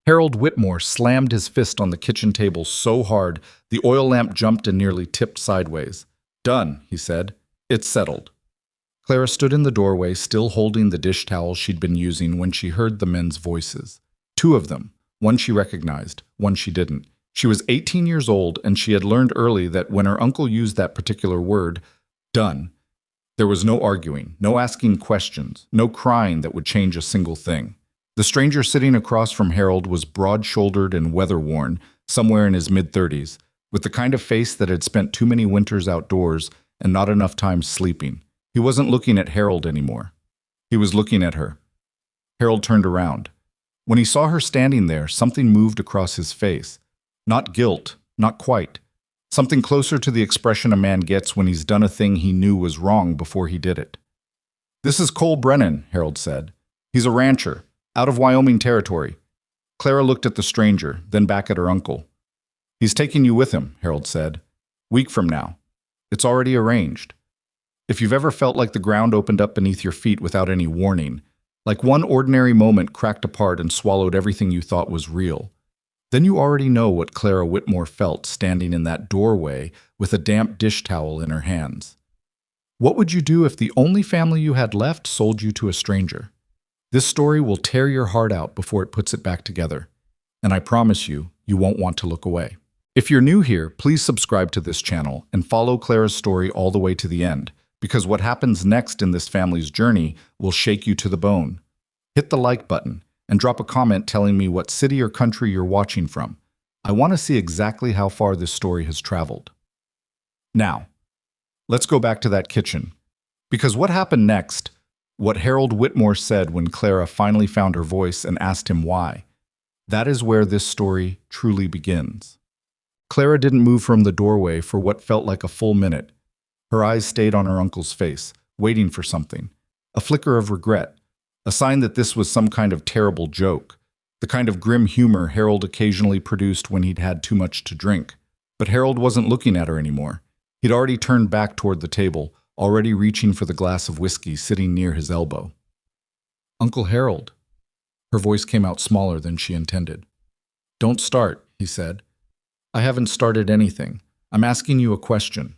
Harold Whitmore slammed his fist on the kitchen table so hard the oil lamp jumped and nearly tipped sideways. "Done," he said. "It's settled." Clara stood in the doorway, still holding the dish towel she'd been using when she heard the men's voices. Two of them, one she recognized, one she didn't. She was 18 years old, and she had learned early that when her uncle used that particular word, done, there was no arguing, no asking questions, no crying that would change a single thing. The stranger sitting across from Harold was broad-shouldered and weather-worn, somewhere in his mid-30s, with the kind of face that had spent too many winters outdoors and not enough time sleeping. He wasn't looking at Harold anymore. He was looking at her. Harold turned around. When he saw her standing there, something moved across his face. Not guilt, not quite. Something closer to the expression a man gets when he's done a thing he knew was wrong before he did it. "This is Cole Brennan," Harold said. "He's a rancher, out of Wyoming territory." Clara looked at the stranger, then back at her uncle. "He's taking you with him," Harold said. "Week from now. It's already arranged." If you've ever felt like the ground opened up beneath your feet without any warning, like one ordinary moment cracked apart and swallowed everything you thought was real, then you already know what Clara Whitmore felt standing in that doorway with a damp dish towel in her hands. What would you do if the only family you had left sold you to a stranger? This story will tear your heart out before it puts it back together, and I promise you, you won't want to look away. If you're new here, please subscribe to this channel and follow Clara's story all the way to the end, because what happens next in this family's journey will shake you to the bone. Hit the like button and drop a comment telling me what city or country you're watching from. I want to see exactly how far this story has traveled. Now, let's go back to that kitchen. Because what happened next, what Harold Whitmore said when Clara finally found her voice and asked him why, that is where this story truly begins. Clara didn't move from the doorway for what felt like a full minute. Her eyes stayed on her uncle's face, waiting for something. A flicker of regret, a sign that this was some kind of terrible joke, the kind of grim humor Harold occasionally produced when he'd had too much to drink. But Harold wasn't looking at her anymore. He'd already turned back toward the table, already reaching for the glass of whiskey sitting near his elbow. "Uncle Harold." Her voice came out smaller than she intended. "Don't start," he said. "I haven't started anything. I'm asking you a question."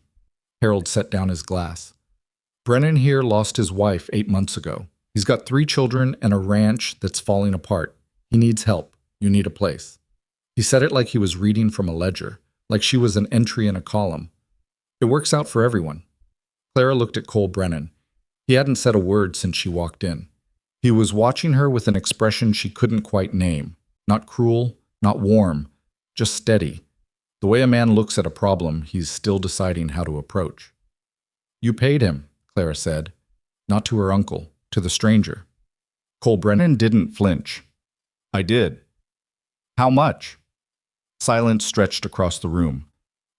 Harold set down his glass. "Brennan here lost his wife 8 months ago. He's got 3 children and a ranch that's falling apart. He needs help. You need a place." He said it like he was reading from a ledger, like she was an entry in a column. "It works out for everyone." Clara looked at Cole Brennan. He hadn't said a word since she walked in. He was watching her with an expression she couldn't quite name. Not cruel, not warm, just steady. The way a man looks at a problem he's still deciding how to approach. "You paid him," Clara said. Not to her uncle, to the stranger. Cole Brennan didn't flinch. "I did." "How much?" Silence stretched across the room.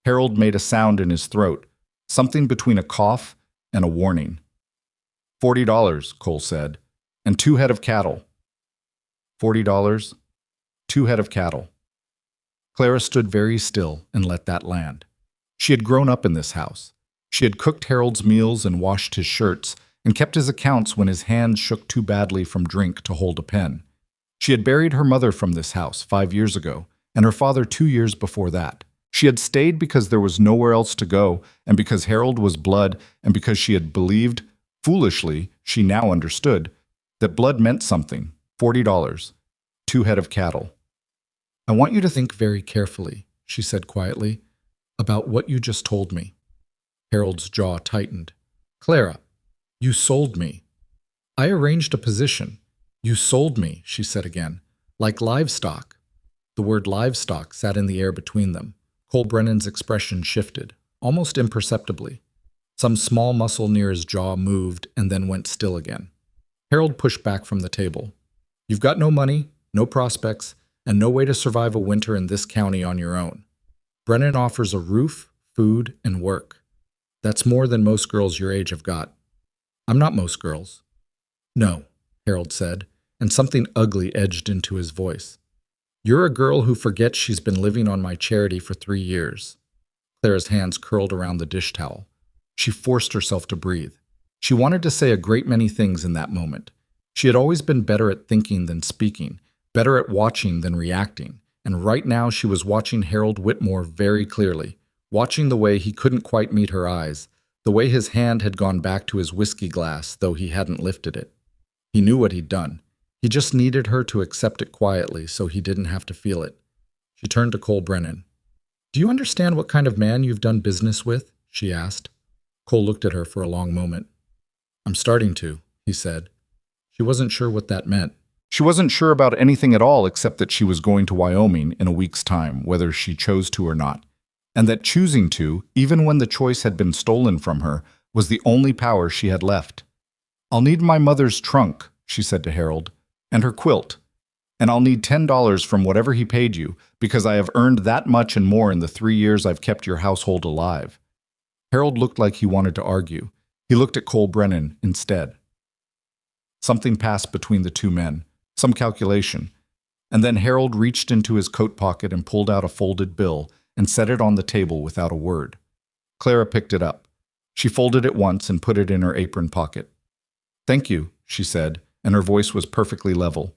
Harold made a sound in his throat, something between a cough and a warning. $40, Cole said, "and 2 head of cattle." $40, 2 head of cattle. Clara stood very still and let that land. She had grown up in this house. She had cooked Harold's meals and washed his shirts and kept his accounts when his hands shook too badly from drink to hold a pen. She had buried her mother from this house 5 years ago, and her father 2 years before that. She had stayed because there was nowhere else to go, and because Harold was blood, and because she had believed, foolishly, she now understood, that blood meant something. $40, 2 head of cattle. "I want you to think very carefully," she said quietly, "about what you just told me." Harold's jaw tightened. "Clara, you sold me." "I arranged a position. You sold me," she said again, "like livestock." The word livestock sat in the air between them. Cole Brennan's expression shifted, almost imperceptibly. Some small muscle near his jaw moved and then went still again. Harold pushed back from the table. "You've got no money, no prospects, and no way to survive a winter in this county on your own. Brennan offers a roof, food, and work. That's more than most girls your age have got." "I'm not most girls." "No," Harold said, and something ugly edged into his voice. "You're a girl who forgets she's been living on my charity for 3 years. Clara's hands curled around the dish towel. She forced herself to breathe. She wanted to say a great many things in that moment. She had always been better at thinking than speaking, better at watching than reacting, and right now she was watching Harold Whitmore very clearly, watching the way he couldn't quite meet her eyes, the way his hand had gone back to his whiskey glass, though he hadn't lifted it. He knew what he'd done. He just needed her to accept it quietly so he didn't have to feel it. She turned to Cole Brennan. "Do you understand what kind of man you've done business with?" she asked. Cole looked at her for a long moment. "I'm starting to," he said. She wasn't sure what that meant. She wasn't sure about anything at all except that she was going to Wyoming in a week's time, whether she chose to or not, and that choosing to, even when the choice had been stolen from her, was the only power she had left. "I'll need my mother's trunk," she said to Harold, "and her quilt. And I'll need $10 from whatever he paid you, because I have earned that much and more in the 3 years I've kept your household alive." Harold looked like he wanted to argue. He looked at Cole Brennan instead. Something passed between the two men, some calculation, and then Harold reached into his coat pocket and pulled out a folded bill and set it on the table without a word. Clara picked it up. She folded it once and put it in her apron pocket. "Thank you," she said, and her voice was perfectly level.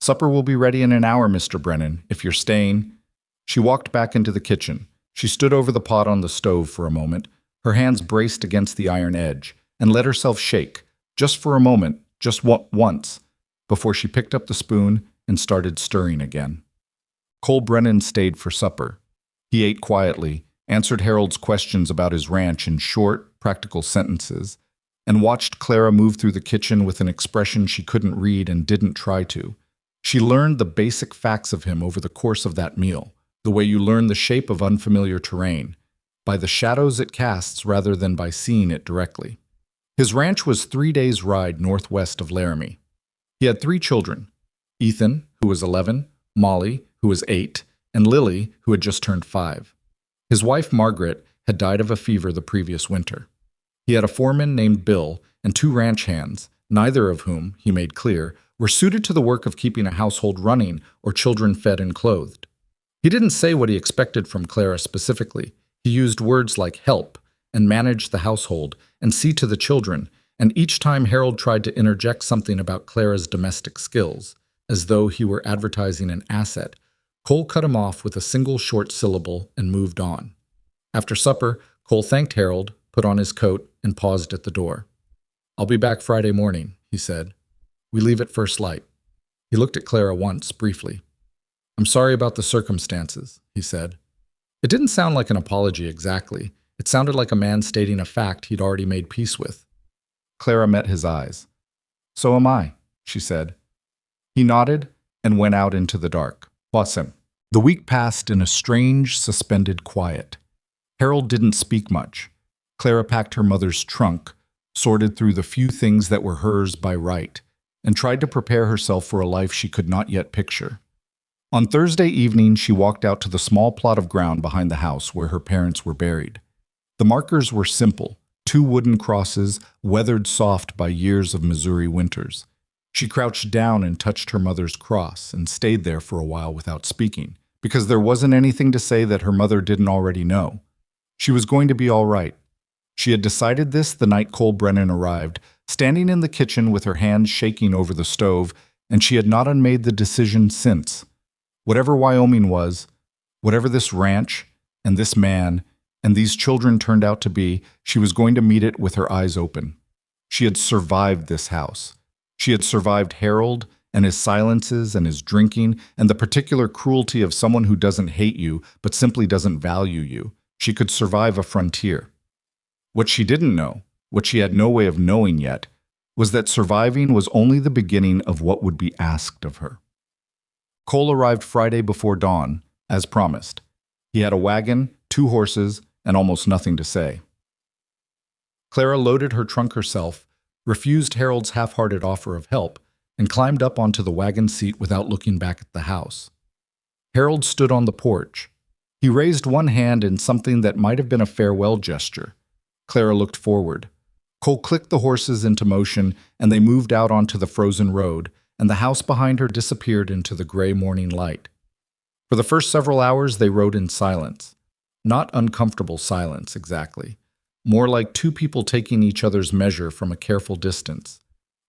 "Supper will be ready in an hour, Mr. Brennan, if you're staying." She walked back into the kitchen. She stood over the pot on the stove for a moment, her hands braced against the iron edge, and let herself shake, just for a moment, just once, before she picked up the spoon and started stirring again. Cole Brennan stayed for supper. He ate quietly, answered Harold's questions about his ranch in short, practical sentences, and watched Clara move through the kitchen with an expression she couldn't read and didn't try to. She learned the basic facts of him over the course of that meal, the way you learn the shape of unfamiliar terrain, by the shadows it casts rather than by seeing it directly. His ranch was 3 days' ride northwest of Laramie. He had 3 children, Ethan, who was 11, Molly, who was 8, and Lily, who had just turned 5. His wife, Margaret, had died of a fever the previous winter. He had a foreman named Bill and 2 ranch hands, neither of whom, he made clear, were suited to the work of keeping a household running or children fed and clothed. He didn't say what he expected from Clara specifically. He used words like help and manage the household and see to the children, and each time Harold tried to interject something about Clara's domestic skills, as though he were advertising an asset, Cole cut him off with a single short syllable and moved on. After supper, Cole thanked Harold, put on his coat, and paused at the door. "I'll be back Friday morning," he said. "We leave at first light." He looked at Clara once, briefly. "I'm sorry about the circumstances," he said. It didn't sound like an apology exactly. It sounded like a man stating a fact he'd already made peace with. Clara met his eyes. "So am I," she said. He nodded and went out into the dark. Awesome. The week passed in a strange, suspended quiet. Harold didn't speak much. Clara packed her mother's trunk, sorted through the few things that were hers by right, and tried to prepare herself for a life she could not yet picture. On Thursday evening, she walked out to the small plot of ground behind the house where her parents were buried. The markers were simple, 2 wooden crosses, weathered soft by years of Missouri winters. She crouched down and touched her mother's cross and stayed there for a while without speaking, because there wasn't anything to say that her mother didn't already know. She was going to be all right. She had decided this the night Cole Brennan arrived, standing in the kitchen with her hands shaking over the stove, and she had not unmade the decision since. Whatever Wyoming was, whatever this ranch, and this man, and these children turned out to be, she was going to meet it with her eyes open. She had survived this house. She had survived Harold and his silences and his drinking and the particular cruelty of someone who doesn't hate you but simply doesn't value you. She could survive a frontier. What she didn't know, what she had no way of knowing yet, was that surviving was only the beginning of what would be asked of her. Cole arrived Friday before dawn, as promised. He had a wagon, 2 horses, and almost nothing to say. Clara loaded her trunk herself, refused Harold's half-hearted offer of help, and climbed up onto the wagon seat without looking back at the house. Harold stood on the porch. He raised one hand in something that might have been a farewell gesture. Clara looked forward. Cole clicked the horses into motion, and they moved out onto the frozen road, and the house behind her disappeared into the gray morning light. For the first several hours, they rode in silence. Not uncomfortable silence, exactly. More like 2 people taking each other's measure from a careful distance.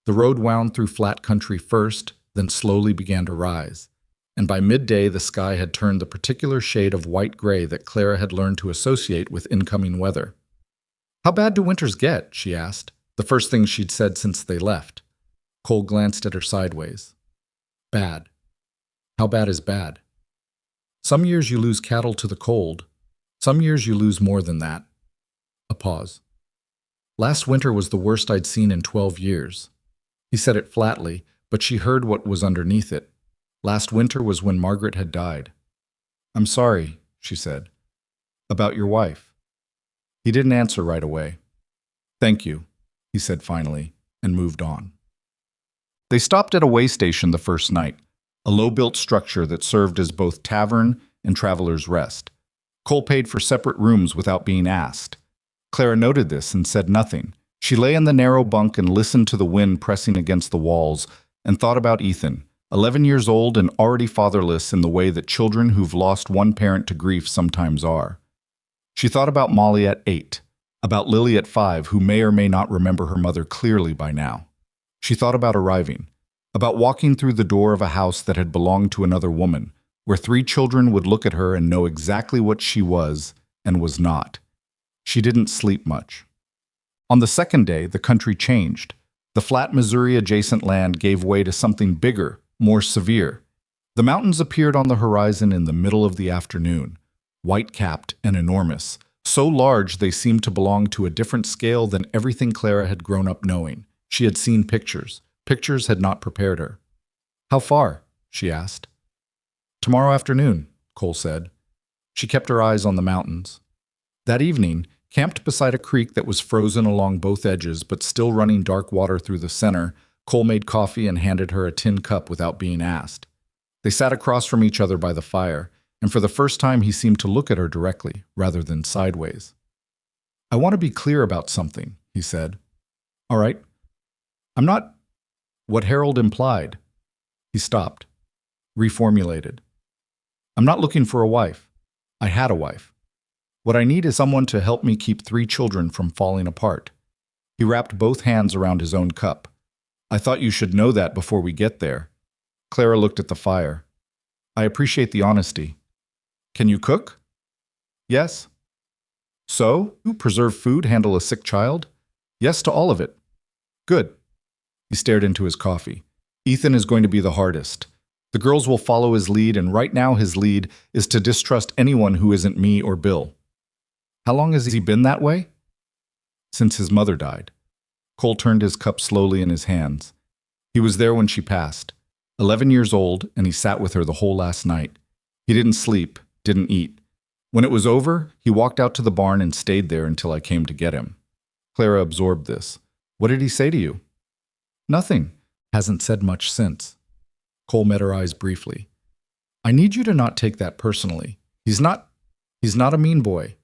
The road wound through flat country first, then slowly began to rise. And by midday, the sky had turned the particular shade of white-gray that Clara had learned to associate with incoming weather. "How bad do winters get?" she asked, the first thing she'd said since they left. Cole glanced at her sideways. "Bad. How bad is bad?" "Some years you lose cattle to the cold. Some years you lose more than that." A pause. "Last winter was the worst I'd seen in 12 years. He said it flatly, but she heard what was underneath it. Last winter was when Margaret had died. "I'm sorry," she said. "About your wife." He didn't answer right away. "Thank you," he said finally, and moved on. They stopped at a way station the first night, a low-built structure that served as both tavern and traveler's rest. Cole paid for separate rooms without being asked. Clara noted this and said nothing. She lay in the narrow bunk and listened to the wind pressing against the walls and thought about Ethan, 11 years old and already fatherless in the way that children who've lost one parent to grief sometimes are. She thought about Molly at 8, about Lily at 5, who may or may not remember her mother clearly by now. She thought about arriving, about walking through the door of a house that had belonged to another woman, where 3 children would look at her and know exactly what she was and was not. She didn't sleep much. On the second day, the country changed. The flat Missouri-adjacent land gave way to something bigger, more severe. The mountains appeared on the horizon in the middle of the afternoon, white-capped and enormous, so large they seemed to belong to a different scale than everything Clara had grown up knowing. She had seen pictures. Pictures had not prepared her. "How far?" she asked. "Tomorrow afternoon," Cole said. She kept her eyes on the mountains. That evening, camped beside a creek that was frozen along both edges but still running dark water through the center, Cole made coffee and handed her a tin cup without being asked. They sat across from each other by the fire, and for the first time he seemed to look at her directly, rather than sideways. "I want to be clear about something," he said. "All right. I'm not—" What Harold implied. He stopped, reformulated. "I'm not looking for a wife. I had a wife. What I need is someone to help me keep 3 children from falling apart." He wrapped both hands around his own cup. "I thought you should know that before we get there." Clara looked at the fire. "I appreciate the honesty. Can you cook?" "Yes." "So? You preserve food, handle a sick child?" "Yes to all of it." "Good." He stared into his coffee. "Ethan is going to be the hardest. The girls will follow his lead, and right now his lead is to distrust anyone who isn't me or Bill." "How long has he been that way?" "Since his mother died." Cole turned his cup slowly in his hands. He was there when she passed, 11 years old, and he sat with her the whole last night. He didn't sleep, didn't eat. When it was over, he walked out to the barn and stayed there until I came to get him. Clara absorbed this. "What did he say to you?" "Nothing. Hasn't said much since." Cole met her eyes briefly. "I need you to not take that personally. He's not a mean boy.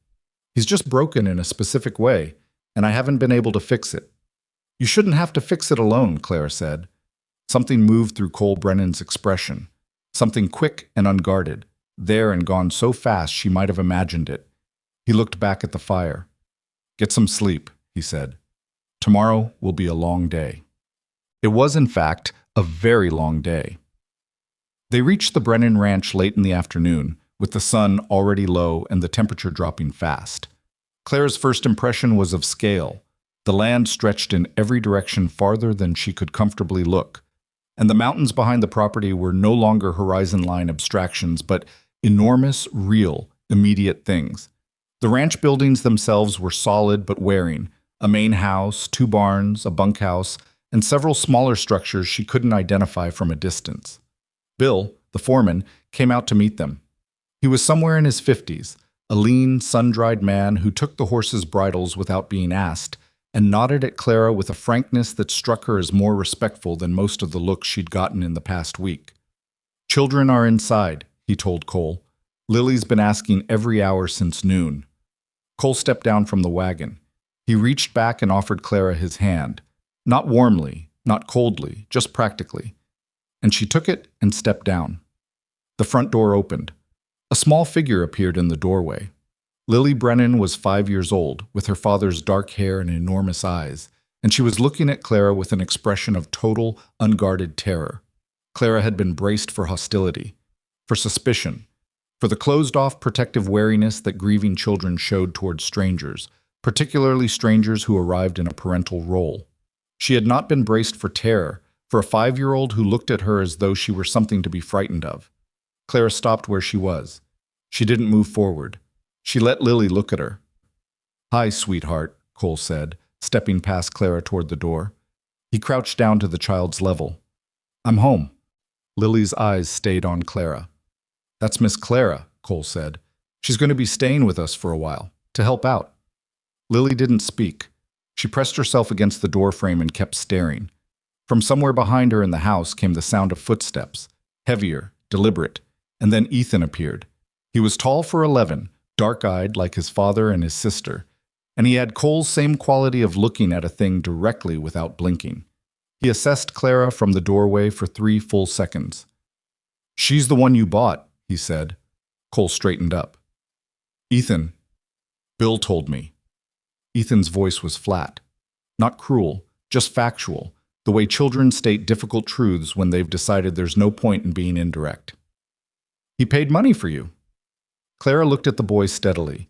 He's just broken in a specific way, and I haven't been able to fix it." "You shouldn't have to fix it alone," Clara said. Something moved through Cole Brennan's expression. Something quick and unguarded, there and gone so fast she might have imagined it. He looked back at the fire. "Get some sleep," he said. "Tomorrow will be a long day." It was, in fact, a very long day. They reached the Brennan Ranch late in the afternoon, with the sun already low and the temperature dropping fast. Clara's first impression was of scale. The land stretched in every direction farther than she could comfortably look, and the mountains behind the property were no longer horizon line abstractions, but enormous, real, immediate things. The ranch buildings themselves were solid but wearing, a main house, 2 barns, a bunkhouse, and several smaller structures she couldn't identify from a distance. Bill, the foreman, came out to meet them. He was somewhere in his 50s, a lean, sun-dried man who took the horses' bridles without being asked, and nodded at Clara with a frankness that struck her as more respectful than most of the looks she'd gotten in the past week. "Children are inside," he told Cole. "Lily's been asking every hour since noon." Cole stepped down from the wagon. He reached back and offered Clara his hand. Not warmly, not coldly, just practically. And she took it and stepped down. The front door opened. A small figure appeared in the doorway. Lily Brennan was 5 years old, with her father's dark hair and enormous eyes, and she was looking at Clara with an expression of total, unguarded terror. Clara had been braced for hostility, for suspicion, for the closed-off protective wariness that grieving children showed towards strangers, particularly strangers who arrived in a parental role. She had not been braced for terror, for a 5-year-old who looked at her as though she were something to be frightened of. Clara stopped where she was. She didn't move forward. She let Lily look at her. "Hi, sweetheart," Cole said, stepping past Clara toward the door. He crouched down to the child's level. "I'm home." Lily's eyes stayed on Clara. "That's Miss Clara," Cole said. "She's going to be staying with us for a while, to help out." Lily didn't speak. She pressed herself against the doorframe and kept staring. From somewhere behind her in the house came the sound of footsteps, heavier, deliberate, and then Ethan appeared. He was tall for 11, dark-eyed like his father and his sister, and he had Cole's same quality of looking at a thing directly without blinking. He assessed Clara from the doorway for 3 full seconds. "She's the one you bought," he said. Cole straightened up. "Ethan, Bill told me." Ethan's voice was flat. Not cruel, just factual, the way children state difficult truths when they've decided there's no point in being indirect. "He paid money for you." Clara looked at the boy steadily.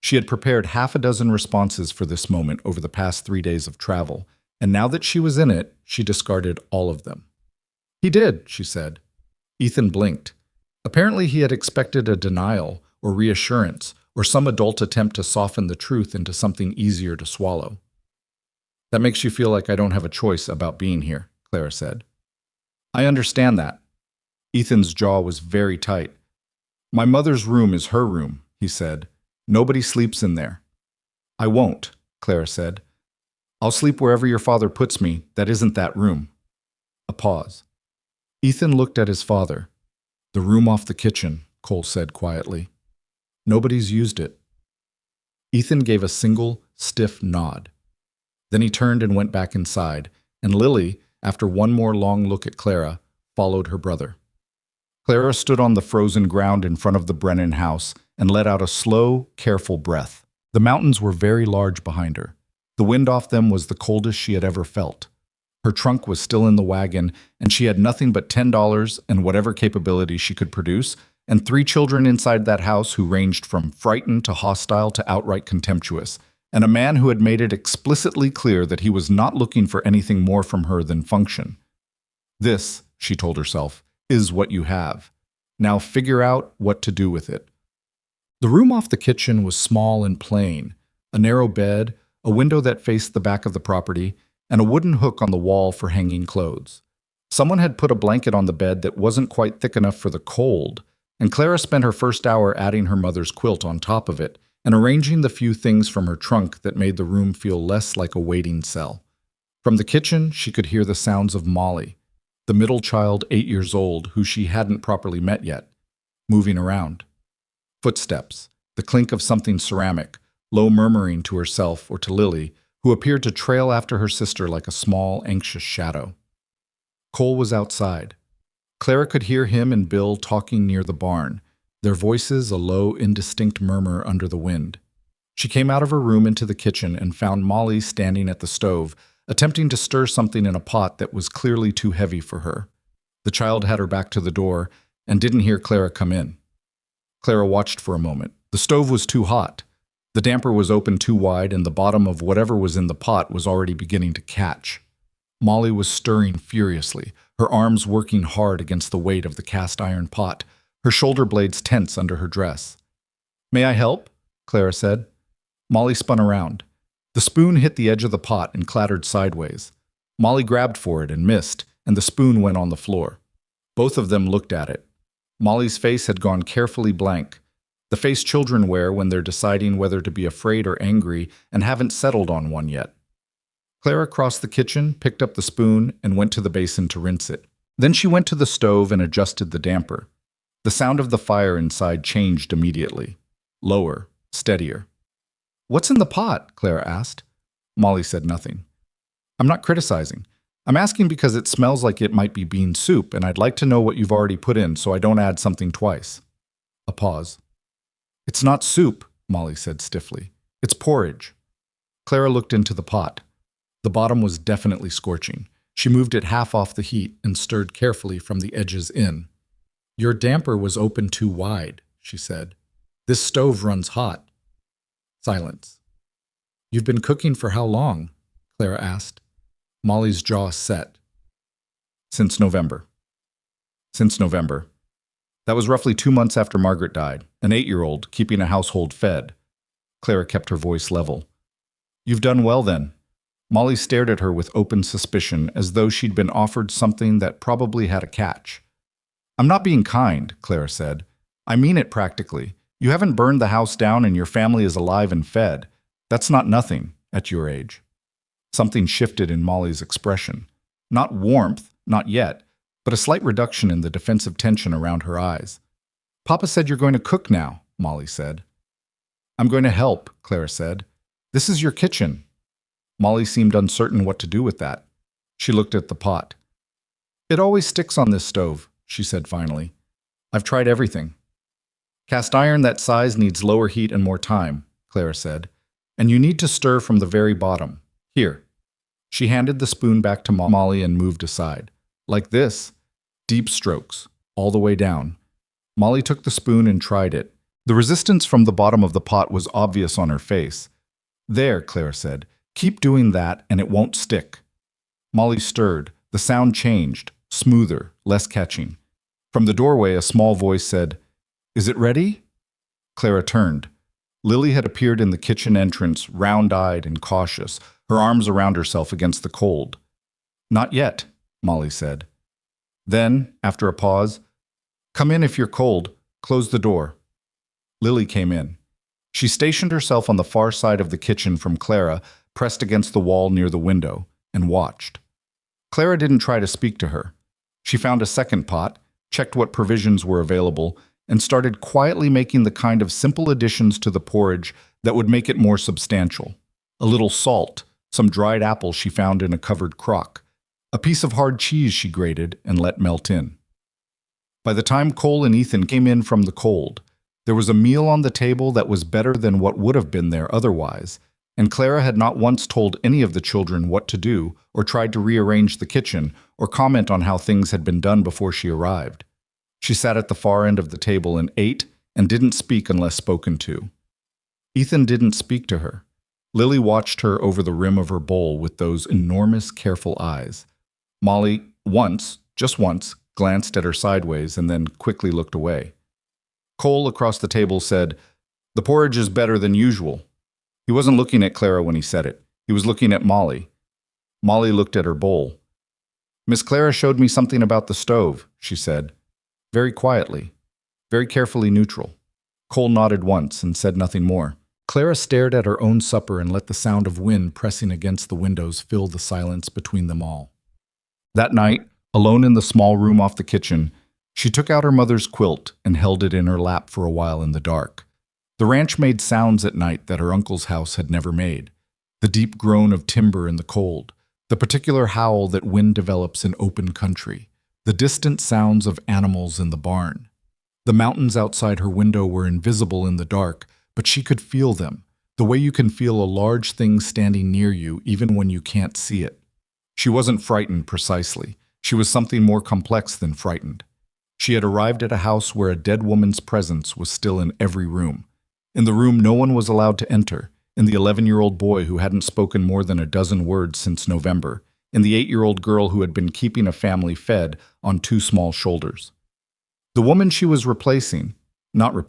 She had prepared 6 responses for this moment over the past 3 days of travel, and now that she was in it, she discarded all of them. "He did," she said. Ethan blinked. Apparently he had expected a denial or reassurance or some adult attempt to soften the truth into something easier to swallow. "That makes you feel like I don't have a choice about being here," Clara said. "I understand that." Ethan's jaw was very tight. "My mother's room is her room," he said. "Nobody sleeps in there." "I won't," Clara said. "I'll sleep wherever your father puts me. That isn't that room." A pause. Ethan looked at his father. "The room off the kitchen," Cole said quietly. "Nobody's used it." Ethan gave a single, stiff nod. Then he turned and went back inside, and Lily, after one more long look at Clara, followed her brother. Clara stood on the frozen ground in front of the Brennan house and let out a slow, careful breath. The mountains were very large behind her. The wind off them was the coldest she had ever felt. Her trunk was still in the wagon, and she had nothing but $10 and whatever capability she could produce, and 3 children inside that house who ranged from frightened to hostile to outright contemptuous, and a man who had made it explicitly clear that he was not looking for anything more from her than function. "This," she told herself, "is what you have. Now figure out what to do with it." The room off the kitchen was small and plain, a narrow bed, a window that faced the back of the property, and a wooden hook on the wall for hanging clothes. Someone had put a blanket on the bed that wasn't quite thick enough for the cold, and Clara spent her first hour adding her mother's quilt on top of it and arranging the few things from her trunk that made the room feel less like a waiting cell. From the kitchen, she could hear the sounds of Molly, the middle child 8 years old who she hadn't properly met yet, moving around. Footsteps, the clink of something ceramic, low murmuring to herself or to Lily, who appeared to trail after her sister like a small, anxious shadow. Cole was outside. Clara could hear him and Bill talking near the barn, their voices a low, indistinct murmur under the wind. She came out of her room into the kitchen and found Molly standing at the stove, attempting to stir something in a pot that was clearly too heavy for her. The child had her back to the door and didn't hear Clara come in. Clara watched for a moment. The stove was too hot. The damper was open too wide, and the bottom of whatever was in the pot was already beginning to catch. Molly was stirring furiously, her arms working hard against the weight of the cast-iron pot, her shoulder blades tense under her dress. "May I help?" Clara said. Molly spun around. The spoon hit the edge of the pot and clattered sideways. Molly grabbed for it and missed, and the spoon went on the floor. Both of them looked at it. Molly's face had gone carefully blank, the face children wear when they're deciding whether to be afraid or angry and haven't settled on one yet. Clara crossed the kitchen, picked up the spoon, and went to the basin to rinse it. Then she went to the stove and adjusted the damper. The sound of the fire inside changed immediately. Lower, steadier. "What's in the pot?" Clara asked. Molly said nothing. "I'm not criticizing. I'm asking because it smells like it might be bean soup, and I'd like to know what you've already put in so I don't add something twice." A pause. "It's not soup," Molly said stiffly. "It's porridge." Clara looked into the pot. The bottom was definitely scorching. She moved it half off the heat and stirred carefully from the edges in. "Your damper was open too wide," she said. "This stove runs hot." Silence. "You've been cooking for how long?" Clara asked. Molly's jaw set. "Since November." Since November. That was roughly 2 months after Margaret died, an 8-year-old keeping a household fed. Clara kept her voice level. "You've done well then." Molly stared at her with open suspicion, as though she'd been offered something that probably had a catch. "I'm not being kind," Clara said. "I mean it practically. You haven't burned the house down and your family is alive and fed. That's not nothing, at your age." Something shifted in Molly's expression. Not warmth, not yet, but a slight reduction in the defensive tension around her eyes. "Papa said you're going to cook now," Molly said. "I'm going to help," Clara said. "This is your kitchen." Molly seemed uncertain what to do with that. She looked at the pot. "It always sticks on this stove," she said finally. "I've tried everything." "Cast iron that size needs lower heat and more time," Clara said. "And you need to stir from the very bottom. Here." She handed the spoon back to Molly and moved aside. "Like this." Deep strokes, all the way down. Molly took the spoon and tried it. The resistance from the bottom of the pot was obvious on her face. "There," Clara said. "Keep doing that and it won't stick." Molly stirred. The sound changed, smoother, less catching. From the doorway, a small voice said, "Is it ready?" Clara turned. Lily had appeared in the kitchen entrance, round-eyed and cautious, her arms around herself against the cold. "Not yet," Molly said. Then, after a pause, "Come in if you're cold. Close the door." Lily came in. She stationed herself on the far side of the kitchen from Clara, pressed against the wall near the window, and watched. Clara didn't try to speak to her. She found a second pot, checked what provisions were available, and started quietly making the kind of simple additions to the porridge that would make it more substantial. A little salt, some dried apples she found in a covered crock, a piece of hard cheese she grated and let melt in. By the time Cole and Ethan came in from the cold, there was a meal on the table that was better than what would have been there otherwise, and Clara had not once told any of the children what to do or tried to rearrange the kitchen or comment on how things had been done before she arrived. She sat at the far end of the table and ate and didn't speak unless spoken to. Ethan didn't speak to her. Lily watched her over the rim of her bowl with those enormous, careful eyes. Molly, just once, glanced at her sideways and then quickly looked away. Cole across the table said, "The porridge is better than usual." He wasn't looking at Clara when he said it. He was looking at Molly. Molly looked at her bowl. "Miss Clara showed me something about the stove," she said, very quietly, very carefully neutral. Cole nodded once and said nothing more. Clara stared at her own supper and let the sound of wind pressing against the windows fill the silence between them all. That night, alone in the small room off the kitchen, she took out her mother's quilt and held it in her lap for a while in the dark. The ranch made sounds at night that her uncle's house had never made. The deep groan of timber in the cold, the particular howl that wind develops in open country, the distant sounds of animals in the barn. The mountains outside her window were invisible in the dark, but she could feel them, the way you can feel a large thing standing near you even when you can't see it. She wasn't frightened precisely. She was something more complex than frightened. She had arrived at a house where a dead woman's presence was still in every room. In the room no one was allowed to enter, in the 11-year-old boy who hadn't spoken more than a dozen words since November, in the 8-year-old girl who had been keeping a family fed on 2 small shoulders. The woman she was never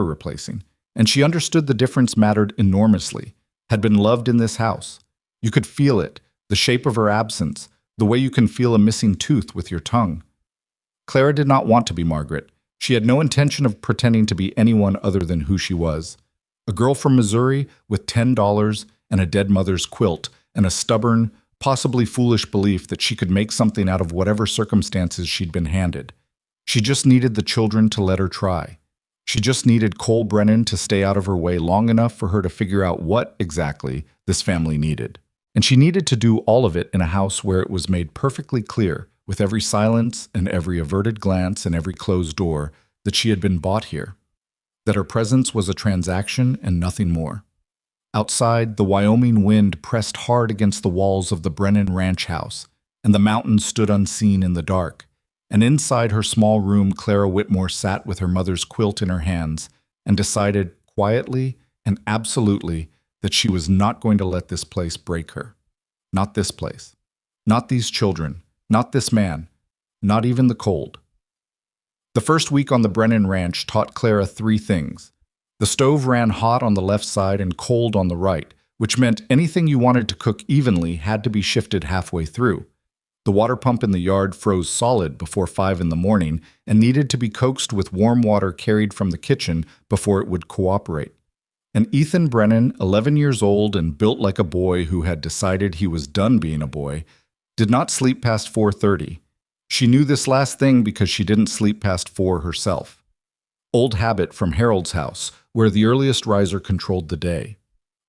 replacing, and she understood the difference mattered enormously, had been loved in this house. You could feel it, the shape of her absence, the way you can feel a missing tooth with your tongue. Clara did not want to be Margaret. She had no intention of pretending to be anyone other than who she was. A girl from Missouri with $10 and a dead mother's quilt and a stubborn, possibly foolish belief that she could make something out of whatever circumstances she'd been handed. She just needed the children to let her try. She just needed Cole Brennan to stay out of her way long enough for her to figure out what, exactly, this family needed. And she needed to do all of it in a house where it was made perfectly clear, with every silence and every averted glance and every closed door, that she had been bought here, that her presence was a transaction and nothing more. Outside, the Wyoming wind pressed hard against the walls of the Brennan ranch house, and the mountains stood unseen in the dark. And inside her small room, Clara Whitmore sat with her mother's quilt in her hands and decided quietly and absolutely that she was not going to let this place break her. Not this place. Not these children. Not this man. Not even the cold. The first week on the Brennan Ranch taught Clara three things. The stove ran hot on the left side and cold on the right, which meant anything you wanted to cook evenly had to be shifted halfway through. The water pump in the yard froze solid before 5 in the morning and needed to be coaxed with warm water carried from the kitchen before it would cooperate. And Ethan Brennan, 11 years old and built like a boy who had decided he was done being a boy, did not sleep past 4:30. She knew this last thing because she didn't sleep past 4 herself. Old habit from Harold's house, where the earliest riser controlled the day.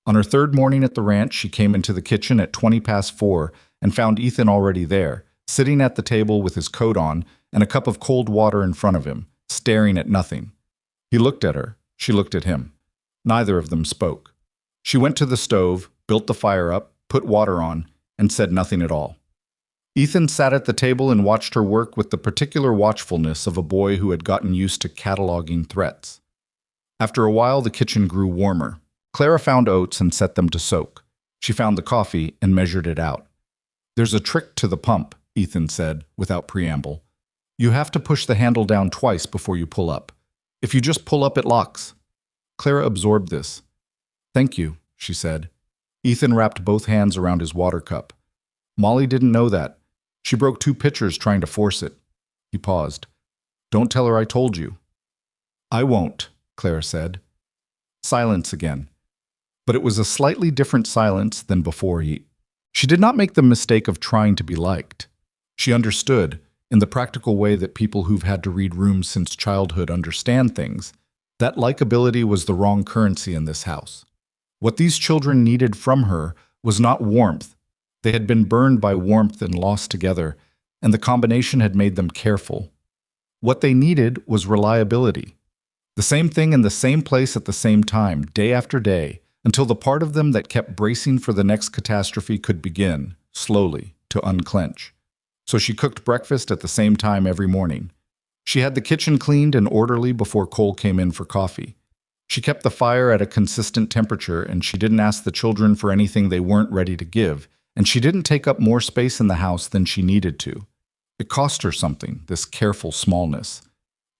On her third morning at the ranch, she came into the kitchen at 20 past 4 and found Ethan already there, sitting at the table with his coat on and a cup of cold water in front of him, staring at nothing. He looked at her. She looked at him. Neither of them spoke. She went to the stove, built the fire up, put water on, and said nothing at all. Ethan sat at the table and watched her work with the particular watchfulness of a boy who had gotten used to cataloging threats. After a while, the kitchen grew warmer. Clara found oats and set them to soak. She found the coffee and measured it out. "There's a trick to the pump," Ethan said, without preamble. "You have to push the handle down twice before you pull up. If you just pull up, it locks." Clara absorbed this. "Thank you," she said. Ethan wrapped both hands around his water cup. "Molly didn't know that. She broke 2 pitchers trying to force it." He paused. "Don't tell her I told you." "I won't," Clara said. Silence again. But it was a slightly different silence than before. She did not make the mistake of trying to be liked. She understood, in the practical way that people who've had to read rooms since childhood understand things, that likability was the wrong currency in this house. What these children needed from her was not warmth. They had been burned by warmth and lost together, and the combination had made them careful. What they needed was reliability. The same thing in the same place at the same time, day after day, until the part of them that kept bracing for the next catastrophe could begin, slowly, to unclench. So she cooked breakfast at the same time every morning. She had the kitchen cleaned and orderly before Cole came in for coffee. She kept the fire at a consistent temperature, and she didn't ask the children for anything they weren't ready to give, and she didn't take up more space in the house than she needed to. It cost her something, this careful smallness.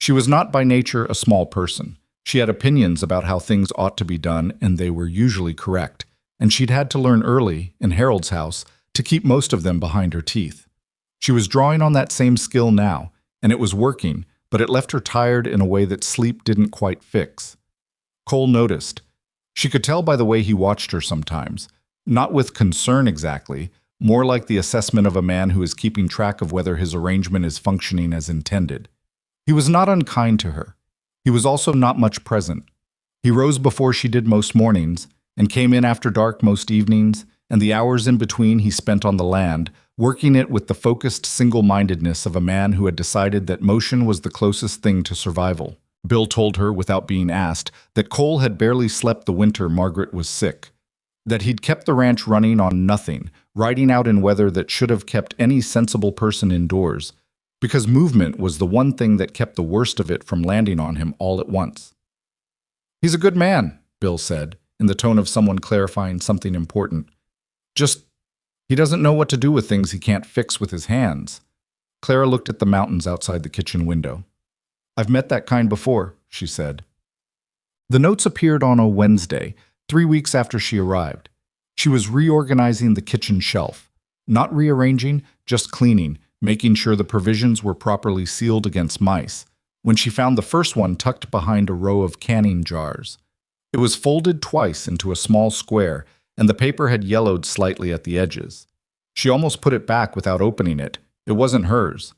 She was not by nature a small person. She had opinions about how things ought to be done, and they were usually correct, and she'd had to learn early, in Harold's house, to keep most of them behind her teeth. She was drawing on that same skill now, and it was working, but it left her tired in a way that sleep didn't quite fix. Cole noticed. She could tell by the way he watched her sometimes, not with concern exactly, more like the assessment of a man who is keeping track of whether his arrangement is functioning as intended. He was not unkind to her. He was also not much present. He rose before she did most mornings, and came in after dark most evenings, and the hours in between he spent on the land, working it with the focused single-mindedness of a man who had decided that motion was the closest thing to survival. Bill told her, without being asked, that Cole had barely slept the winter Margaret was sick, that he'd kept the ranch running on nothing, riding out in weather that should have kept any sensible person indoors, because movement was the one thing that kept the worst of it from landing on him all at once. "He's a good man," Bill said, in the tone of someone clarifying something important. "Just, he doesn't know what to do with things he can't fix with his hands." Clara looked at the mountains outside the kitchen window. "I've met that kind before," she said. The notes appeared on a Wednesday, 3 weeks after she arrived. She was reorganizing the kitchen shelf. Not rearranging, just cleaning, making sure the provisions were properly sealed against mice, when she found the first one tucked behind a row of canning jars. It was folded twice into a small square, and the paper had yellowed slightly at the edges. She almost put it back without opening it. It wasn't hers.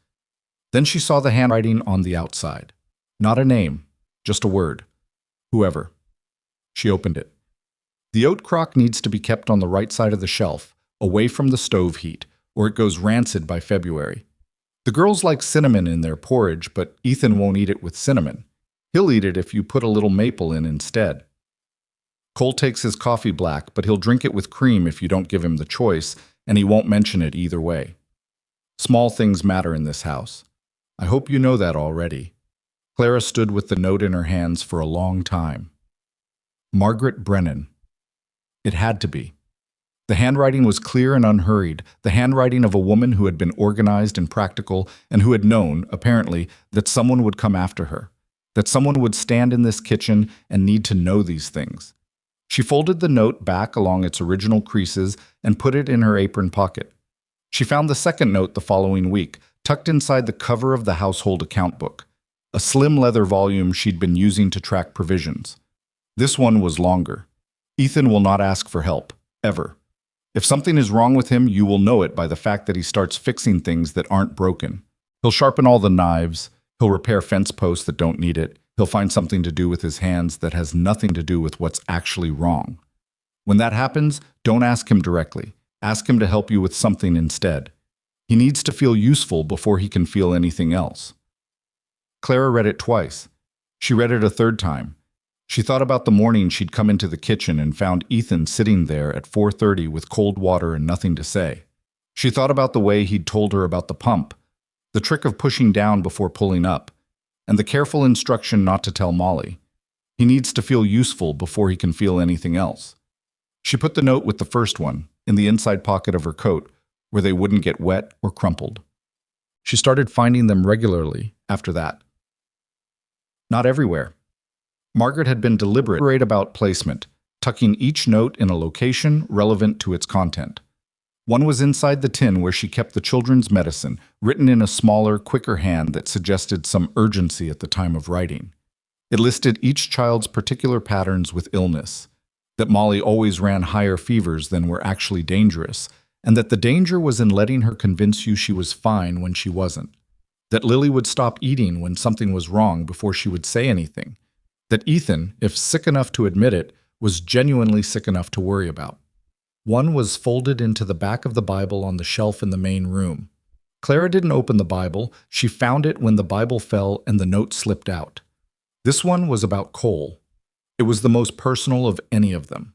Then she saw the handwriting on the outside. Not a name, just a word. Whoever. She opened it. "The oat crock needs to be kept on the right side of the shelf, away from the stove heat, or it goes rancid by February. The girls like cinnamon in their porridge, but Ethan won't eat it with cinnamon. He'll eat it if you put a little maple in instead. Cole takes his coffee black, but he'll drink it with cream if you don't give him the choice, and he won't mention it either way." Small things matter in this house. I hope you know that already. Clara stood with the note in her hands for a long time. Margaret Brennan. It had to be. The handwriting was clear and unhurried, the handwriting of a woman who had been organized and practical and who had known, apparently, that someone would come after her, that someone would stand in this kitchen and need to know these things. She folded the note back along its original creases and put it in her apron pocket. She found the second note the following week, tucked inside the cover of the household account book, a slim leather volume she'd been using to track provisions. This one was longer. Ethan will not ask for help, ever. If something is wrong with him, you will know it by the fact that he starts fixing things that aren't broken. He'll sharpen all the knives, he'll repair fence posts that don't need it, he'll find something to do with his hands that has nothing to do with what's actually wrong. When that happens, don't ask him directly. Ask him to help you with something instead. He needs to feel useful before he can feel anything else. Clara read it twice. She read it a third time. She thought about the morning she'd come into the kitchen and found Ethan sitting there at 4:30 with cold water and nothing to say. She thought about the way he'd told her about the pump, the trick of pushing down before pulling up, and the careful instruction not to tell Molly. He needs to feel useful before he can feel anything else. She put the note with the first one in the inside pocket of her coat, where they wouldn't get wet or crumpled. She started finding them regularly after that. Not everywhere. Margaret had been deliberate about placement, tucking each note in a location relevant to its content. One was inside the tin where she kept the children's medicine, written in a smaller, quicker hand that suggested some urgency at the time of writing. It listed each child's particular patterns with illness, that Molly always ran higher fevers than were actually dangerous, and that the danger was in letting her convince you she was fine when she wasn't. That Lily would stop eating when something was wrong before she would say anything. That Ethan, if sick enough to admit it, was genuinely sick enough to worry about. One was folded into the back of the Bible on the shelf in the main room. Clara didn't open the Bible. She found it when the Bible fell and the note slipped out. This one was about Cole. It was the most personal of any of them.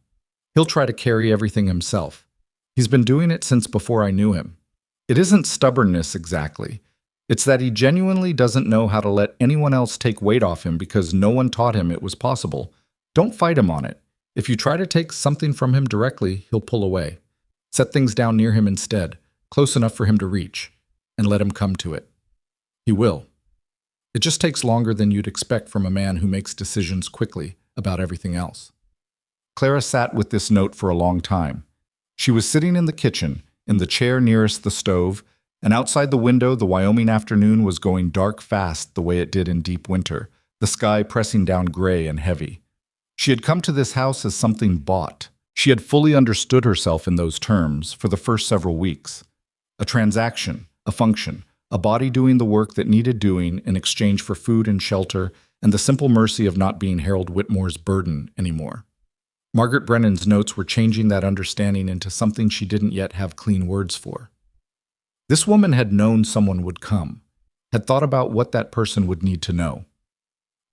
He'll try to carry everything himself. He's been doing it since before I knew him. It isn't stubbornness exactly. It's that he genuinely doesn't know how to let anyone else take weight off him because no one taught him it was possible. Don't fight him on it. If you try to take something from him directly, he'll pull away. Set things down near him instead, close enough for him to reach, and let him come to it. He will. It just takes longer than you'd expect from a man who makes decisions quickly about everything else. Clara sat with this note for a long time. She was sitting in the kitchen, in the chair nearest the stove, and outside the window the Wyoming afternoon was going dark fast the way it did in deep winter, the sky pressing down gray and heavy. She had come to this house as something bought. She had fully understood herself in those terms for the first several weeks. A transaction, a function, a body doing the work that needed doing in exchange for food and shelter and the simple mercy of not being Harold Whitmore's burden anymore. Margaret Brennan's notes were changing that understanding into something she didn't yet have clean words for. This woman had known someone would come, had thought about what that person would need to know,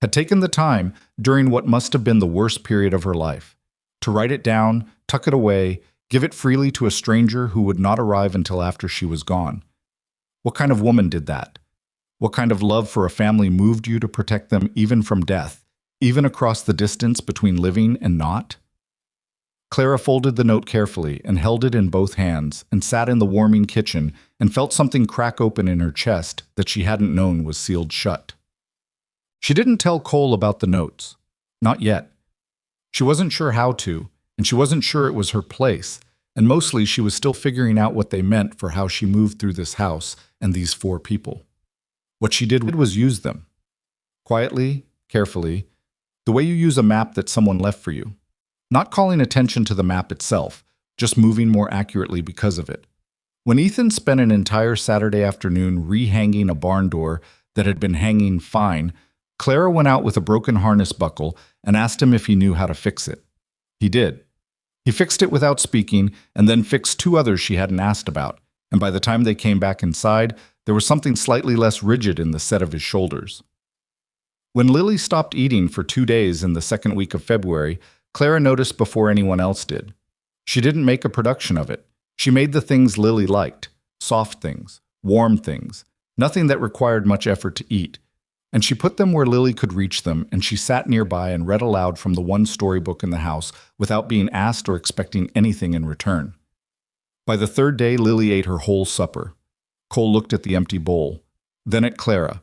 had taken the time, during what must have been the worst period of her life, to write it down, tuck it away, give it freely to a stranger who would not arrive until after she was gone. What kind of woman did that? What kind of love for a family moved you to protect them even from death, even across the distance between living and not? Clara folded the note carefully and held it in both hands and sat in the warming kitchen and felt something crack open in her chest that she hadn't known was sealed shut. She didn't tell Cole about the notes. Not yet. She wasn't sure how to, and she wasn't sure it was her place, and mostly she was still figuring out what they meant for how she moved through this house and these 4 people. What she did was use them. Quietly, carefully, the way you use a map that someone left for you. Not calling attention to the map itself, just moving more accurately because of it. When Ethan spent an entire Saturday afternoon rehanging a barn door that had been hanging fine, Clara went out with a broken harness buckle and asked him if he knew how to fix it. He did. He fixed it without speaking and then fixed 2 others she hadn't asked about, and by the time they came back inside, there was something slightly less rigid in the set of his shoulders. When Lily stopped eating for 2 days in the second week of February, Clara noticed before anyone else did. She didn't make a production of it. She made the things Lily liked, soft things, warm things, nothing that required much effort to eat. And she put them where Lily could reach them, and she sat nearby and read aloud from the one storybook in the house without being asked or expecting anything in return. By the third day, Lily ate her whole supper. Cole looked at the empty bowl, then at Clara.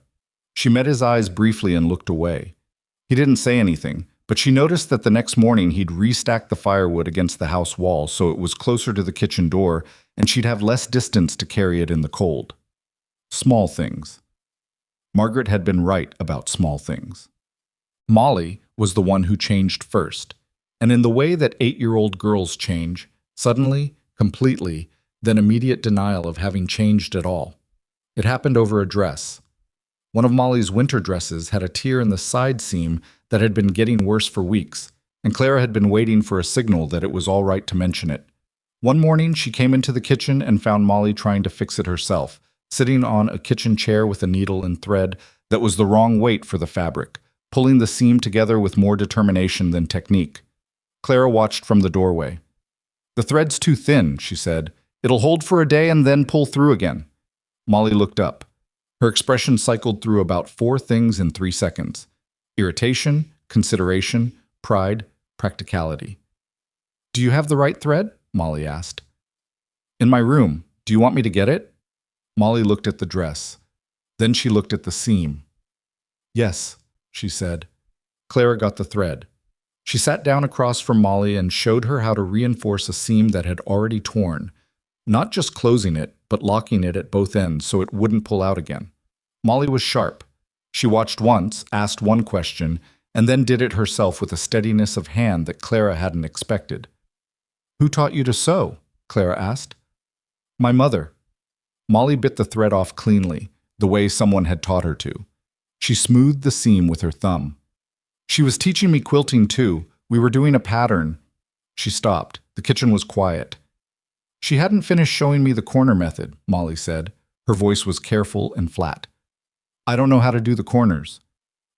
She met his eyes briefly and looked away. He didn't say anything, but she noticed that the next morning he'd restacked the firewood against the house wall so it was closer to the kitchen door and she'd have less distance to carry it in the cold. Small things. Margaret had been right about small things. Molly was the one who changed first, and in the way that 8-year-old girls change, suddenly, completely, then immediate denial of having changed at all. It happened over a dress. One of Molly's winter dresses had a tear in the side seam that had been getting worse for weeks, and Clara had been waiting for a signal that it was all right to mention it. One morning, she came into the kitchen and found Molly trying to fix it herself, sitting on a kitchen chair with a needle and thread that was the wrong weight for the fabric, pulling the seam together with more determination than technique. Clara watched from the doorway. "The thread's too thin," she said. "It'll hold for a day and then pull through again." Molly looked up. Her expression cycled through about 4 things in 3 seconds: irritation, consideration, pride, practicality. "Do you have the right thread?" Molly asked. "In my room. Do you want me to get it?" Molly looked at the dress. Then she looked at the seam. "Yes," she said. Clara got the thread. She sat down across from Molly and showed her how to reinforce a seam that had already torn, not just closing it, but locking it at both ends so it wouldn't pull out again. Molly was sharp. She watched once, asked one question, and then did it herself with a steadiness of hand that Clara hadn't expected. "Who taught you to sew?" Clara asked. "My mother." Molly bit the thread off cleanly, the way someone had taught her to. She smoothed the seam with her thumb. "She was teaching me quilting too. We were doing a pattern." She stopped. The kitchen was quiet. "She hadn't finished showing me the corner method," Molly said. Her voice was careful and flat. "I don't know how to do the corners."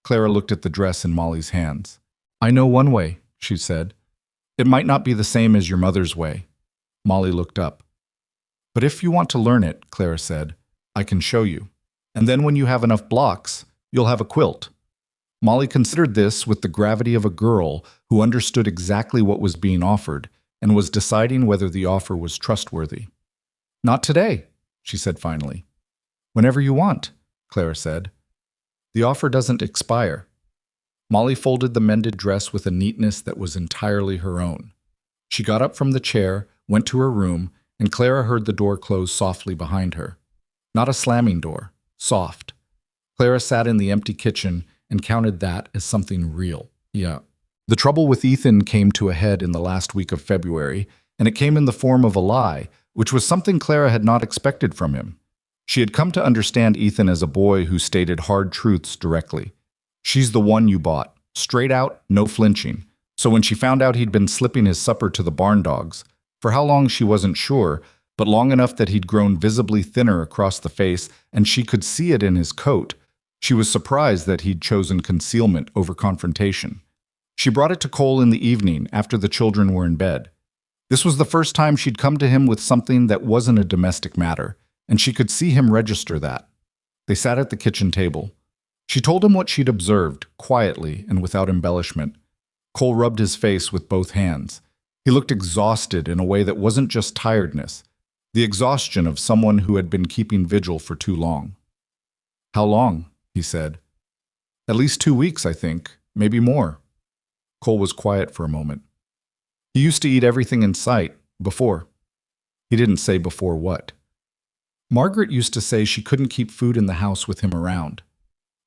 Clara looked at the dress in Molly's hands. "I know one way," she said. "It might not be the same as your mother's way." Molly looked up. "But if you want to learn it," Clara said, "I can show you. And then when you have enough blocks, you'll have a quilt." Molly considered this with the gravity of a girl who understood exactly what was being offered and was deciding whether the offer was trustworthy. "Not today," she said finally. "Whenever you want," Clara said. "The offer doesn't expire." Molly folded the mended dress with a neatness that was entirely her own. She got up from the chair, went to her room, and Clara heard the door close softly behind her. Not a slamming door, soft. Clara sat in the empty kitchen and counted that as something real. Yeah. The trouble with Ethan came to a head in the last week of February, and it came in the form of a lie, which was something Clara had not expected from him. She had come to understand Ethan as a boy who stated hard truths directly. "She's the one you bought. Straight out, no flinching." So when she found out he'd been slipping his supper to the barn dogs, for how long she wasn't sure, but long enough that he'd grown visibly thinner across the face and she could see it in his coat, she was surprised that he'd chosen concealment over confrontation. She brought it to Cole in the evening after the children were in bed. This was the first time she'd come to him with something that wasn't a domestic matter, and she could see him register that. They sat at the kitchen table. She told him what she'd observed, quietly and without embellishment. Cole rubbed his face with both hands. He looked exhausted in a way that wasn't just tiredness, the exhaustion of someone who had been keeping vigil for too long. "How long?" he said. "At least 2 weeks, I think, maybe more." Cole was quiet for a moment. "He used to eat everything in sight, before." He didn't say before what. "Margaret used to say she couldn't keep food in the house with him around."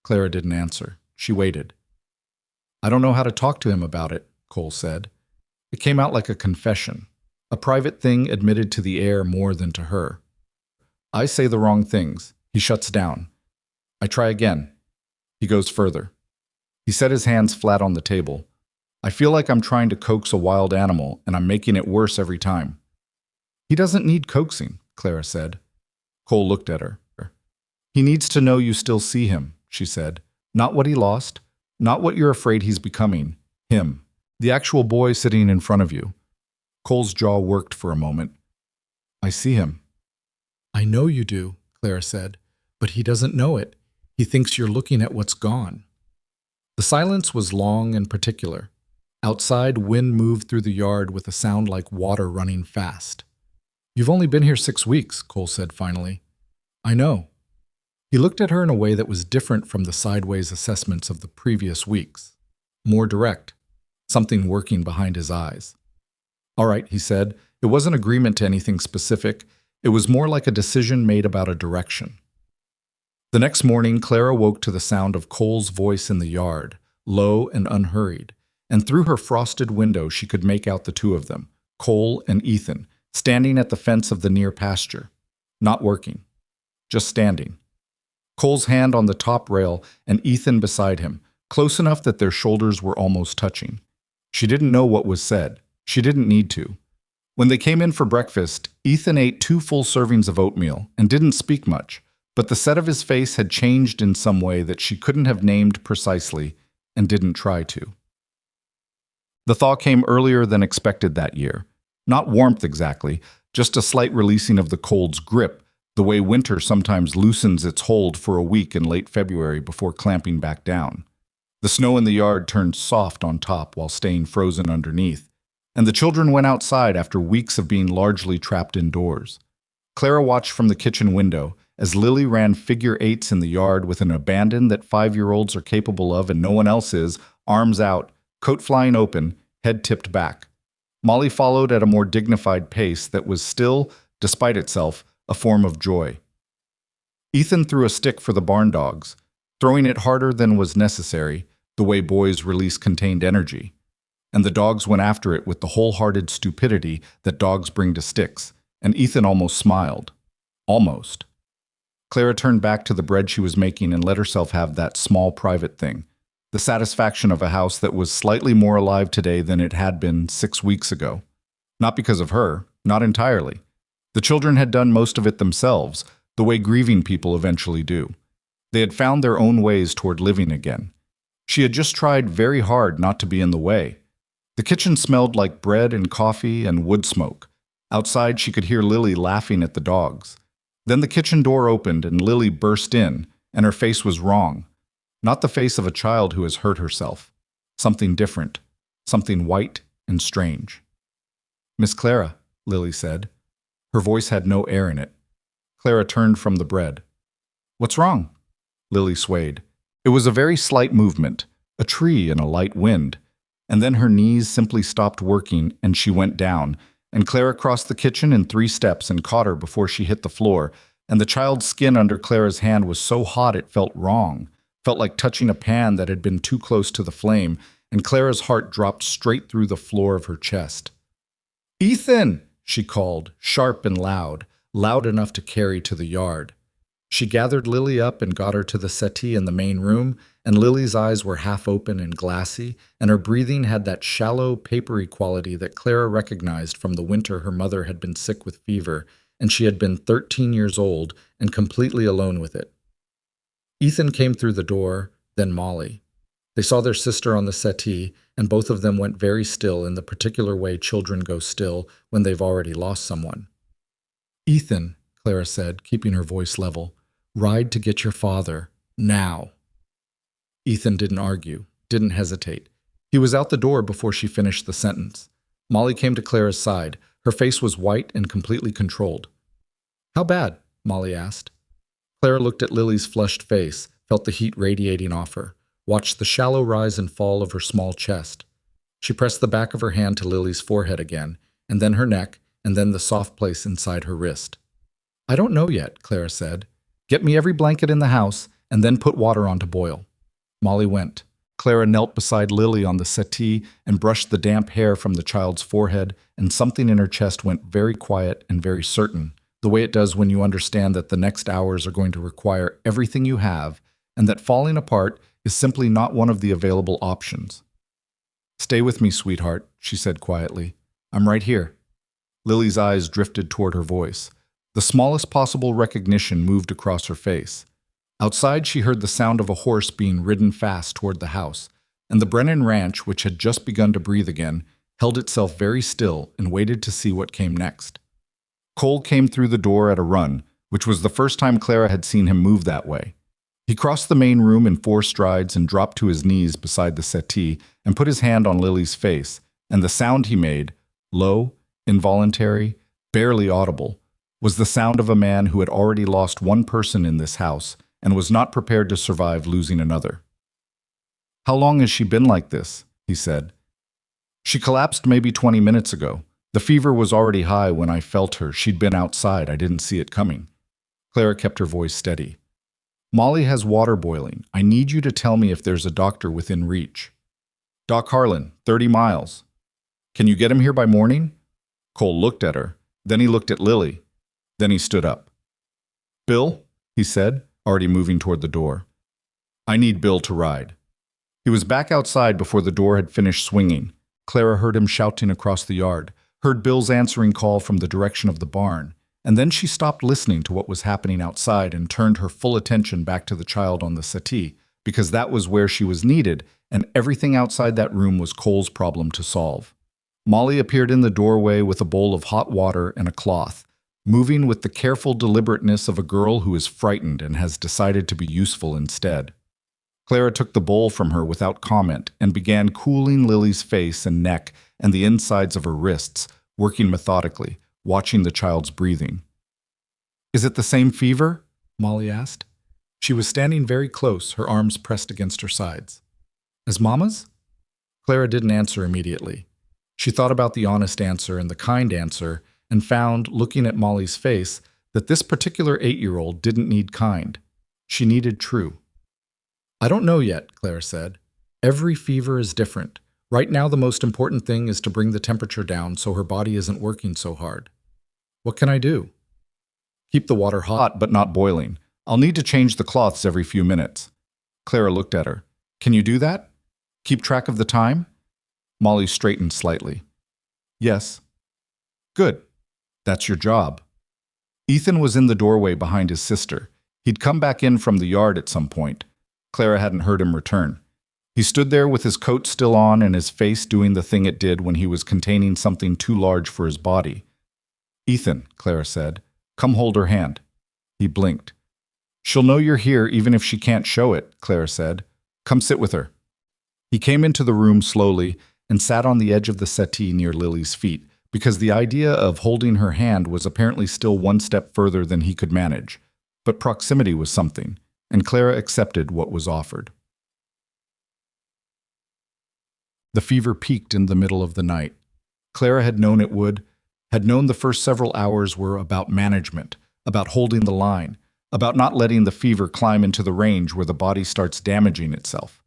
Clara didn't answer. She waited. "I don't know how to talk to him about it," Cole said. It came out like a confession, a private thing admitted to the air more than to her. "I say the wrong things." He shuts down. "I try again." He goes further. He set his hands flat on the table. "I feel like I'm trying to coax a wild animal, and I'm making it worse every time." "He doesn't need coaxing," Clara said. Cole looked at her. "He needs to know you still see him," she said. "Not what he lost, not what you're afraid he's becoming. Him. The actual boy sitting in front of you." Cole's jaw worked for a moment. "I see him." "I know you do," Clara said. "But he doesn't know it. He thinks you're looking at what's gone." The silence was long and particular. Outside, wind moved through the yard with a sound like water running fast. "You've only been here 6 weeks," Cole said finally. "I know." He looked at her in a way that was different from the sideways assessments of the previous weeks. More direct, something working behind his eyes. "All right," he said. It wasn't agreement to anything specific. It was more like a decision made about a direction. The next morning, Clara woke to the sound of Cole's voice in the yard, low and unhurried, and through her frosted window she could make out the two of them, Cole and Ethan, standing at the fence of the near pasture. Not working. Just standing. Cole's hand on the top rail and Ethan beside him, close enough that their shoulders were almost touching. She didn't know what was said. She didn't need to. When they came in for breakfast, Ethan ate 2 full servings of oatmeal and didn't speak much, but the set of his face had changed in some way that she couldn't have named precisely and didn't try to. The thaw came earlier than expected that year. Not warmth exactly, just a slight releasing of the cold's grip, the way winter sometimes loosens its hold for a week in late February before clamping back down. The snow in the yard turned soft on top while staying frozen underneath, and the children went outside after weeks of being largely trapped indoors. Clara watched from the kitchen window as Lily ran figure 8s in the yard with an abandon that 5-year-olds are capable of and no one else is, arms out, coat flying open, head tipped back. Molly followed at a more dignified pace that was still, despite itself, a form of joy. Ethan threw a stick for the barn dogs, throwing it harder than was necessary, the way boys release contained energy. And the dogs went after it with the wholehearted stupidity that dogs bring to sticks, and Ethan almost smiled. Almost. Clara turned back to the bread she was making and let herself have that small private thing, the satisfaction of a house that was slightly more alive today than it had been 6 weeks ago. Not because of her, not entirely. The children had done most of it themselves, the way grieving people eventually do. They had found their own ways toward living again. She had just tried very hard not to be in the way. The kitchen smelled like bread and coffee and wood smoke. Outside, she could hear Lily laughing at the dogs. Then the kitchen door opened and Lily burst in, and her face was wrong. Not the face of a child who has hurt herself. Something different. Something white and strange. "Miss Clara," Lily said. Her voice had no air in it. Clara turned from the bread. "What's wrong?" Lily swayed. It was a very slight movement, a tree in a light wind. And then her knees simply stopped working and she went down, and Clara crossed the kitchen in 3 steps and caught her before she hit the floor, and the child's skin under Clara's hand was so hot it felt wrong, felt like touching a pan that had been too close to the flame, and Clara's heart dropped straight through the floor of her chest. "Ethan!" she called, sharp and loud, loud enough to carry to the yard. She gathered Lily up and got her to the settee in the main room, and Lily's eyes were half open and glassy, and her breathing had that shallow, papery quality that Clara recognized from the winter her mother had been sick with fever, and she had been 13 years old and completely alone with it. Ethan came through the door, then Molly. They saw their sister on the settee, and both of them went very still in the particular way children go still when they've already lost someone. "Ethan," Clara said, keeping her voice level, "ride to get your father, now." Ethan didn't argue, didn't hesitate. He was out the door before she finished the sentence. Molly came to Clara's side. Her face was white and completely controlled. "How bad?" Molly asked. Clara looked at Lily's flushed face, felt the heat radiating off her, watched the shallow rise and fall of her small chest. She pressed the back of her hand to Lily's forehead again, and then her neck, and then the soft place inside her wrist. "I don't know yet," Clara said. "Get me every blanket in the house, and then put water on to boil." Molly went. Clara knelt beside Lily on the settee and brushed the damp hair from the child's forehead, and something in her chest went very quiet and very certain, the way it does when you understand that the next hours are going to require everything you have, and that falling apart is simply not one of the available options. "Stay with me, sweetheart," she said quietly. "I'm right here." Lily's eyes drifted toward her voice. The smallest possible recognition moved across her face. Outside, she heard the sound of a horse being ridden fast toward the house, and the Brennan Ranch, which had just begun to breathe again, held itself very still and waited to see what came next. Cole came through the door at a run, which was the first time Clara had seen him move that way. He crossed the main room in 4 strides and dropped to his knees beside the settee and put his hand on Lily's face, and the sound he made, low, involuntary, barely audible, was the sound of a man who had already lost one person in this house and was not prepared to survive losing another. "How long has she been like this?" he said. "She collapsed maybe 20 minutes ago. The fever was already high when I felt her. She'd been outside. I didn't see it coming." Clara kept her voice steady. "Molly has water boiling. I need you to tell me if there's a doctor within reach." "Doc Harlan, 30 miles. Can you get him here by morning?" Cole looked at her. Then he looked at Lily. Then he stood up. "Bill," he said, already moving toward the door. "I need Bill to ride." He was back outside before the door had finished swinging. Clara heard him shouting across the yard, heard Bill's answering call from the direction of the barn, and then she stopped listening to what was happening outside and turned her full attention back to the child on the settee, because that was where she was needed, and everything outside that room was Cole's problem to solve. Molly appeared in the doorway with a bowl of hot water and a cloth, moving with the careful deliberateness of a girl who is frightened and has decided to be useful instead. Clara took the bowl from her without comment and began cooling Lily's face and neck and the insides of her wrists, working methodically, watching the child's breathing. "Is it the same fever?" Molly asked. She was standing very close, her arms pressed against her sides. "As Mama's?" Clara didn't answer immediately. She thought about the honest answer and the kind answer and found, looking at Molly's face, that this particular 8-year-old didn't need kind. She needed true. "I don't know yet," Clara said. "Every fever is different. Right now the most important thing is to bring the temperature down so her body isn't working so hard." "What can I do?" "Keep the water hot but not boiling. I'll need to change the cloths every few minutes." Clara looked at her. "Can you do that? Keep track of the time?" Molly straightened slightly. "Yes." "Good. That's your job." Ethan was in the doorway behind his sister. He'd come back in from the yard at some point. Clara hadn't heard him return. He stood there with his coat still on and his face doing the thing it did when he was containing something too large for his body. "Ethan," Clara said, "come hold her hand." He blinked. "She'll know you're here even if she can't show it," Clara said. "Come sit with her." He came into the room slowly and sat on the edge of the settee near Lily's feet, because the idea of holding her hand was apparently still one step further than he could manage. But proximity was something, and Clara accepted what was offered. The fever peaked in the middle of the night. Clara had known it would, had known the first several hours were about management, about holding the line, about not letting the fever climb into the range where the body starts damaging itself.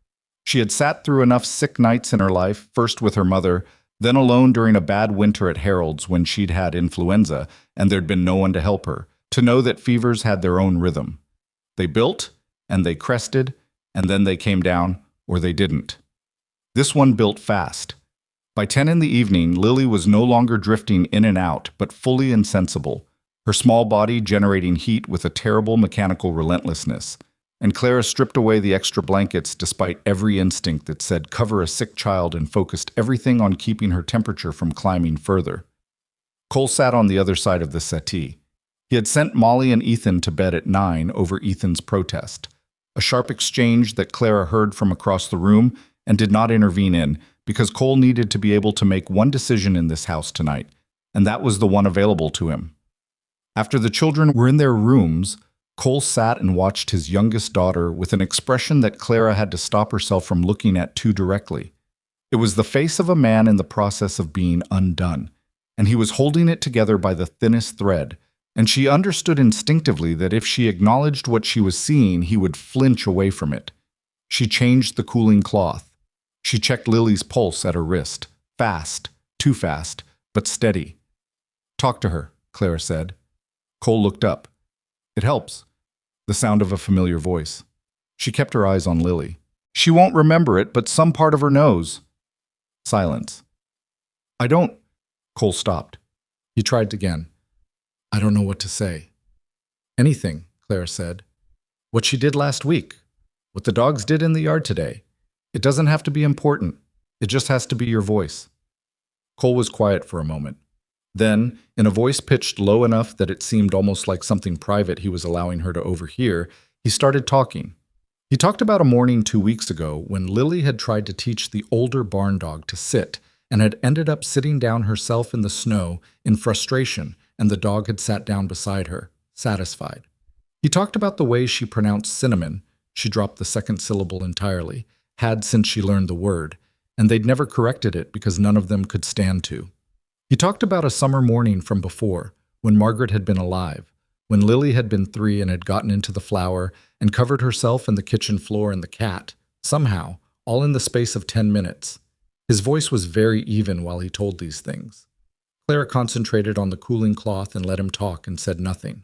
She had sat through enough sick nights in her life, first with her mother, then alone during a bad winter at Harold's when she'd had influenza and there'd been no one to help her, to know that fevers had their own rhythm. They built, and they crested, and then they came down, or they didn't. This one built fast. By 10 in the evening, Lily was no longer drifting in and out, but fully insensible, her small body generating heat with a terrible mechanical relentlessness. And Clara stripped away the extra blankets despite every instinct that said cover a sick child and focused everything on keeping her temperature from climbing further. Cole sat on the other side of the settee. He had sent Molly and Ethan to bed at 9 over Ethan's protest, a sharp exchange that Clara heard from across the room and did not intervene in, because Cole needed to be able to make one decision in this house tonight, and that was the one available to him. After the children were in their rooms, Cole sat and watched his youngest daughter with an expression that Clara had to stop herself from looking at too directly. It was the face of a man in the process of being undone, and he was holding it together by the thinnest thread, and she understood instinctively that if she acknowledged what she was seeing, he would flinch away from it. She changed the cooling cloth. She checked Lily's pulse at her wrist. Fast, too fast, but steady. "Talk to her," Clara said. Cole looked up. "It helps." The sound of a familiar voice. She kept her eyes on Lily. "She won't remember it, but some part of her knows." Silence. "I don't—" Cole stopped. He tried again. "I don't know what to say." "Anything," Clara said. "What she did last week. What the dogs did in the yard today. It doesn't have to be important. It just has to be your voice." Cole was quiet for a moment. Then, in a voice pitched low enough that it seemed almost like something private he was allowing her to overhear, he started talking. He talked about a morning 2 weeks ago when Lily had tried to teach the older barn dog to sit and had ended up sitting down herself in the snow in frustration, and the dog had sat down beside her, satisfied. He talked about the way she pronounced cinnamon, she dropped the second syllable entirely, had since she learned the word, and they'd never corrected it because none of them could stand to. He talked about a summer morning from before, when Margaret had been alive, when Lily had been 3 and had gotten into the flour and covered herself and the kitchen floor and the cat, somehow, all in the space of 10 minutes. His voice was very even while he told these things. Clara concentrated on the cooling cloth and let him talk and said nothing.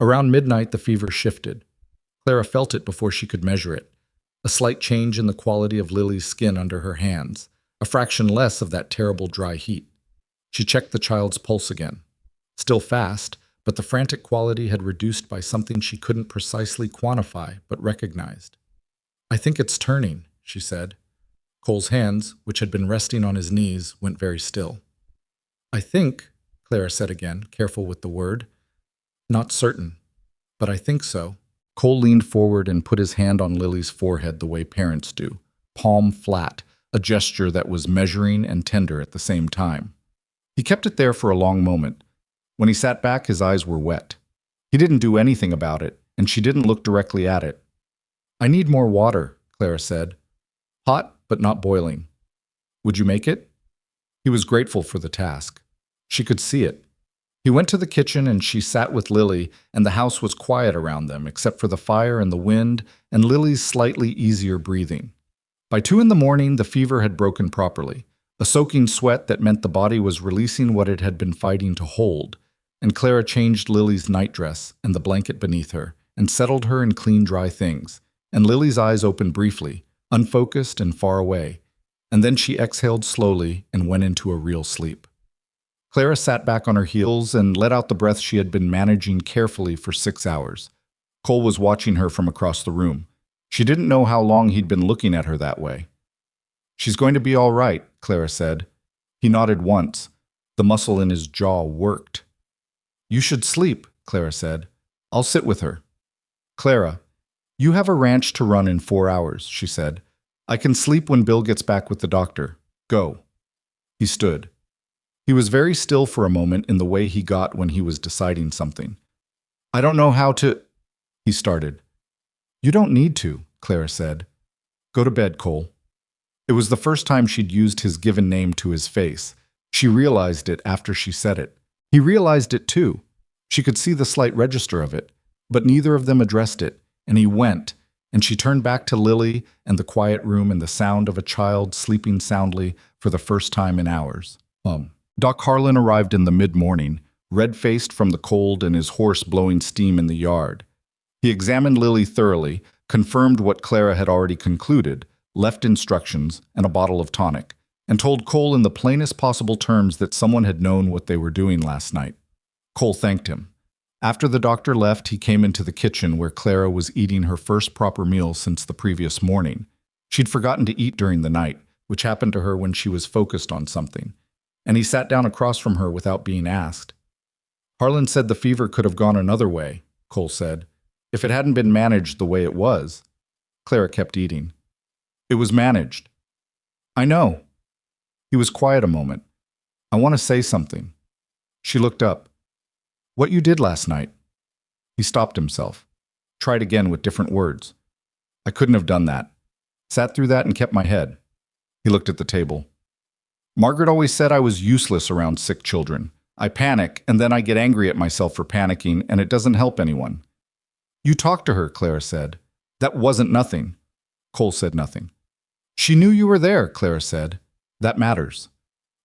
Around midnight, the fever shifted. Clara felt it before she could measure it. A slight change in the quality of Lily's skin under her hands, a fraction less of that terrible dry heat. She checked the child's pulse again. Still fast, but the frantic quality had reduced by something she couldn't precisely quantify, but recognized. "I think it's turning," she said. Cole's hands, which had been resting on his knees, went very still. "I think," Clara said again, careful with the word. "Not certain, but I think so." Cole leaned forward and put his hand on Lily's forehead the way parents do, palm flat, a gesture that was measuring and tender at the same time. He kept it there for a long moment. When he sat back, his eyes were wet. He didn't do anything about it, and she didn't look directly at it. "I need more water," Clara said. "Hot, but not boiling. Would you make it?" He was grateful for the task. She could see it. He went to the kitchen and she sat with Lily, and the house was quiet around them, except for the fire and the wind and Lily's slightly easier breathing. By 2 in the morning, the fever had broken properly, a soaking sweat that meant the body was releasing what it had been fighting to hold, and Clara changed Lily's nightdress and the blanket beneath her, and settled her in clean, dry things, and Lily's eyes opened briefly, unfocused and far away, and then she exhaled slowly and went into a real sleep. Clara sat back on her heels and let out the breath she had been managing carefully for 6 hours. Cole was watching her from across the room. She didn't know how long he'd been looking at her that way. "She's going to be all right," Clara said. He nodded once. The muscle in his jaw worked. "You should sleep," Clara said. "I'll sit with her." "Clara, you have a ranch to run in 4 hours," she said. "I can sleep when Bill gets back with the doctor. Go." He stood. He was very still for a moment in the way he got when he was deciding something. "I don't know how to—" he started. "You don't need to," Clara said. "Go to bed, Cole." It was the first time she'd used his given name to his face. She realized it after she said it. He realized it too. She could see the slight register of it, but neither of them addressed it, and he went, and she turned back to Lily and the quiet room and the sound of a child sleeping soundly for the first time in hours. Doc Harlan arrived in the mid-morning, red-faced from the cold and his horse blowing steam in the yard. He examined Lily thoroughly, confirmed what Clara had already concluded, left instructions and a bottle of tonic, and told Cole in the plainest possible terms that someone had known what they were doing last night. Cole thanked him. After the doctor left, he came into the kitchen where Clara was eating her first proper meal since the previous morning. She'd forgotten to eat during the night, which happened to her when she was focused on something, and he sat down across from her without being asked. "Harlan said the fever could have gone another way," Cole said, "if it hadn't been managed the way it was." Clara kept eating. "It was managed." "I know." He was quiet a moment. "I want to say something." She looked up. "What you did last night." He stopped himself. Tried again with different words. "I couldn't have done that. Sat through that and kept my head." He looked at the table. "Margaret always said I was useless around sick children. I panic, and then I get angry at myself for panicking, and it doesn't help anyone." "You talked to her," Clara said. "That wasn't nothing." Cole said nothing. "She knew you were there," Clara said. "That matters."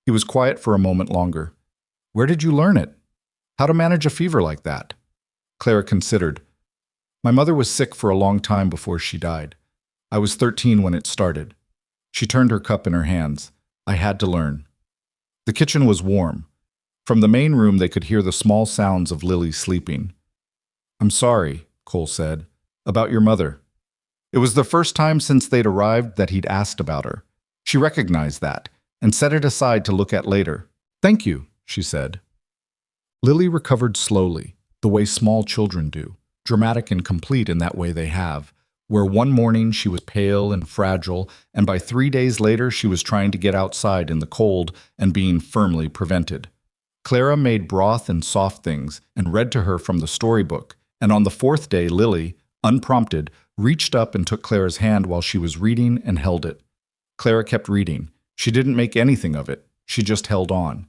He was quiet for a moment longer. "Where did you learn it? How to manage a fever like that?" Clara considered. "My mother was sick for a long time before she died. I was 13 when it started." She turned her cup in her hands. "I had to learn." The kitchen was warm. From the main room they could hear the small sounds of Lily sleeping. "I'm sorry," Cole said, "about your mother." It was the first time since they'd arrived that he'd asked about her. She recognized that, and set it aside to look at later. "Thank you," she said. Lily recovered slowly, the way small children do, dramatic and complete in that way they have, where one morning she was pale and fragile, and by 3 days later she was trying to get outside in the cold and being firmly prevented. Clara made broth and soft things and read to her from the storybook, and on the fourth day Lily, unprompted, reached up and took Clara's hand while she was reading and held it. Clara kept reading. She didn't make anything of it. She just held on.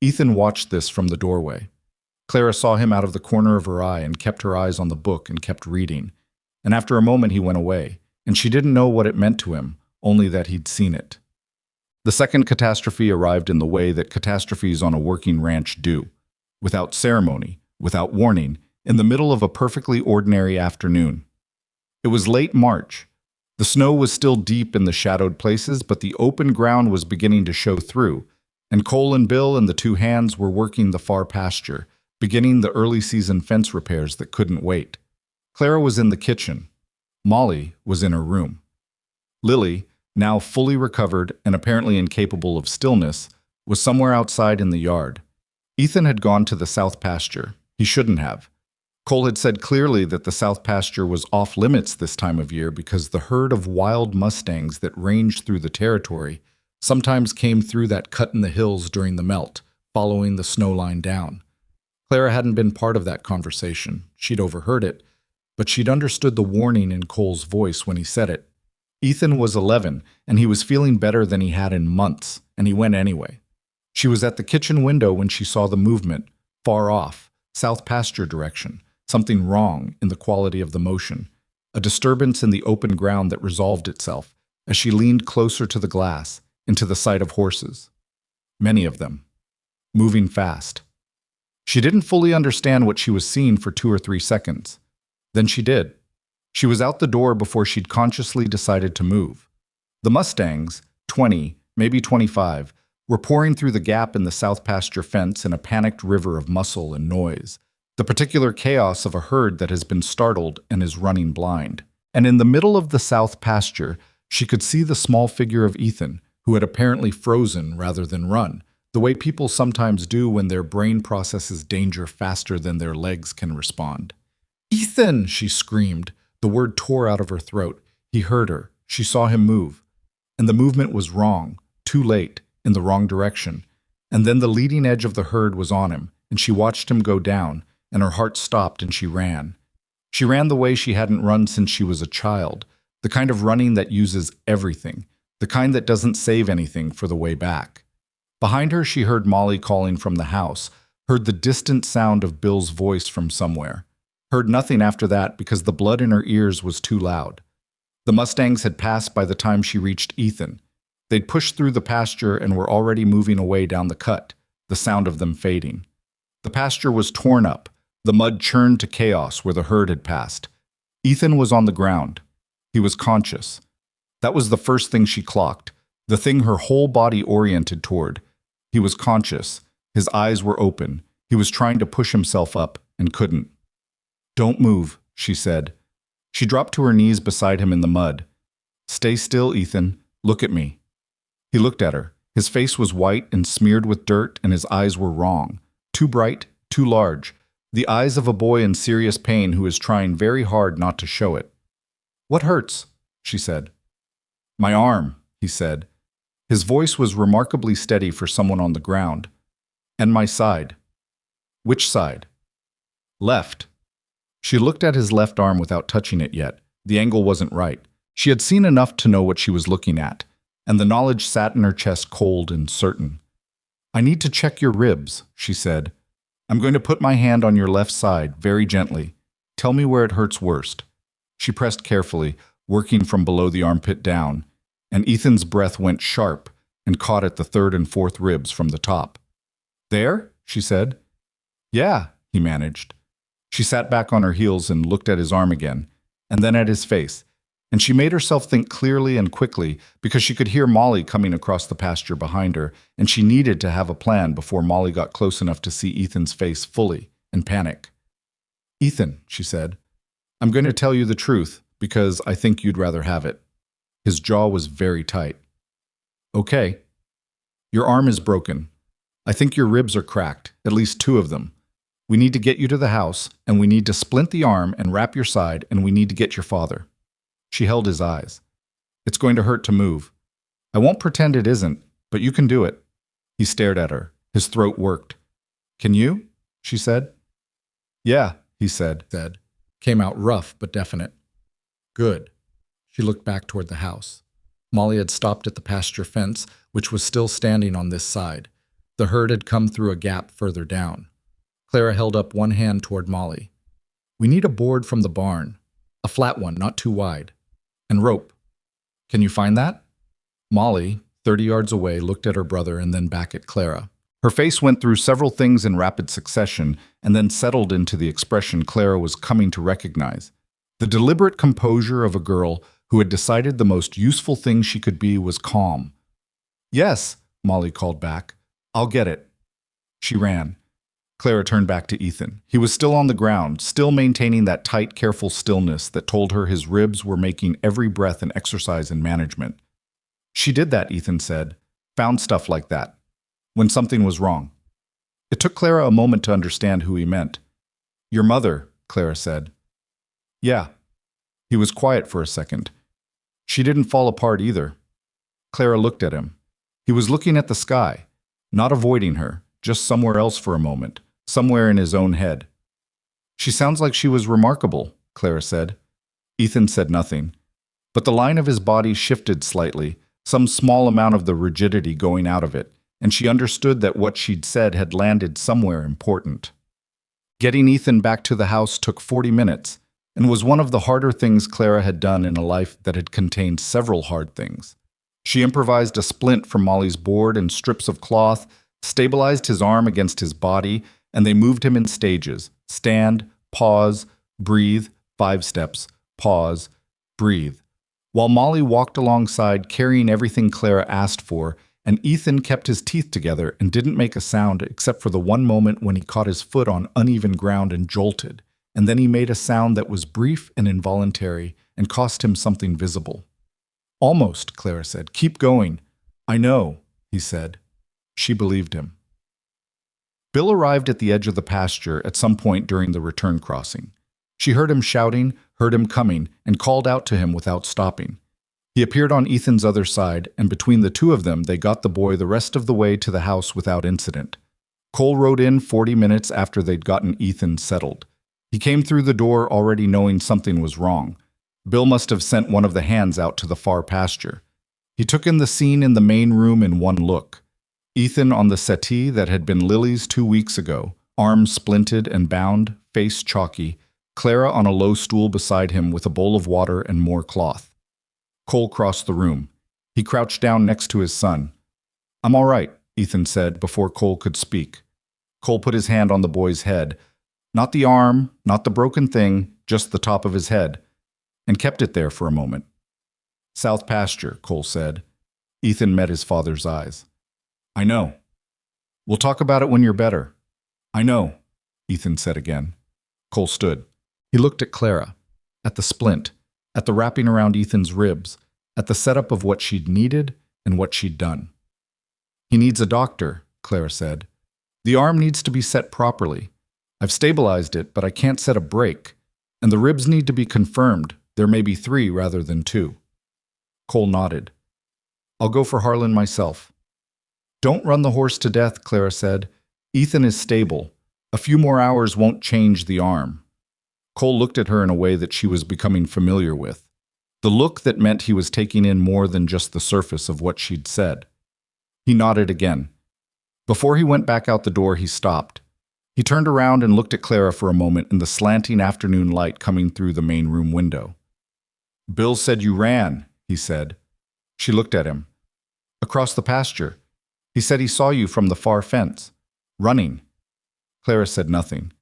Ethan watched this from the doorway. Clara saw him out of the corner of her eye and kept her eyes on the book and kept reading. And after a moment he went away, and she didn't know what it meant to him, only that he'd seen it. The second catastrophe arrived in the way that catastrophes on a working ranch do, without ceremony, without warning, in the middle of a perfectly ordinary afternoon. It was late March. The snow was still deep in the shadowed places, but the open ground was beginning to show through, and Cole and Bill and the two hands were working the far pasture, beginning the early season fence repairs that couldn't wait. Clara was in the kitchen. Molly was in her room. Lily, now fully recovered and apparently incapable of stillness, was somewhere outside in the yard. Ethan had gone to the south pasture. He shouldn't have. Cole had said clearly that the south pasture was off limits this time of year because the herd of wild mustangs that ranged through the territory sometimes came through that cut in the hills during the melt, following the snow line down. Clara hadn't been part of that conversation. She'd overheard it, but she'd understood the warning in Cole's voice when he said it. Ethan was 11, and he was feeling better than he had in months, and he went anyway. She was at the kitchen window when she saw the movement, far off, south pasture direction, something wrong in the quality of the motion, a disturbance in the open ground that resolved itself as she leaned closer to the glass, into the sight of horses. Many of them. Moving fast. She didn't fully understand what she was seeing for 2 or 3 seconds. Then she did. She was out the door before she'd consciously decided to move. The mustangs, 20, maybe 25, were pouring through the gap in the south pasture fence in a panicked river of muscle and noise, the particular chaos of a herd that has been startled and is running blind. And in the middle of the south pasture, she could see the small figure of Ethan, who had apparently frozen rather than run, the way people sometimes do when their brain processes danger faster than their legs can respond. "Ethan!" she screamed. The word tore out of her throat. He heard her. She saw him move. And the movement was wrong, too late, in the wrong direction. And then the leading edge of the herd was on him, and she watched him go down, and her heart stopped and she ran. She ran the way she hadn't run since she was a child, the kind of running that uses everything, the kind that doesn't save anything for the way back. Behind her she heard Molly calling from the house, heard the distant sound of Bill's voice from somewhere. Heard nothing after that because the blood in her ears was too loud. The mustangs had passed by the time she reached Ethan. They'd pushed through the pasture and were already moving away down the cut, the sound of them fading. The pasture was torn up, the mud churned to chaos where the herd had passed. Ethan was on the ground. He was conscious. That was the first thing she clocked, the thing her whole body oriented toward. He was conscious. His eyes were open. He was trying to push himself up and couldn't. "Don't move," she said. She dropped to her knees beside him in the mud. "Stay still, Ethan. Look at me." He looked at her. His face was white and smeared with dirt, and his eyes were wrong. Too bright, too large. The eyes of a boy in serious pain who is trying very hard not to show it. "What hurts?" she said. "My arm," he said. His voice was remarkably steady for someone on the ground. "And my side." "Which side?" "Left." She looked at his left arm without touching it yet. The angle wasn't right. She had seen enough to know what she was looking at, and the knowledge sat in her chest cold and certain. "I need to check your ribs," she said. "I'm going to put my hand on your left side, very gently. Tell me where it hurts worst." She pressed carefully, working from below the armpit down, and Ethan's breath went sharp and caught at the third and fourth ribs from the top. "There?" she said. "Yeah," he managed. She sat back on her heels and looked at his arm again, and then at his face, and she made herself think clearly and quickly because she could hear Molly coming across the pasture behind her, and she needed to have a plan before Molly got close enough to see Ethan's face fully and panic. "Ethan," she said, "I'm going to tell you the truth because I think you'd rather have it." His jaw was very tight. "Okay. Your arm is broken. I think your ribs are cracked, at least 2 of them. We need to get you to the house, and we need to splint the arm and wrap your side, and we need to get your father." She held his eyes. "It's going to hurt to move. I won't pretend it isn't, but you can do it." He stared at her. His throat worked. "Can you?" she said. "Yeah," he said. Came out rough but definite. "Good." She looked back toward the house. Molly had stopped at the pasture fence, which was still standing on this side. The herd had come through a gap further down. Clara held up one hand toward Molly. "We need a board from the barn. A flat one, not too wide. And rope. Can you find that?" Molly, 30 yards away, looked at her brother and then back at Clara. Her face went through several things in rapid succession and then settled into the expression Clara was coming to recognize. The deliberate composure of a girl who had decided the most useful thing she could be was calm. "Yes," Molly called back. "I'll get it." She ran. Clara turned back to Ethan. He was still on the ground, still maintaining that tight, careful stillness that told her his ribs were making every breath an exercise in management. "She did that," Ethan said. "Found stuff like that. When something was wrong." It took Clara a moment to understand who he meant. "Your mother," Clara said. "Yeah." He was quiet for a second. "She didn't fall apart either." Clara looked at him. He was looking at the sky, not avoiding her, just somewhere else for a moment, somewhere in his own head. "She sounds like she was remarkable," Clara said. Ethan said nothing, but the line of his body shifted slightly, some small amount of the rigidity going out of it, and she understood that what she'd said had landed somewhere important. Getting Ethan back to the house took 40 minutes, and was one of the harder things Clara had done in a life that had contained several hard things. She improvised a splint from Molly's board and strips of cloth, stabilized his arm against his body, and they moved him in stages. Stand, pause, breathe, 5 steps, pause, breathe. While Molly walked alongside carrying everything Clara asked for, and Ethan kept his teeth together and didn't make a sound except for the one moment when he caught his foot on uneven ground and jolted, and then he made a sound that was brief and involuntary and cost him something visible. "Almost," Clara said. "Keep going." "I know," he said. She believed him. Bill arrived at the edge of the pasture at some point during the return crossing. She heard him shouting, heard him coming, and called out to him without stopping. He appeared on Ethan's other side, and between the two of them they got the boy the rest of the way to the house without incident. Cole rode in 40 minutes after they'd gotten Ethan settled. He came through the door already knowing something was wrong. Bill must have sent one of the hands out to the far pasture. He took in the scene in the main room in one look. Ethan on the settee that had been Lily's 2 weeks ago, arms splinted and bound, face chalky, Clara on a low stool beside him with a bowl of water and more cloth. Cole crossed the room. He crouched down next to his son. "I'm all right," Ethan said before Cole could speak. Cole put his hand on the boy's head. Not the arm, not the broken thing, just the top of his head, and kept it there for a moment. "South pasture," Cole said. Ethan met his father's eyes. "I know. We'll talk about it when you're better." "I know," Ethan said again. Cole stood. He looked at Clara, at the splint, at the wrapping around Ethan's ribs, at the setup of what she'd needed and what she'd done. "He needs a doctor," Clara said. "The arm needs to be set properly. I've stabilized it, but I can't set a break. And the ribs need to be confirmed. There may be 3 rather than 2. Cole nodded. "I'll go for Harlan myself." "Don't run the horse to death," Clara said. "Ethan is stable. A few more hours won't change the arm." Cole looked at her in a way that she was becoming familiar with. The look that meant he was taking in more than just the surface of what she'd said. He nodded again. Before he went back out the door, he stopped. He turned around and looked at Clara for a moment in the slanting afternoon light coming through the main room window. "Bill said you ran," he said. She looked at him. "Across the pasture. He said he saw you from the far fence. Running." Clara said nothing.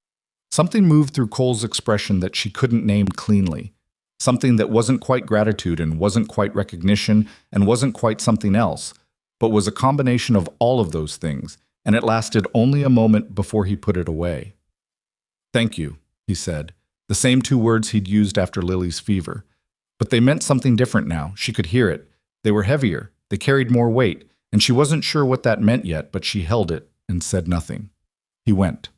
Something moved through Cole's expression that she couldn't name cleanly. Something that wasn't quite gratitude and wasn't quite recognition and wasn't quite something else, but was a combination of all of those things, and it lasted only a moment before he put it away. "Thank you," he said, the same 2 words he'd used after Lily's fever. But they meant something different now. She could hear it. They were heavier, they carried more weight, and she wasn't sure what that meant yet, but she held it and said nothing. He went.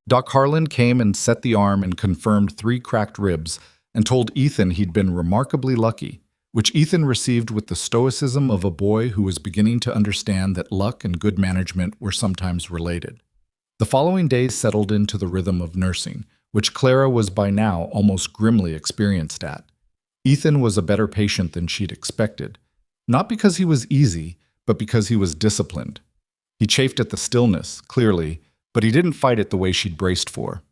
Doc Harlan came and set the arm and confirmed 3 cracked ribs and told Ethan he'd been remarkably lucky, which Ethan received with the stoicism of a boy who was beginning to understand that luck and good management were sometimes related. The following days settled into the rhythm of nursing, which Clara was by now almost grimly experienced at. Ethan was a better patient than she'd expected, not because he was easy, but because he was disciplined. He chafed at the stillness, clearly, but he didn't fight it the way she'd braced for.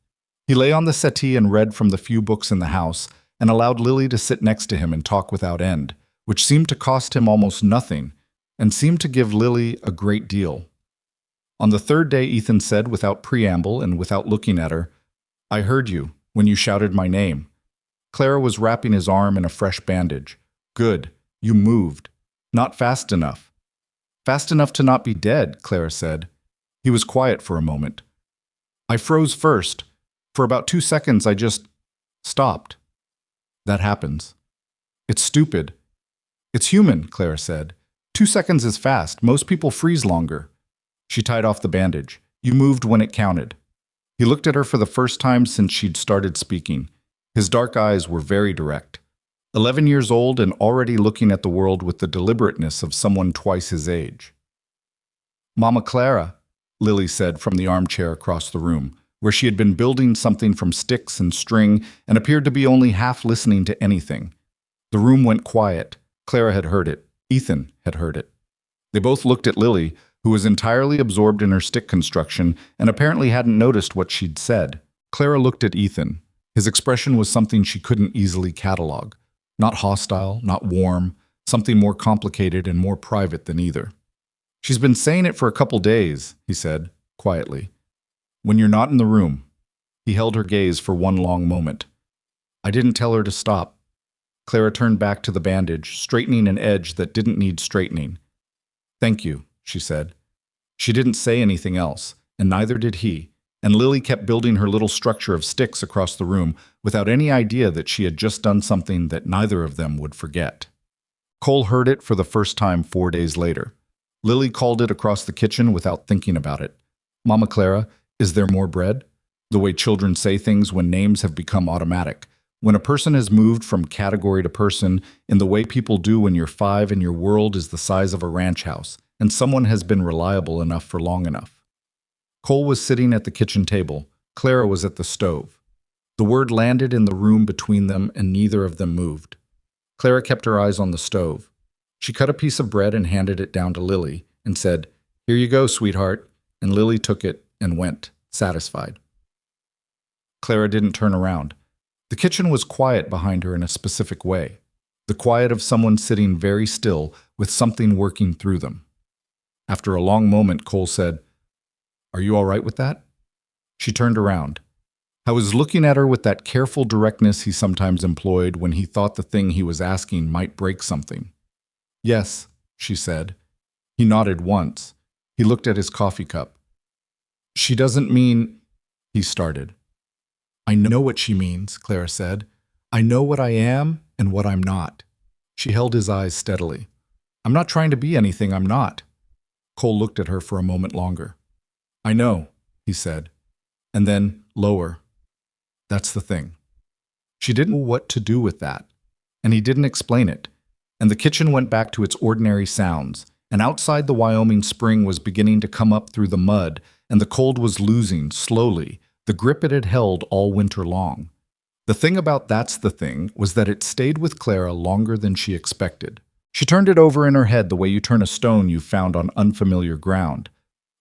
He lay on the settee and read from the few books in the house, and allowed Lily to sit next to him and talk without end, which seemed to cost him almost nothing, and seemed to give Lily a great deal. On the 3rd day, Ethan said, without preamble and without looking at her, "I heard you, when you shouted my name." Clara was wrapping his arm in a fresh bandage. "Good, you moved. Not fast enough." "Fast enough to not be dead," Clara said. He was quiet for a moment. "I froze first. For about 2 seconds I just stopped." "That happens." "It's stupid." "It's human," Clara said. 2 seconds is fast. Most people freeze longer." She tied off the bandage. "You moved when it counted." He looked at her for the first time since she'd started speaking. His dark eyes were very direct. 11 years old and already looking at the world with the deliberateness of someone twice his age. "Mama Clara," Lily said from the armchair across the room, where she had been building something from sticks and string and appeared to be only half listening to anything. The room went quiet. Clara had heard it. Ethan had heard it. They both looked at Lily, who was entirely absorbed in her stick construction and apparently hadn't noticed what she'd said. Clara looked at Ethan. His expression was something she couldn't easily catalog. Not hostile, not warm, something more complicated and more private than either. "She's been saying it for a couple days," he said, quietly. "When you're not in the room." He held her gaze for one long moment. "I didn't tell her to stop." Clara turned back to the bandage, straightening an edge that didn't need straightening. "Thank you," she said. She didn't say anything else, and neither did he, and Lily kept building her little structure of sticks across the room without any idea that she had just done something that neither of them would forget. Cole heard it for the first time 4 days later. Lily called it across the kitchen without thinking about it. "Mama Clara, is there more bread?" The way children say things when names have become automatic. When a person has moved from category to person in the way people do when you're 5 and your world is the size of a ranch house, and someone has been reliable enough for long enough. Cole was sitting at the kitchen table. Clara was at the stove. The word landed in the room between them and neither of them moved. Clara kept her eyes on the stove. She cut a piece of bread and handed it down to Lily and said, "Here you go, sweetheart," and Lily took it and went, satisfied. Clara didn't turn around. The kitchen was quiet behind her in a specific way, the quiet of someone sitting very still with something working through them. After a long moment, Cole said, "Are you all right with that?" She turned around. I was looking at her with that careful directness he sometimes employed when he thought the thing he was asking might break something. "Yes," she said. He nodded once. He looked at his coffee cup. "She doesn't mean—" he started. "I know what she means," Clara said. "I know what I am and what I'm not." She held his eyes steadily. "I'm not trying to be anything I'm not." Cole looked at her for a moment longer. "I know," he said. And then, lower, "That's the thing." She didn't know what to do with that, and he didn't explain it. And the kitchen went back to its ordinary sounds, and outside the Wyoming spring was beginning to come up through the mud, and the cold was losing, slowly, the grip it had held all winter long. The thing about "That's the Thing" was that it stayed with Clara longer than she expected. She turned it over in her head the way you turn a stone you've found on unfamiliar ground.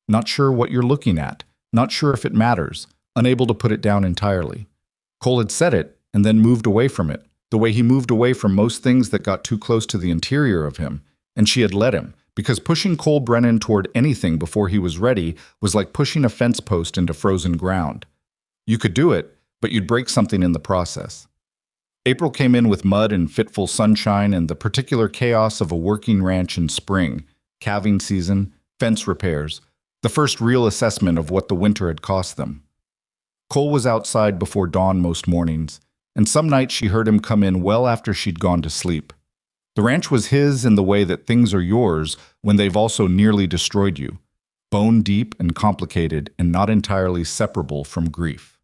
Not sure what you're looking at, not sure if it matters, unable to put it down entirely. Cole had said it and then moved away from it, the way he moved away from most things that got too close to the interior of him, and she had let him, because pushing Cole Brennan toward anything before he was ready was like pushing a fence post into frozen ground. You could do it, but you'd break something in the process. April came in with mud and fitful sunshine and the particular chaos of a working ranch in spring, calving season, fence repairs, the first real assessment of what the winter had cost them. Cole was outside before dawn most mornings, and some nights she heard him come in well after she'd gone to sleep. The ranch was his in the way that things are yours when they've also nearly destroyed you. bone deep and complicated and not entirely separable from grief.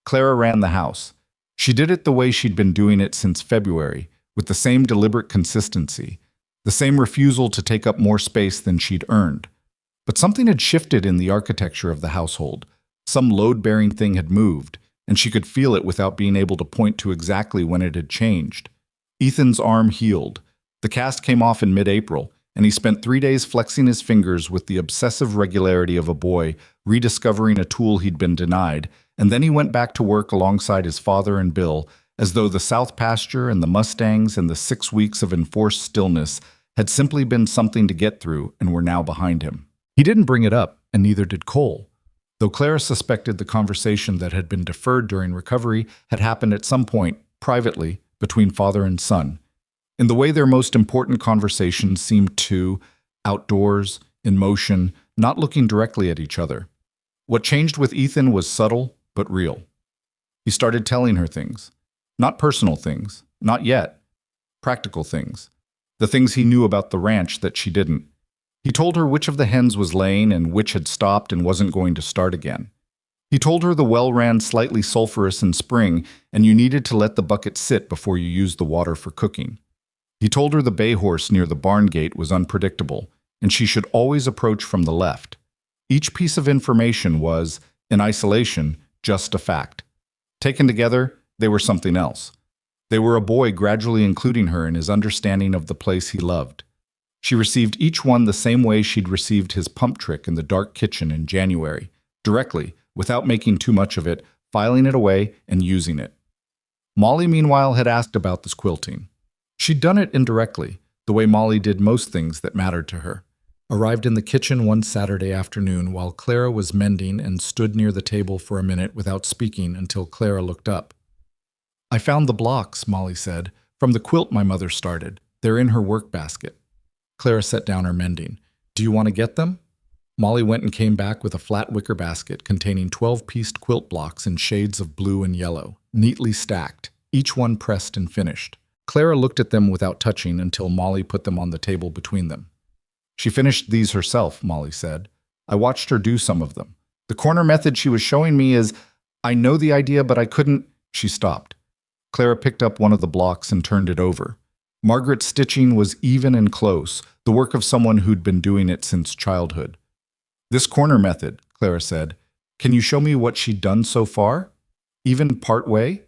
Clara ran the house. She did it the way she'd been doing it since February, with the same deliberate consistency, the same refusal to take up more space than she'd earned. But something had shifted in the architecture of the household. Some load-bearing thing had moved, and she could feel it without being able to point to exactly when it had changed. Ethan's arm healed. The cast came off in mid-April, and he spent 3 days flexing his fingers with the obsessive regularity of a boy, rediscovering a tool he'd been denied, and then he went back to work alongside his father and Bill, as though the South pasture and the Mustangs and the 6 weeks of enforced stillness had simply been something to get through and were now behind him. He didn't bring it up, and neither did Cole, though Clara suspected the conversation that had been deferred during recovery had happened at some point, privately, between father and son, in the way their most important conversations seemed to, outdoors, in motion, not looking directly at each other. What changed with Ethan was subtle, but real. He started telling her things. Not personal things, not yet. Practical things. The things he knew about the ranch that she didn't. He told her which of the hens was laying and which had stopped and wasn't going to start again. He told her the well ran slightly sulfurous in spring and you needed to let the bucket sit before you used the water for cooking. He told her the bay horse near the barn gate was unpredictable and she should always approach from the left. Each piece of information was, in isolation, just a fact. Taken together, they were something else. They were a boy gradually including her in his understanding of the place he loved. She received each one the same way she'd received his pump trick in the dark kitchen in January, directly, without making too much of it, filing it away and using it. Molly, meanwhile, had asked about this quilting. She'd done it indirectly, the way Molly did most things that mattered to her. Arrived in the kitchen one Saturday afternoon while Clara was mending and stood near the table for a minute without speaking until Clara looked up. "I found the blocks," Molly said, "from the quilt my mother started. They're in her work basket." Clara set down her mending. "Do you want to get them?" Molly went and came back with a flat wicker basket containing 12-pieced quilt blocks in shades of blue and yellow, neatly stacked, each one pressed and finished. Clara looked at them without touching until Molly put them on the table between them. "She finished these herself," Molly said. "I watched her do some of them. The corner method she was showing me is, I know the idea, but I couldn't—" She stopped. Clara picked up one of the blocks and turned it over. Margaret's stitching was even and close, the work of someone who'd been doing it since childhood. "This corner method," Clara said. "Can you show me what she'd done so far? Even part way?"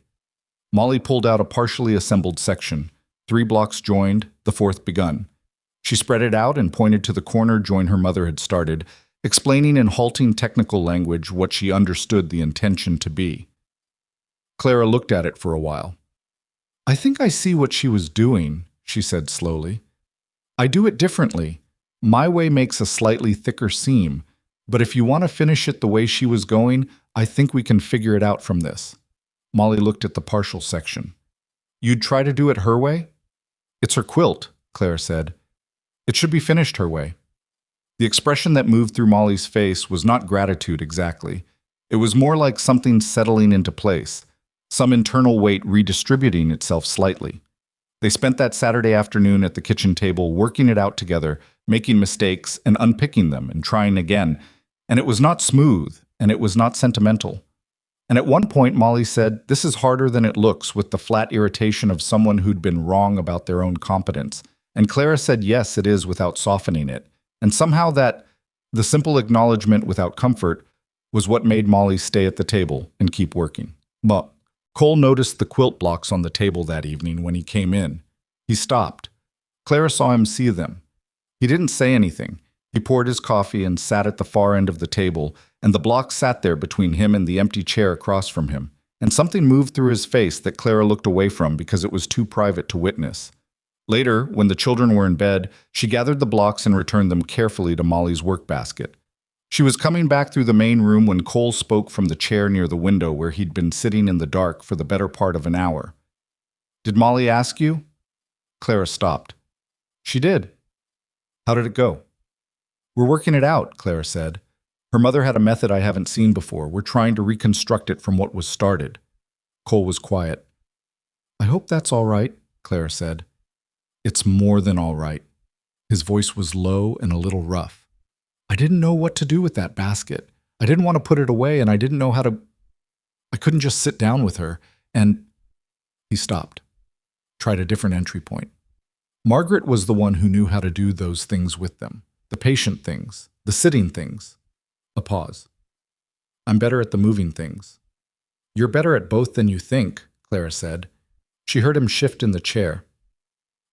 Molly pulled out a partially assembled section, 3 blocks joined, the 4th begun. She spread it out and pointed to the corner join her mother had started, explaining in halting technical language what she understood the intention to be. Clara looked at it for a while. "I think I see what she was doing," she said slowly. "I do it differently. My way makes a slightly thicker seam, but if you want to finish it the way she was going, I think we can figure it out from this." Molly looked at the partial section. "You'd try to do it her way?" "It's her quilt," Clara said. "It should be finished her way." The expression that moved through Molly's face was not gratitude exactly. It was more like something settling into place, some internal weight redistributing itself slightly. They spent that Saturday afternoon at the kitchen table working it out together, making mistakes and unpicking them and trying again, and it was not smooth, and it was not sentimental. And at one point Molly said, "This is harder than it looks," with the flat irritation of someone who'd been wrong about their own competence. And Clara said, "Yes, it is," without softening it. And somehow the simple acknowledgement without comfort, was what made Molly stay at the table and keep working. But Cole noticed the quilt blocks on the table that evening when he came in. He stopped. Clara saw him see them. He didn't say anything. He poured his coffee and sat at the far end of the table, and the blocks sat there between him and the empty chair across from him. And something moved through his face that Clara looked away from because it was too private to witness. Later, when the children were in bed, she gathered the blocks and returned them carefully to Molly's work basket. She was coming back through the main room when Cole spoke from the chair near the window where he'd been sitting in the dark for the better part of an hour. "Did Molly ask you?" Clara stopped. "She did." "How did it go?" "We're working it out," Clara said. "Her mother had a method I haven't seen before. We're trying to reconstruct it from what was started." Cole was quiet. "I hope that's all right," Clara said. "It's more than all right." His voice was low and a little rough. I didn't know what to do with that basket. I didn't want to put it away, and I didn't know how to. I couldn't just sit down with her, and he stopped, tried a different entry point. Margaret was the one who knew how to do those things with them, the patient things, the sitting things. A pause. I'm better at the moving things. You're better at both than you think, Clara said. She heard him shift in the chair.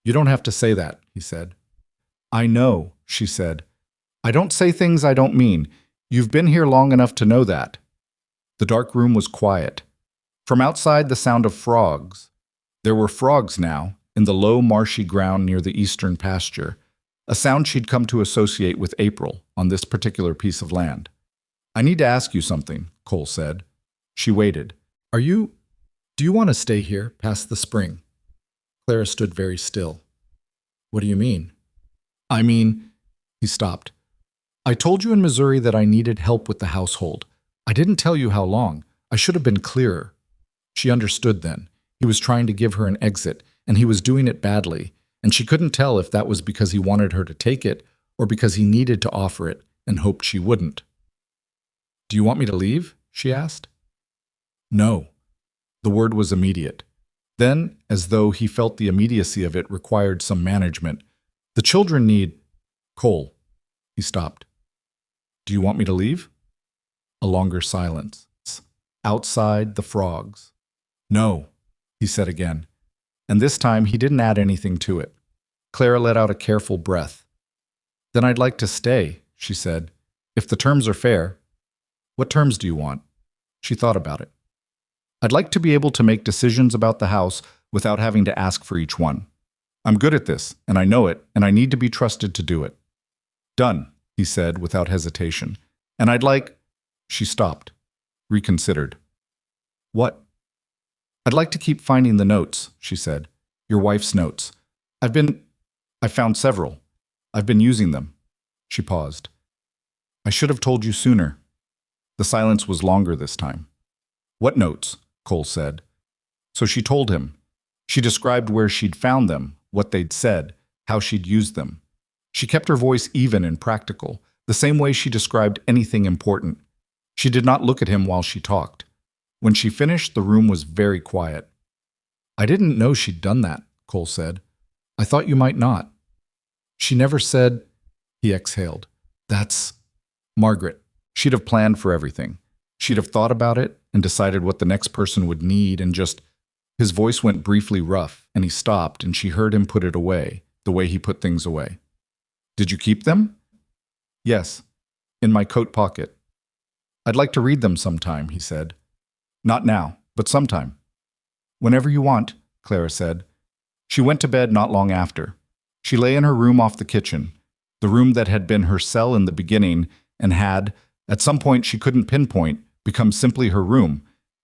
You don't have to say that, he said. I know, she said. I don't say things I don't mean. You've been here long enough to know that. The dark room was quiet. From outside, the sound of frogs. There were frogs now, in the low, marshy ground near the eastern pasture, a sound she'd come to associate with April on this particular piece of land. I need to ask you something, Cole said. She waited. Do you want to stay here past the spring? Clara stood very still. What do you mean? I mean, he stopped. I told you in Missouri that I needed help with the household. I didn't tell you how long. I should have been clearer. She understood then. He was trying to give her an exit, and he was doing it badly, and she couldn't tell if that was because he wanted her to take it or because he needed to offer it and hoped she wouldn't. Do you want me to leave? She asked. No. The word was immediate. Then, as though he felt the immediacy of it required some management, the children need… Cole. He stopped. Do you want me to leave? A longer silence. Outside, the frogs. No, he said again, and this time he didn't add anything to it. Clara let out a careful breath. Then I'd like to stay, she said, if the terms are fair. What terms do you want? She thought about it. I'd like to be able to make decisions about the house without having to ask for each one. I'm good at this, and I know it, and I need to be trusted to do it. Done, he said without hesitation. And I'd like… She stopped, reconsidered. What? I'd like to keep finding the notes, she said. Your wife's notes. I found several. I've been using them. She paused. I should have told you sooner. The silence was longer this time. What notes? Cole said. So she told him. She described where she'd found them, what they'd said, how she'd used them. She kept her voice even and practical, the same way she described anything important. She did not look at him while she talked. When she finished, the room was very quiet. I didn't know she'd done that, Cole said. I thought you might not. She never said… He exhaled. That's… Margaret. She'd have planned for everything. She'd have thought about it and decided what the next person would need and just… His voice went briefly rough, and he stopped, and she heard him put it away, the way he put things away. Did you keep them? Yes, in my coat pocket. I'd like to read them sometime, he said. Not now, but sometime. Whenever you want, Clara said. She went to bed not long after. She lay in her room off the kitchen, the room that had been her cell in the beginning and had, at some point she couldn't pinpoint, become simply her room.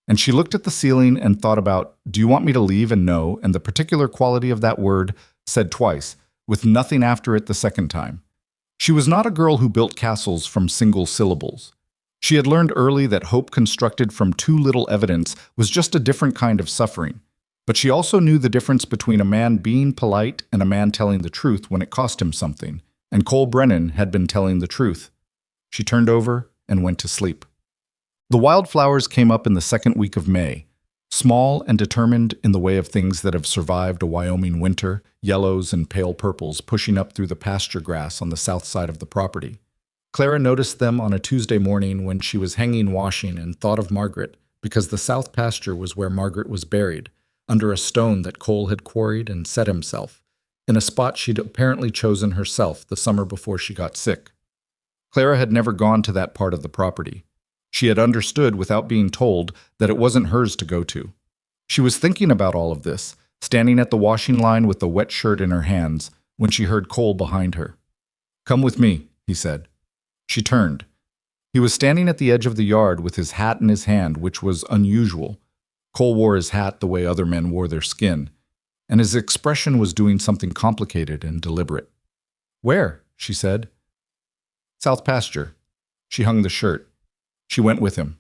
And she looked at the ceiling and thought about, do you want me to leave and no, and the particular quality of that word, said twice, with nothing after it the second time. She was not a girl who built castles from single syllables. She had learned early that hope constructed from too little evidence was just a different kind of suffering. But she also knew the difference between a man being polite and a man telling the truth when it cost him something, and Cole Brennan had been telling the truth. She turned over and went to sleep. The wildflowers came up in the second week of May, small and determined in the way of things that have survived a Wyoming winter, yellows and pale purples pushing up through the pasture grass on the south side of the property. Clara noticed them on a Tuesday morning when she was hanging washing and thought of Margaret, because the south pasture was where Margaret was buried, under a stone that Cole had quarried and set himself, in a spot she'd apparently chosen herself the summer before she got sick. Clara had never gone to that part of the property. She had understood without being told that it wasn't hers to go to. She was thinking about all of this, standing at the washing line with the wet shirt in her hands, when she heard Cole behind her. Come with me, he said. She turned. He was standing at the edge of the yard with his hat in his hand, which was unusual. Cole wore his hat the way other men wore their skin, and his expression was doing something complicated and deliberate. Where? She said. South pasture. She hung the shirt. She went with him.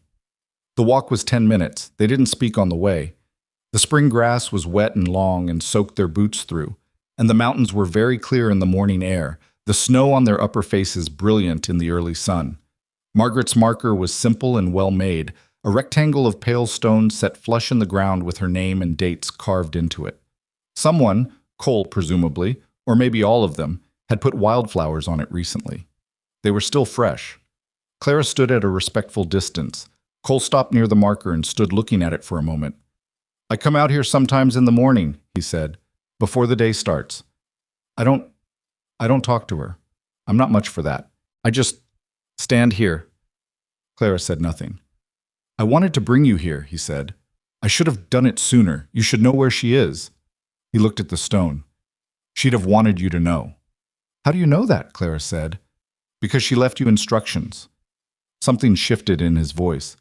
The walk was 10 minutes. They didn't speak on the way. The spring grass was wet and long and soaked their boots through, and the mountains were very clear in the morning air, the snow on their upper faces brilliant in the early sun. Margaret's marker was simple and well made, a rectangle of pale stone set flush in the ground with her name and dates carved into it. Someone, Cole presumably, or maybe all of them, had put wildflowers on it recently. They were still fresh. Clara stood at a respectful distance. Cole stopped near the marker and stood looking at it for a moment. "I come out here sometimes in the morning," he said, "before the day starts. I don't talk to her. I'm not much for that. I just stand here." Clara said nothing. "I wanted to bring you here," he said. "I should have done it sooner. You should know where she is." He looked at the stone. "She'd have wanted you to know." "How do you know that?" Clara said. "Because she left you instructions." Something shifted in his voice.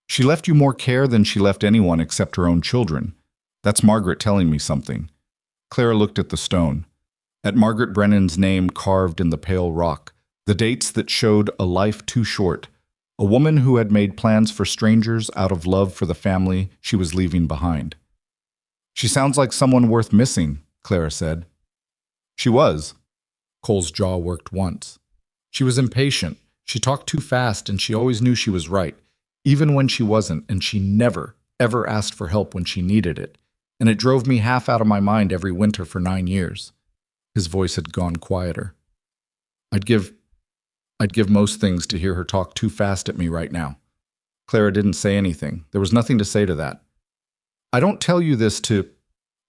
"She left you more care than she left anyone except her own children. That's Margaret telling me something." Clara looked at the stone, at Margaret Brennan's name carved in the pale rock, the dates that showed a life too short, a woman who had made plans for strangers out of love for the family she was leaving behind. "She sounds like someone worth missing," Clara said. "She was." Cole's jaw worked once. "She was impatient. She talked too fast, and she always knew she was right, even when she wasn't, and she never, ever asked for help when she needed it. And it drove me half out of my mind every winter for 9 years. His voice had gone quieter. I'd give most things to hear her talk too fast at me right now." Clara didn't say anything. There was nothing to say to that. "I don't tell you this to—"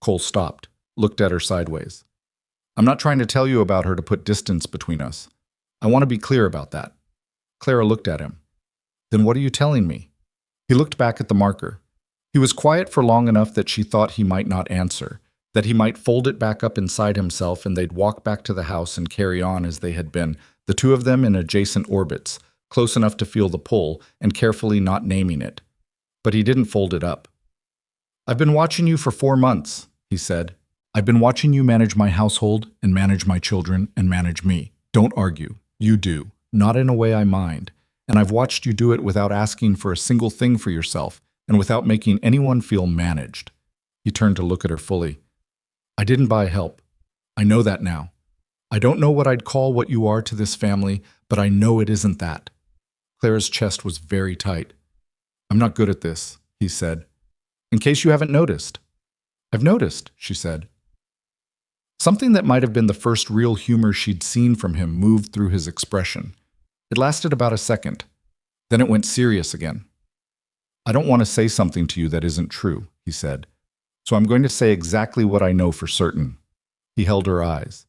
Cole stopped, looked at her sideways. "I'm not trying to tell you about her to put distance between us. I want to be clear about that." Clara looked at him. "Then what are you telling me?" He looked back at the marker. He was quiet for long enough that she thought he might not answer, that he might fold it back up inside himself and they'd walk back to the house and carry on as they had been, the two of them in adjacent orbits, close enough to feel the pull and carefully not naming it. But he didn't fold it up. "I've been watching you for 4 months," he said. "I've been watching you manage my household and manage my children and manage me. Don't argue. You do. Not in a way I mind. And I've watched you do it without asking for a single thing for yourself and without making anyone feel managed." He turned to look at her fully. "I didn't buy help. I know that now. I don't know what I'd call what you are to this family, but I know it isn't that." Clara's chest was very tight. "I'm not good at this," he said. "In case you haven't noticed." "I've noticed," she said. Something that might have been the first real humor she'd seen from him moved through his expression. It lasted about a second. Then it went serious again. "I don't want to say something to you that isn't true," he said. "So I'm going to say exactly what I know for certain." He held her eyes.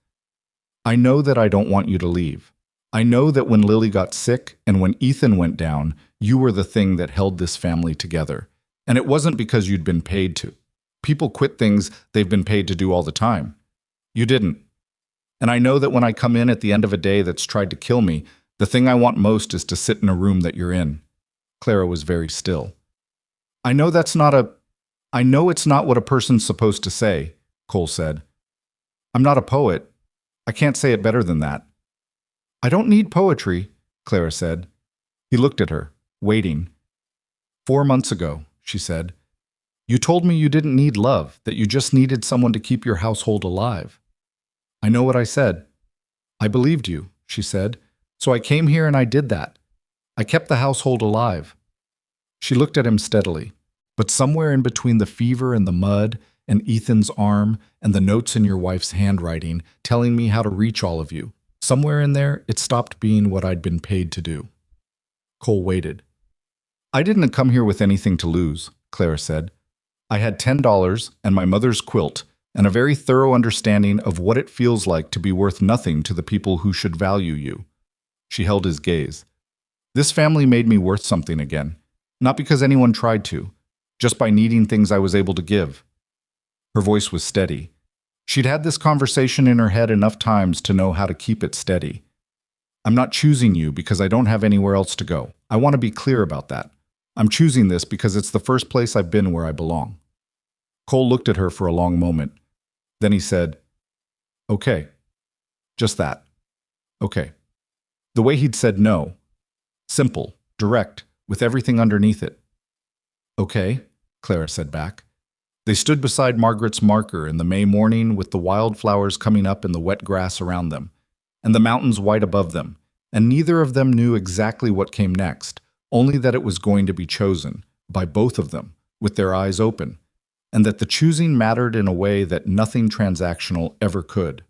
"I know that I don't want you to leave. I know that when Lily got sick and when Ethan went down, you were the thing that held this family together. And it wasn't because you'd been paid to. People quit things they've been paid to do all the time. You didn't. And I know that when I come in at the end of a day that's tried to kill me, the thing I want most is to sit in a room that you're in." Clara was very still. I know it's not what a person's supposed to say," Cole said. "I'm not a poet. I can't say it better than that." "I don't need poetry," Clara said. He looked at her, waiting. 4 months ago," she said, "you told me you didn't need love, that you just needed someone to keep your household alive." "I know what I said." "I believed you," she said. "So I came here and I did that. I kept the household alive." She looked at him steadily. "But somewhere in between the fever and the mud and Ethan's arm and the notes in your wife's handwriting telling me how to reach all of you, somewhere in there it stopped being what I'd been paid to do." Cole waited. "I didn't come here with anything to lose," Clara said. "I had $10 and my mother's quilt and a very thorough understanding of what it feels like to be worth nothing to the people who should value you." She held his gaze. "This family made me worth something again, not because anyone tried to, just by needing things I was able to give." Her voice was steady. She'd had this conversation in her head enough times to know how to keep it steady. "I'm not choosing you because I don't have anywhere else to go. I want to be clear about that. I'm choosing this because it's the first place I've been where I belong." Cole looked at her for a long moment. Then he said, "Okay." Just that. "Okay." The way he'd said no. Simple, direct, with everything underneath it. "Okay," Clara said back. They stood beside Margaret's marker in the May morning with the wildflowers coming up in the wet grass around them. and the mountains white above them, and neither of them knew exactly what came next, only that it was going to be chosen, by both of them, with their eyes open, and that the choosing mattered in a way that nothing transactional ever could.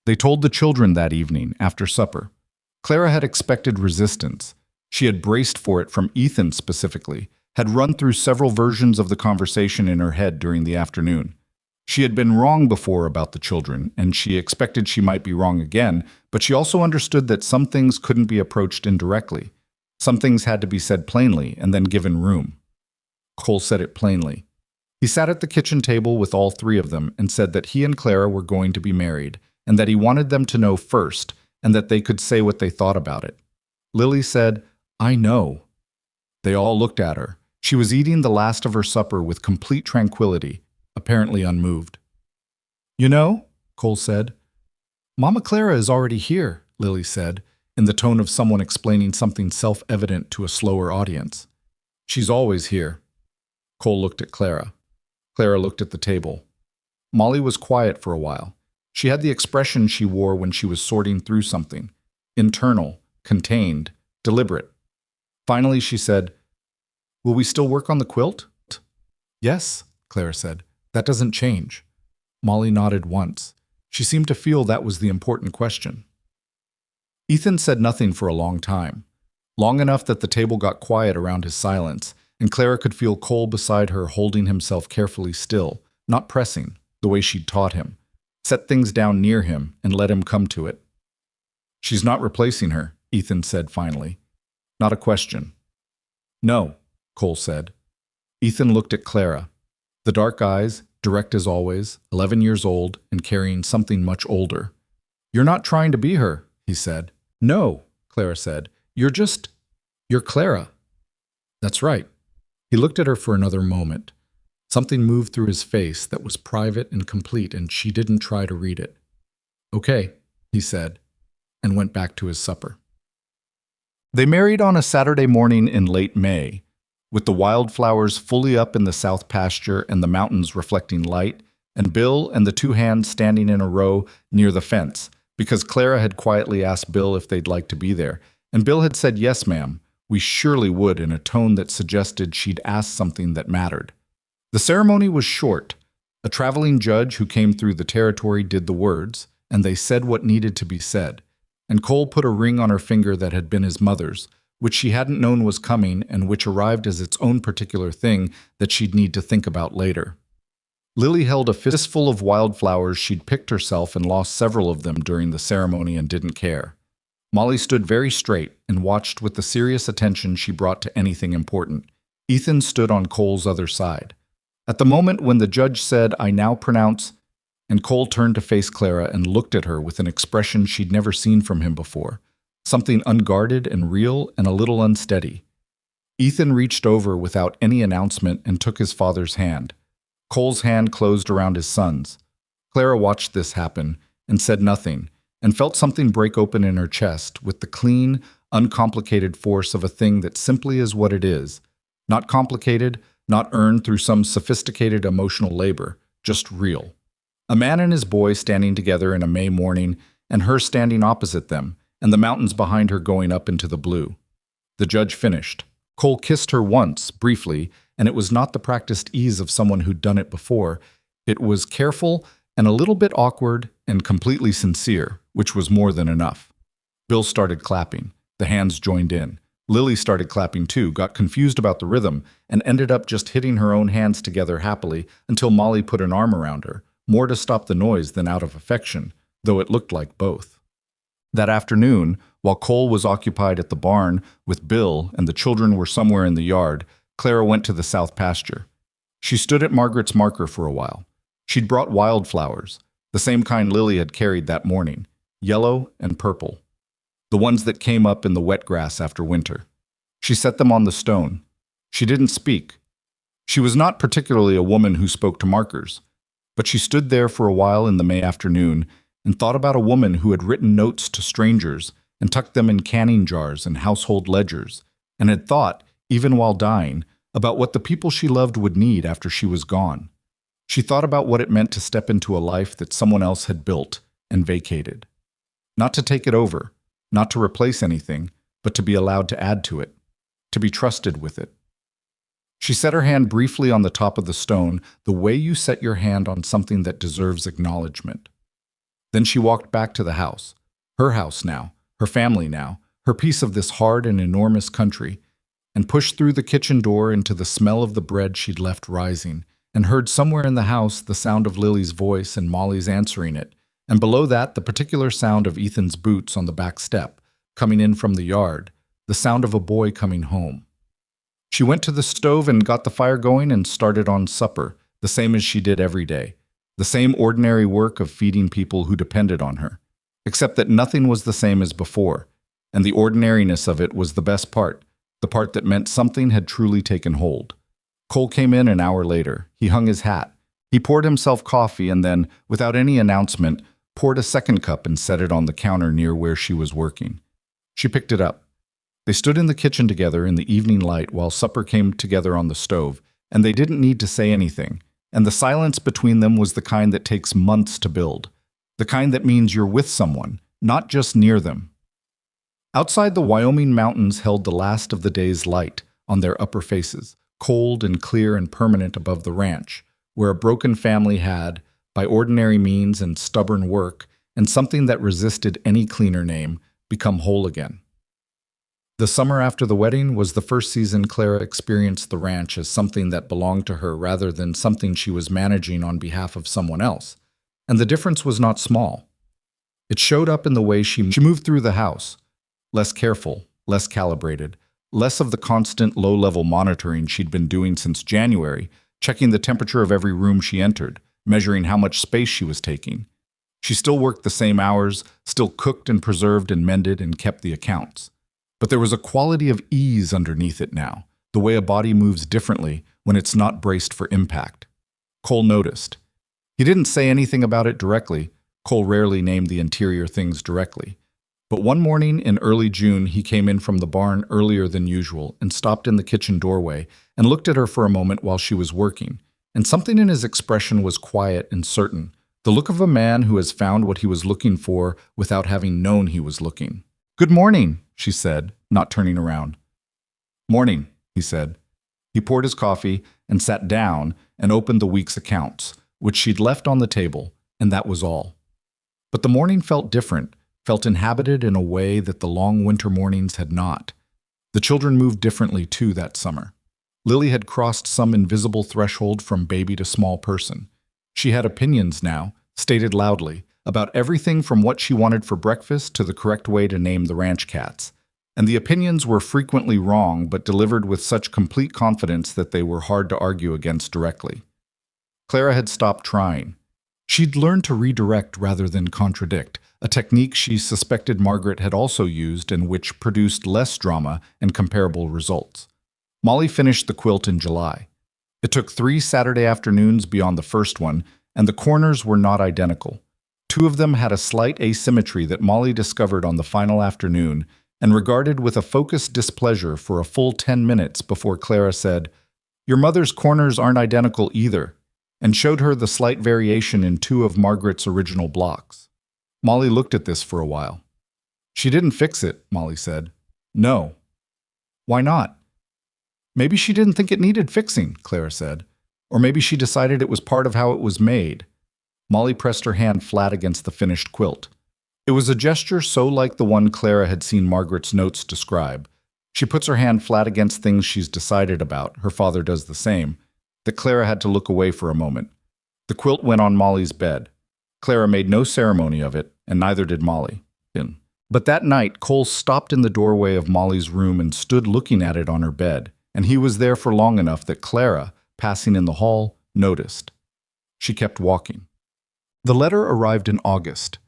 They told the children that evening, after supper. Clara had expected resistance. She had braced for it from Ethan specifically, had run through several versions of the conversation in her head during the afternoon. She had been wrong before about the children, and she expected she might be wrong again, but she also understood that some things couldn't be approached indirectly. Some things had to be said plainly and then given room. Cole said it plainly. He sat at the kitchen table with all three of them and said that he and Clara were going to be married, and that he wanted them to know first, and that they could say what they thought about it. Lily said, "I know." They all looked at her. She was eating the last of her supper with complete tranquility, apparently unmoved. "You know," Cole said. "Mama Clara is already here," Lily said, in the tone of someone explaining something self-evident to a slower audience. "She's always here." Cole looked at Clara. Clara looked at the table. Molly was quiet for a while. She had the expression she wore when she was sorting through something. Internal, contained, deliberate. Finally, she said, "Will we still work on the quilt?" "Yes," Clara said. "That doesn't change." Molly nodded once. She seemed to feel that was the important question. Ethan said nothing for a long time. Long enough that the table got quiet around his silence, and Clara could feel Cole beside her holding himself carefully still, not pressing, the way she'd taught him. Set things down near him and let him come to it. "She's not replacing her," Ethan said finally. "Not a question." "No," Cole said. Ethan looked at Clara. The dark eyes, direct as always, 11 years old and carrying something much older. "You're not trying to be her," he said. "No," Clara said. You're Clara." "That's right." He looked at her for another moment. Something moved through his face that was private and complete, and she didn't try to read it. "Okay," he said, and went back to his supper. They married on a Saturday morning in late May, with the wildflowers fully up in the south pasture and the mountains reflecting light, and Bill and the two hands standing in a row near the fence, because Clara had quietly asked Bill if they'd like to be there, and Bill had said, "Yes, ma'am, we surely would," in a tone that suggested she'd asked something that mattered. The ceremony was short. A traveling judge who came through the territory did the words, and they said what needed to be said. And Cole put a ring on her finger that had been his mother's, which she hadn't known was coming and which arrived as its own particular thing that she'd need to think about later. Lily held a fistful of wildflowers she'd picked herself and lost several of them during the ceremony and didn't care. Molly stood very straight and watched with the serious attention she brought to anything important. Ethan stood on Cole's other side. At the moment when the judge said, "I now pronounce," and Cole turned to face Clara and looked at her with an expression she'd never seen from him before, something unguarded and real and a little unsteady. Ethan reached over without any announcement and took his father's hand. Cole's hand closed around his son's. Clara watched this happen and said nothing, and felt something break open in her chest with the clean, uncomplicated force of a thing that simply is what it is. Not complicated, not earned through some sophisticated emotional labor, just real. A man and his boy standing together in a May morning, and her standing opposite them, and the mountains behind her going up into the blue. The judge finished. Cole kissed her once, briefly, and it was not the practiced ease of someone who'd done it before. It was careful and a little bit awkward and completely sincere, which was more than enough. Bill started clapping. The hands joined in. Lily started clapping too, got confused about the rhythm, and ended up just hitting her own hands together happily until Molly put an arm around her, more to stop the noise than out of affection, though it looked like both. That afternoon, while Cole was occupied at the barn with Bill and the children were somewhere in the yard, Clara went to the south pasture. She stood at Margaret's marker for a while. She'd brought wildflowers, the same kind Lily had carried that morning, yellow and purple, the ones that came up in the wet grass after winter. She set them on the stone. She didn't speak. She was not particularly a woman who spoke to markers, but she stood there for a while in the May afternoon and thought about a woman who had written notes to strangers and tucked them in canning jars and household ledgers, and had thought, even while dying, about what the people she loved would need after she was gone. She thought about what it meant to step into a life that someone else had built and vacated. Not to take it over, not to replace anything, but to be allowed to add to it, to be trusted with it. She set her hand briefly on the top of the stone, the way you set your hand on something that deserves acknowledgement. Then she walked back to the house, her house now, her family now, her piece of this hard and enormous country, and pushed through the kitchen door into the smell of the bread she'd left rising, and heard somewhere in the house the sound of Lily's voice and Molly's answering it, and below that the particular sound of Ethan's boots on the back step, coming in from the yard, the sound of a boy coming home. She went to the stove and got the fire going and started on supper, the same as she did every day, the same ordinary work of feeding people who depended on her, except that nothing was the same as before, and the ordinariness of it was the best part, the part that meant something had truly taken hold. Cole came in an hour later. He hung his hat. He poured himself coffee and then, without any announcement, poured a second cup and set it on the counter near where she was working. She picked it up. They stood in the kitchen together in the evening light while supper came together on the stove, and they didn't need to say anything, and the silence between them was the kind that takes months to build, the kind that means you're with someone, not just near them. Outside, the Wyoming mountains held the last of the day's light on their upper faces, cold and clear and permanent above the ranch, where a broken family had, by ordinary means and stubborn work, and something that resisted any cleaner name, become whole again. The summer after the wedding was the first season Clara experienced the ranch as something that belonged to her rather than something she was managing on behalf of someone else, and the difference was not small. It showed up in the way she moved through the house, less careful, less calibrated, less of the constant low-level monitoring she'd been doing since January, checking the temperature of every room she entered, measuring how much space she was taking. She still worked the same hours, still cooked and preserved and mended and kept the accounts. But there was a quality of ease underneath it now, the way a body moves differently when it's not braced for impact. Cole noticed. He didn't say anything about it directly. Cole rarely named the interior things directly. But one morning in early June, he came in from the barn earlier than usual and stopped in the kitchen doorway and looked at her for a moment while she was working, and something in his expression was quiet and certain, the look of a man who has found what he was looking for without having known he was looking. "Good morning," she said, not turning around. "Morning," he said. He poured his coffee and sat down and opened the week's accounts, which she'd left on the table, and that was all. But the morning felt different, felt inhabited in a way that the long winter mornings had not. The children moved differently too that summer. Lily had crossed some invisible threshold from baby to small person. She had opinions now, stated loudly, about everything from what she wanted for breakfast to the correct way to name the ranch cats. And the opinions were frequently wrong, but delivered with such complete confidence that they were hard to argue against directly. Clara had stopped trying. She'd learned to redirect rather than contradict, a technique she suspected Margaret had also used and which produced less drama and comparable results. Molly finished the quilt in July. It took 3 Saturday afternoons beyond the first one, and the corners were not identical. 2 of them had a slight asymmetry that Molly discovered on the final afternoon and regarded with a focused displeasure for a full 10 minutes before Clara said, "Your mother's corners aren't identical either," and showed her the slight variation in 2 of Margaret's original blocks. Molly looked at this for a while. "She didn't fix it," Molly said. "No." "Why not?" "Maybe she didn't think it needed fixing," Clara said. "Or maybe she decided it was part of how it was made." Molly pressed her hand flat against the finished quilt. It was a gesture so like the one Clara had seen Margaret's notes describe. She puts her hand flat against things she's decided about, her father does the same, that Clara had to look away for a moment. The quilt went on Molly's bed. Clara made no ceremony of it, and neither did Molly. But that night, Cole stopped in the doorway of Molly's room and stood looking at it on her bed, and he was there for long enough that Clara, passing in the hall, noticed. She kept walking. The letter arrived in August.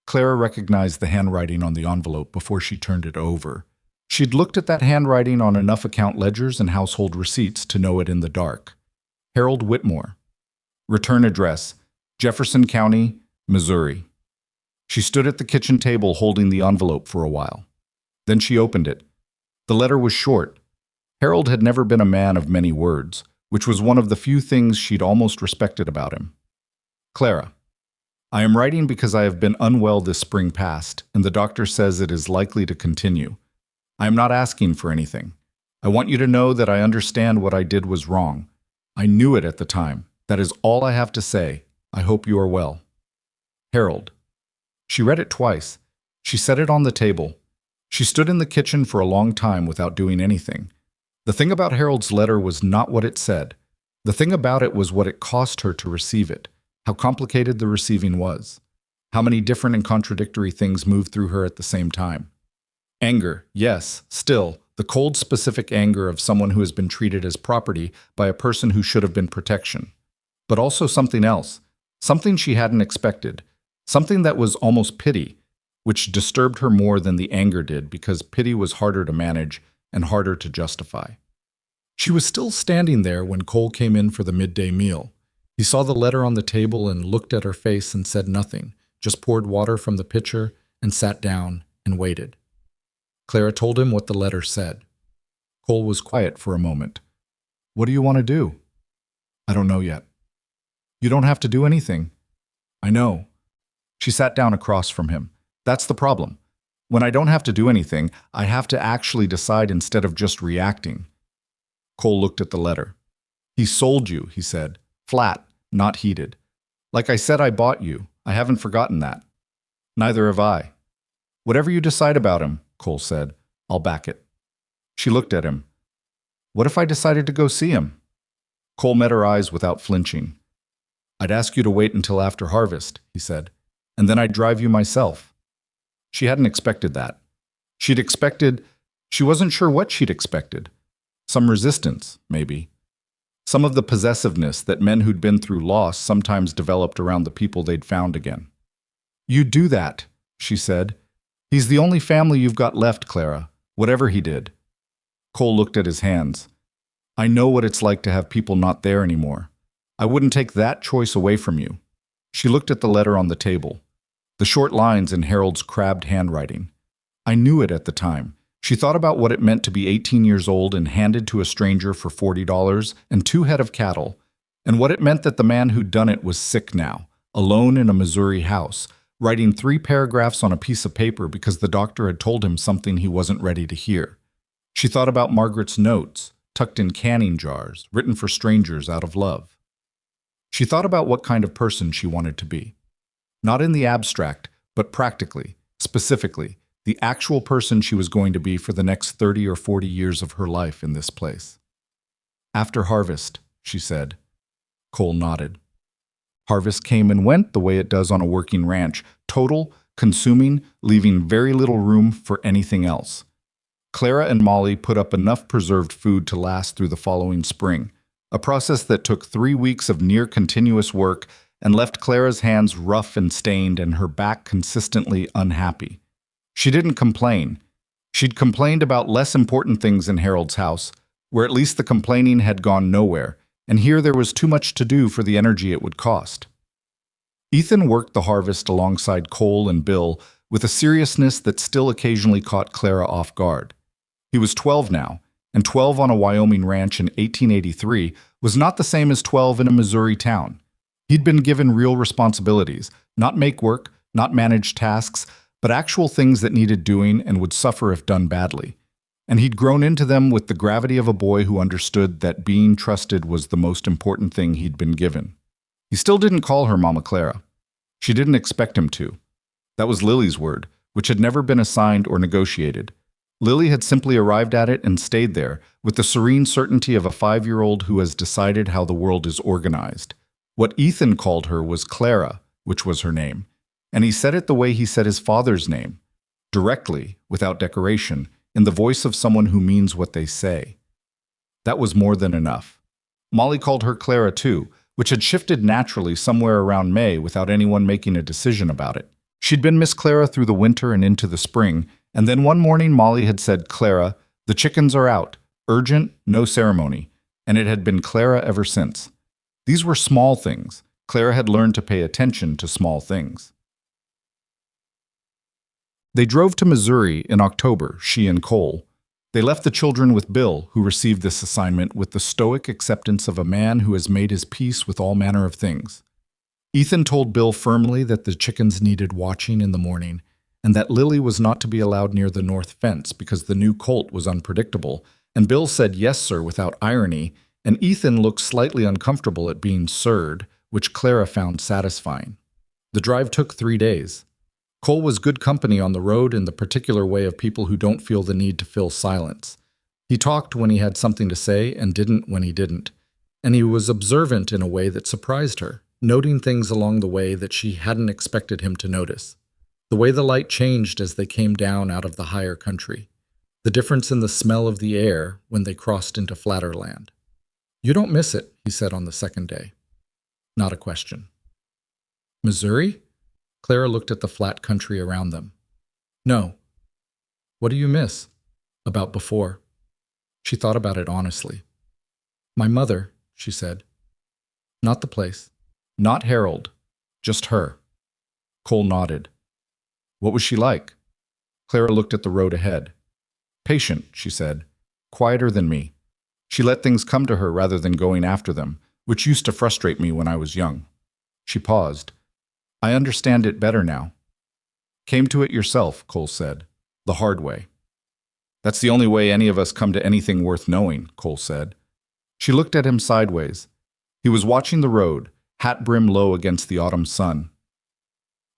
Clara recognized the handwriting on the envelope before she turned it over. She'd looked at that handwriting on enough account ledgers and household receipts to know it in the dark. Harold Whitmore. Return address, Jefferson County, Missouri. She stood at the kitchen table holding the envelope for a while. Then she opened it. The letter was short. Harold had never been a man of many words, which was one of the few things she'd almost respected about him. Clara. I am writing because I have been unwell this spring past, and the doctor says it is likely to continue. I am not asking for anything. I want you to know that I understand what I did was wrong. I knew it at the time. That is all I have to say. I hope you are well. Harold. She read it twice. She set it on the table. She stood in the kitchen for a long time without doing anything. The thing about Harold's letter was not what it said. The thing about it was what it cost her to receive it, how complicated the receiving was, how many different and contradictory things moved through her at the same time. Anger, yes, still, the cold, specific anger of someone who has been treated as property by a person who should have been protection. But also something else, something she hadn't expected, something that was almost pity, which disturbed her more than the anger did because pity was harder to manage and harder to justify. She was still standing there when Cole came in for the midday meal. He saw the letter on the table and looked at her face and said nothing, just poured water from the pitcher and sat down and waited. Clara told him what the letter said. Cole was quiet for a moment. What do you want to do? I don't know yet. You don't have to do anything. I know. She sat down across from him. That's the problem. When I don't have to do anything, I have to actually decide instead of just reacting. Cole looked at the letter. He sold you, he said. Flat, not heated. Like I said, I bought you. I haven't forgotten that. Neither have I. Whatever you decide about him, Cole said, I'll back it. She looked at him. What if I decided to go see him? Cole met her eyes without flinching. I'd ask you to wait until after harvest, he said, and then I'd drive you myself. She hadn't expected that. She wasn't sure what she'd expected. Some resistance, maybe. Some of the possessiveness that men who'd been through loss sometimes developed around the people they'd found again. You do that, she said. He's the only family you've got left, Clara, whatever he did. Cole looked at his hands. I know what it's like to have people not there anymore. I wouldn't take that choice away from you. She looked at the letter on the table, the short lines in Harold's crabbed handwriting. I knew it at the time. She thought about what it meant to be 18 years old and handed to a stranger for $40 and 2 head of cattle, and what it meant that the man who'd done it was sick now, alone in a Missouri house, writing 3 paragraphs on a piece of paper because the doctor had told him something he wasn't ready to hear. She thought about Margaret's notes, tucked in canning jars, written for strangers out of love. She thought about what kind of person she wanted to be. Not in the abstract, but practically, specifically, the actual person she was going to be for the next 30 or 40 years of her life in this place. After harvest, she said. Cole nodded. Harvest came and went the way it does on a working ranch, total, consuming, leaving very little room for anything else. Clara and Molly put up enough preserved food to last through the following spring, a process that took 3 weeks of near-continuous work and left Clara's hands rough and stained and her back consistently unhappy. She didn't complain. She'd complained about less important things in Harold's house, where at least the complaining had gone nowhere, and here there was too much to do for the energy it would cost. Ethan worked the harvest alongside Cole and Bill with a seriousness that still occasionally caught Clara off guard. He was 12 now, and 12 on a Wyoming ranch in 1883 was not the same as 12 in a Missouri town. He'd been given real responsibilities, not make work, not manage tasks, but actual things that needed doing and would suffer if done badly. And he'd grown into them with the gravity of a boy who understood that being trusted was the most important thing he'd been given. He still didn't call her Mama Clara. She didn't expect him to. That was Lily's word, which had never been assigned or negotiated. Lily had simply arrived at it and stayed there, with the serene certainty of a 5-year-old who has decided how the world is organized. What Ethan called her was Clara, which was her name, and he said it the way he said his father's name, directly, without decoration, in the voice of someone who means what they say. That was more than enough. Molly called her Clara too, which had shifted naturally somewhere around May without anyone making a decision about it. She'd been Miss Clara through the winter and into the spring, and then one morning Molly had said, Clara, the chickens are out, urgent, no ceremony, and it had been Clara ever since. These were small things. Clara had learned to pay attention to small things. They drove to Missouri in October, she and Cole. They left the children with Bill, who received this assignment with the stoic acceptance of a man who has made his peace with all manner of things. Ethan told Bill firmly that the chickens needed watching in the morning, and that Lily was not to be allowed near the north fence because the new colt was unpredictable, and Bill said yes, sir, without irony, and Ethan looked slightly uncomfortable at being sirred, which Clara found satisfying. The drive took 3 days. Cole was good company on the road in the particular way of people who don't feel the need to fill silence. He talked when he had something to say and didn't when he didn't, and he was observant in a way that surprised her, noting things along the way that she hadn't expected him to notice. The way the light changed as they came down out of the higher country. The difference in the smell of the air when they crossed into flatter land. "You don't miss it," he said on the second day. Not a question. "Missouri?" Clara looked at the flat country around them. "No." "What do you miss?" "About before." She thought about it honestly. "My mother," she said. "Not the place. Not Harold. Just her." Cole nodded. "What was she like?" Clara looked at the road ahead. "Patient," she said. "Quieter than me. She let things come to her rather than going after them, which used to frustrate me when I was young." She paused. "I understand it better now." "Came to it yourself," Cole said. "The hard way." "That's the only way any of us come to anything worth knowing," Cole said. She looked at him sideways. He was watching the road, hat brim low against the autumn sun.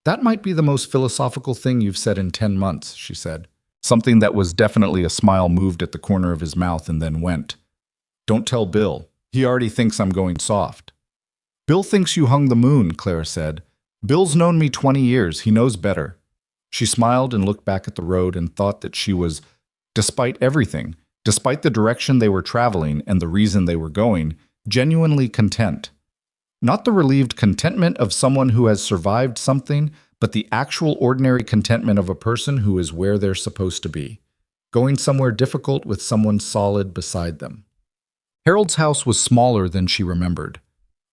"That might be the most philosophical thing you've said in 10 months, she said. Something that was definitely a smile moved at the corner of his mouth and then went. "Don't tell Bill. He already thinks I'm going soft." "Bill thinks you hung the moon," Clara said. "Bill's known me 20 years. He knows better." She smiled and looked back at the road and thought that she was, despite everything, despite the direction they were traveling and the reason they were going, genuinely content. Not the relieved contentment of someone who has survived something, but the actual ordinary contentment of a person who is where they're supposed to be, going somewhere difficult with someone solid beside them. Harold's house was smaller than she remembered.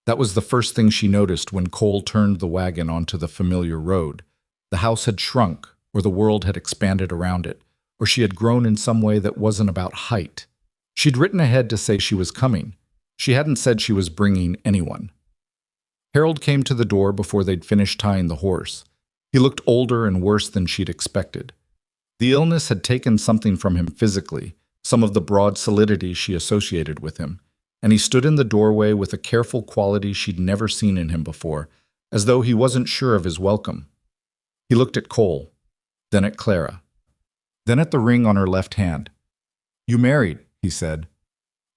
That was the first thing she noticed when Cole turned the wagon onto the familiar road. The house had shrunk, or the world had expanded around it, or she had grown in some way that wasn't about height. She'd written ahead to say she was coming. She hadn't said she was bringing anyone. Harold came to the door before they'd finished tying the horse. He looked older and worse than she'd expected. The illness had taken something from him physically, some of the broad solidity she associated with him, and he stood in the doorway with a careful quality she'd never seen in him before, as though he wasn't sure of his welcome. He looked at Cole, then at Clara, then at the ring on her left hand. "You married," he said.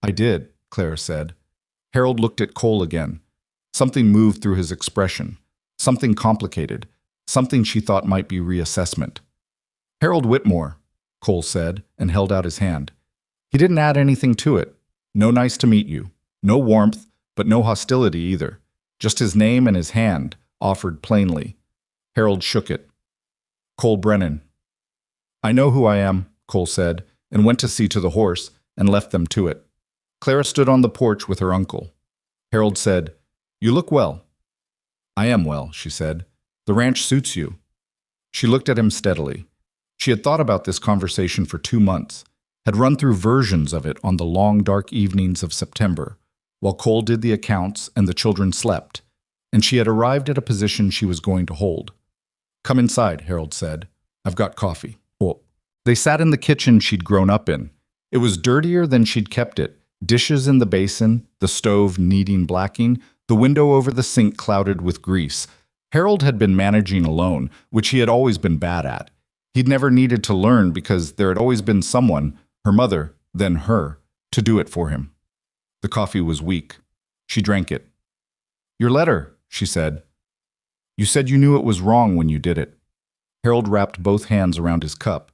"I did," Clara said. Harold looked at Cole again. Something moved through his expression, something complicated, something she thought might be reassessment. "Harold Whitmore," Cole said, and held out his hand. He didn't add anything to it. No nice to meet you. No warmth, but no hostility either. Just his name and his hand, offered plainly. Harold shook it. "Cole Brennan." "I know who I am," Cole said, and went to see to the horse, and left them to it. Clara stood on the porch with her uncle. Harold said, "You look well." "I am well," she said. "The ranch suits you." She looked at him steadily. She had thought about this conversation for 2 months, had run through versions of it on the long dark evenings of September, while Cole did the accounts and the children slept, and she had arrived at a position she was going to hold. "Come inside," Harold said. "I've got coffee." Oh. They sat in the kitchen she'd grown up in. It was dirtier than she'd kept it, dishes in the basin, the stove needing blacking, the window over the sink clouded with grease. Harold had been managing alone, which he had always been bad at. He'd never needed to learn because there had always been someone, her mother, then her, to do it for him. The coffee was weak. She drank it. "Your letter," she said. "You said you knew it was wrong when you did it." Harold wrapped both hands around his cup.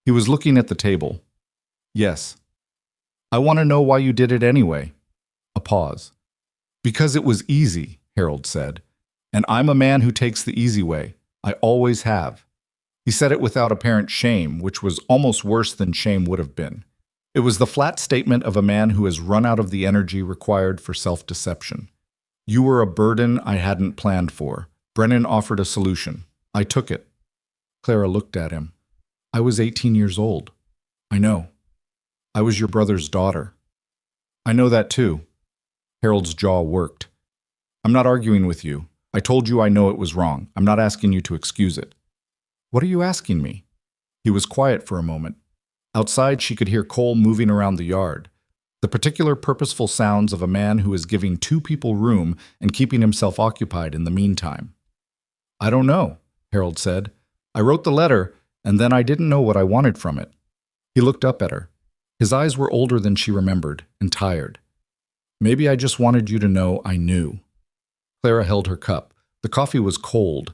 He was looking at the table. "Yes." "I want to know why you did it anyway." A pause. "Because it was easy," Harold said. "And I'm a man who takes the easy way. I always have." He said it without apparent shame, which was almost worse than shame would have been. It was the flat statement of a man who has run out of the energy required for self-deception. "You were a burden I hadn't planned for." Brennan offered a solution. "I took it." Clara looked at him. "I was 18 years old." "I know." "I was your brother's daughter." "I know that too." Harold's jaw worked. "I'm not arguing with you. I told you I know it was wrong. I'm not asking you to excuse it. What are you asking me? He was quiet for a moment. Outside, she could hear Cole moving around the yard. The particular purposeful sounds of a man who is giving two people room and keeping himself occupied in the meantime. I don't know, Harold said. I wrote the letter, and then I didn't know what I wanted from it. He looked up at her. His eyes were older than she remembered, and tired. Maybe I just wanted you to know I knew. Clara held her cup. The coffee was cold.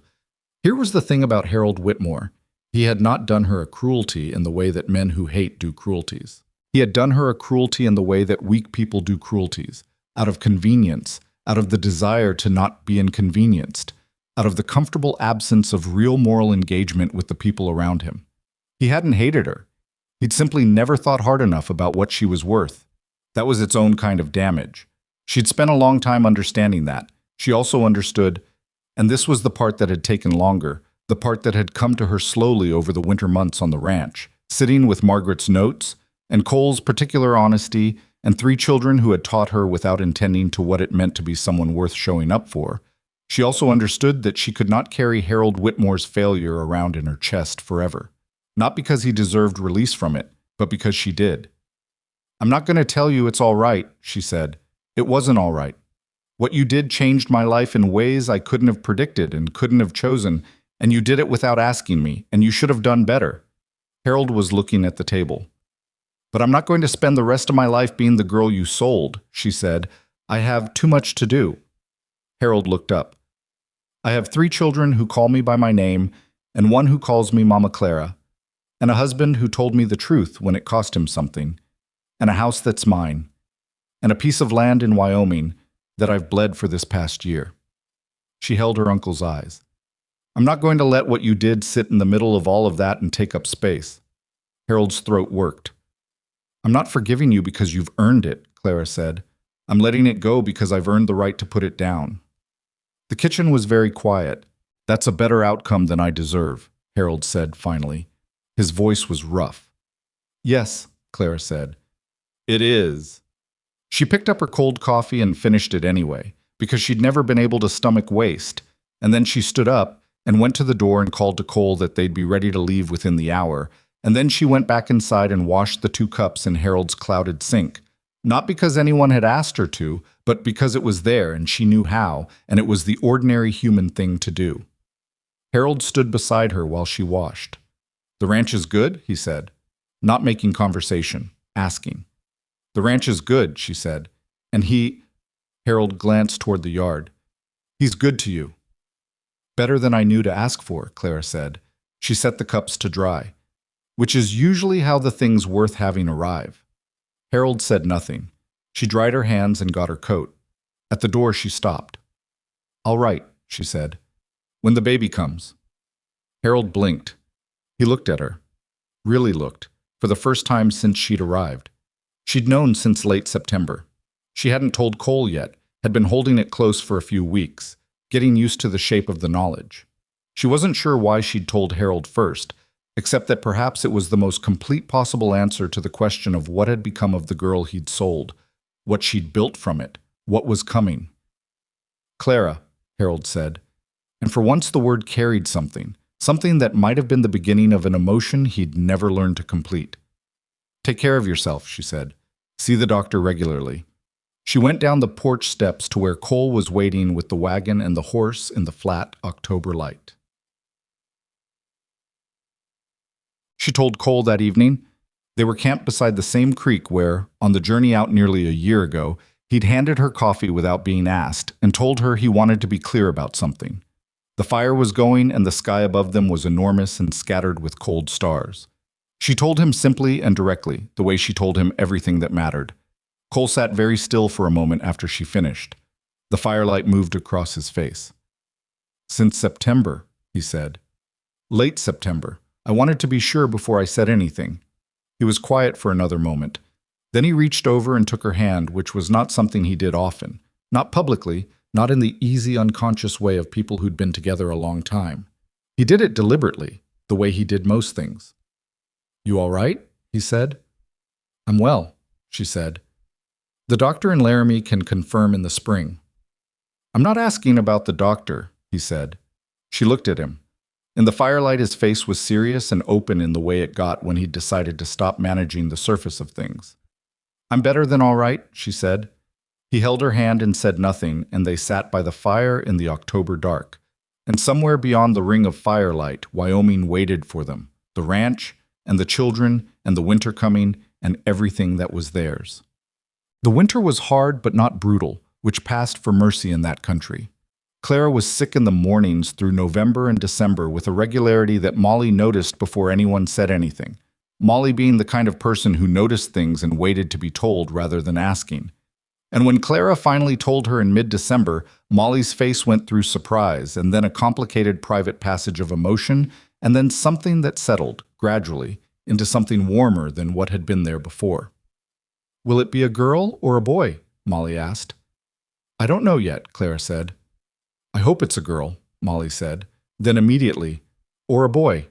Here was the thing about Harold Whitmore. He had not done her a cruelty in the way that men who hate do cruelties. He had done her a cruelty in the way that weak people do cruelties, out of convenience, out of the desire to not be inconvenienced, out of the comfortable absence of real moral engagement with the people around him. He hadn't hated her. He'd simply never thought hard enough about what she was worth. That was its own kind of damage. She'd spent a long time understanding that. She also understood, and this was the part that had taken longer, the part that had come to her slowly over the winter months on the ranch, sitting with Margaret's notes, and Cole's particular honesty, and 3 children who had taught her without intending to what it meant to be someone worth showing up for. She also understood that she could not carry Harold Whitmore's failure around in her chest forever. Not because he deserved release from it, but because she did. I'm not going to tell you it's all right, she said. It wasn't all right. What you did changed my life in ways I couldn't have predicted and couldn't have chosen, and you did it without asking me, and you should have done better. Harold was looking at the table. But I'm not going to spend the rest of my life being the girl you sold, she said. I have too much to do. Harold looked up. I have 3 children who call me by my name, and 1 who calls me Mama Clara, and a husband who told me the truth when it cost him something, and a house that's mine, and a piece of land in Wyoming that I've bled for this past year. She held her uncle's eyes. I'm not going to let what you did sit in the middle of all of that and take up space. Harold's throat worked. I'm not forgiving you because you've earned it, Clara said. I'm letting it go because I've earned the right to put it down. The kitchen was very quiet. That's a better outcome than I deserve, Harold said finally. His voice was rough. Yes, Clara said. It is. She picked up her cold coffee and finished it anyway, because she'd never been able to stomach waste, and then she stood up and went to the door and called to Cole that they'd be ready to leave within the hour, and then she went back inside and washed the 2 cups in Harold's clouded sink. Not because anyone had asked her to, but because it was there and she knew how, and it was the ordinary human thing to do. Harold stood beside her while she washed. The ranch is good, he said, not making conversation, asking. The ranch is good, she said, and Harold glanced toward the yard. He's good to you. Better than I knew to ask for, Clara said. She set the cups to dry, which is usually how the things worth having arrive. Harold said nothing. She dried her hands and got her coat. At the door she stopped. All right, she said. When the baby comes. Harold blinked. He looked at her. Really looked, for the first time since she'd arrived. She'd known since late September. She hadn't told Cole yet, had been holding it close for a few weeks, getting used to the shape of the knowledge. She wasn't sure why she'd told Harold first, except that perhaps it was the most complete possible answer to the question of what had become of the girl he'd sold, what she'd built from it, what was coming. Clara, Harold said, and for once the word carried something that might have been the beginning of an emotion he'd never learned to complete. Take care of yourself, she said. See the doctor regularly. She went down the porch steps to where Cole was waiting with the wagon and the horse in the flat October light. She told Cole that evening. They were camped beside the same creek where, on the journey out nearly a year ago, he'd handed her coffee without being asked and told her he wanted to be clear about something. The fire was going and the sky above them was enormous and scattered with cold stars. She told him simply and directly, the way she told him everything that mattered. Cole sat very still for a moment after she finished. The firelight moved across his face. Since September, he said. Late September. I wanted to be sure before I said anything. He was quiet for another moment. Then he reached over and took her hand, which was not something he did often. Not publicly, not in the easy, unconscious way of people who'd been together a long time. He did it deliberately, the way he did most things. You all right? He said. I'm well, she said. The doctor and Laramie can confirm in the spring. I'm not asking about the doctor, he said. She looked at him. In the firelight, his face was serious and open in the way it got when he decided to stop managing the surface of things. I'm better than all right, she said. He held her hand and said nothing, and they sat by the fire in the October dark. And somewhere beyond the ring of firelight, Wyoming waited for them, the ranch, and the children, and the winter coming, and everything that was theirs. The winter was hard but not brutal, which passed for mercy in that country. Clara was sick in the mornings through November and December with a regularity that Molly noticed before anyone said anything. Molly being the kind of person who noticed things and waited to be told rather than asking. And when Clara finally told her in mid-December, Molly's face went through surprise and then a complicated private passage of emotion and then something that settled, gradually, into something warmer than what had been there before. Will it be a girl or a boy? Molly asked. I don't know yet, Clara said. I hope it's a girl, Molly said. Then immediately, or a boy.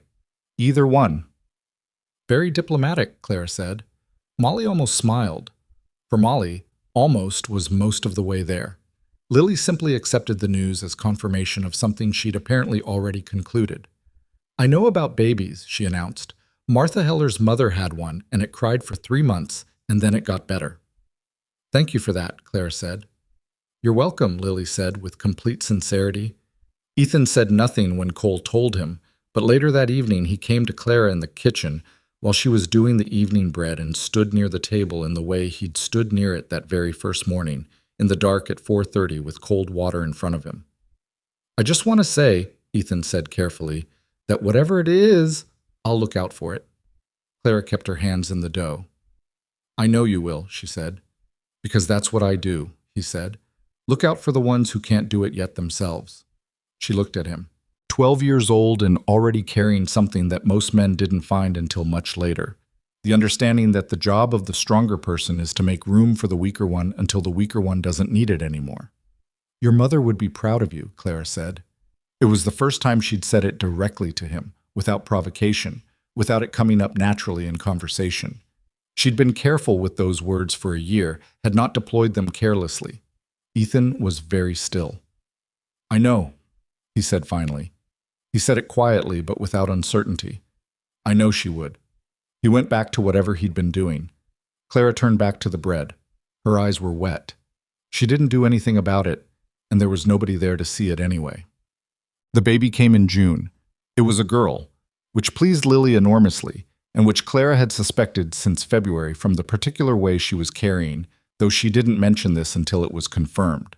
Either one. Very diplomatic, Clara said. Molly almost smiled. For Molly, almost was most of the way there. Lily simply accepted the news as confirmation of something she'd apparently already concluded. I know about babies, she announced. Martha Heller's mother had one, and it cried for 3 months, and then it got better. Thank you for that, Clara said. You're welcome, Lily said with complete sincerity. Ethan said nothing when Cole told him, but later that evening he came to Clara in the kitchen while she was doing the evening bread and stood near the table in the way he'd stood near it that very first morning, in the dark at 4:30 with cold water in front of him. I just want to say, Ethan said carefully, that whatever it is, I'll look out for it. Clara kept her hands in the dough. I know you will, she said. Because that's what I do, he said. Look out for the ones who can't do it yet themselves. She looked at him. 12 years old and already carrying something that most men didn't find until much later. The understanding that the job of the stronger person is to make room for the weaker one until the weaker one doesn't need it anymore. Your mother would be proud of you, Clara said. It was the first time she'd said it directly to him, without provocation, without it coming up naturally in conversation. She'd been careful with those words for a year, had not deployed them carelessly. Ethan was very still. I know, he said finally. He said it quietly but without uncertainty. I know she would. He went back to whatever he'd been doing. Clara turned back to the bread. Her eyes were wet. She didn't do anything about it, and there was nobody there to see it anyway. The baby came in June. It was a girl, which pleased Lily enormously, and which Clara had suspected since February from the particular way she was carrying, though she didn't mention this until it was confirmed.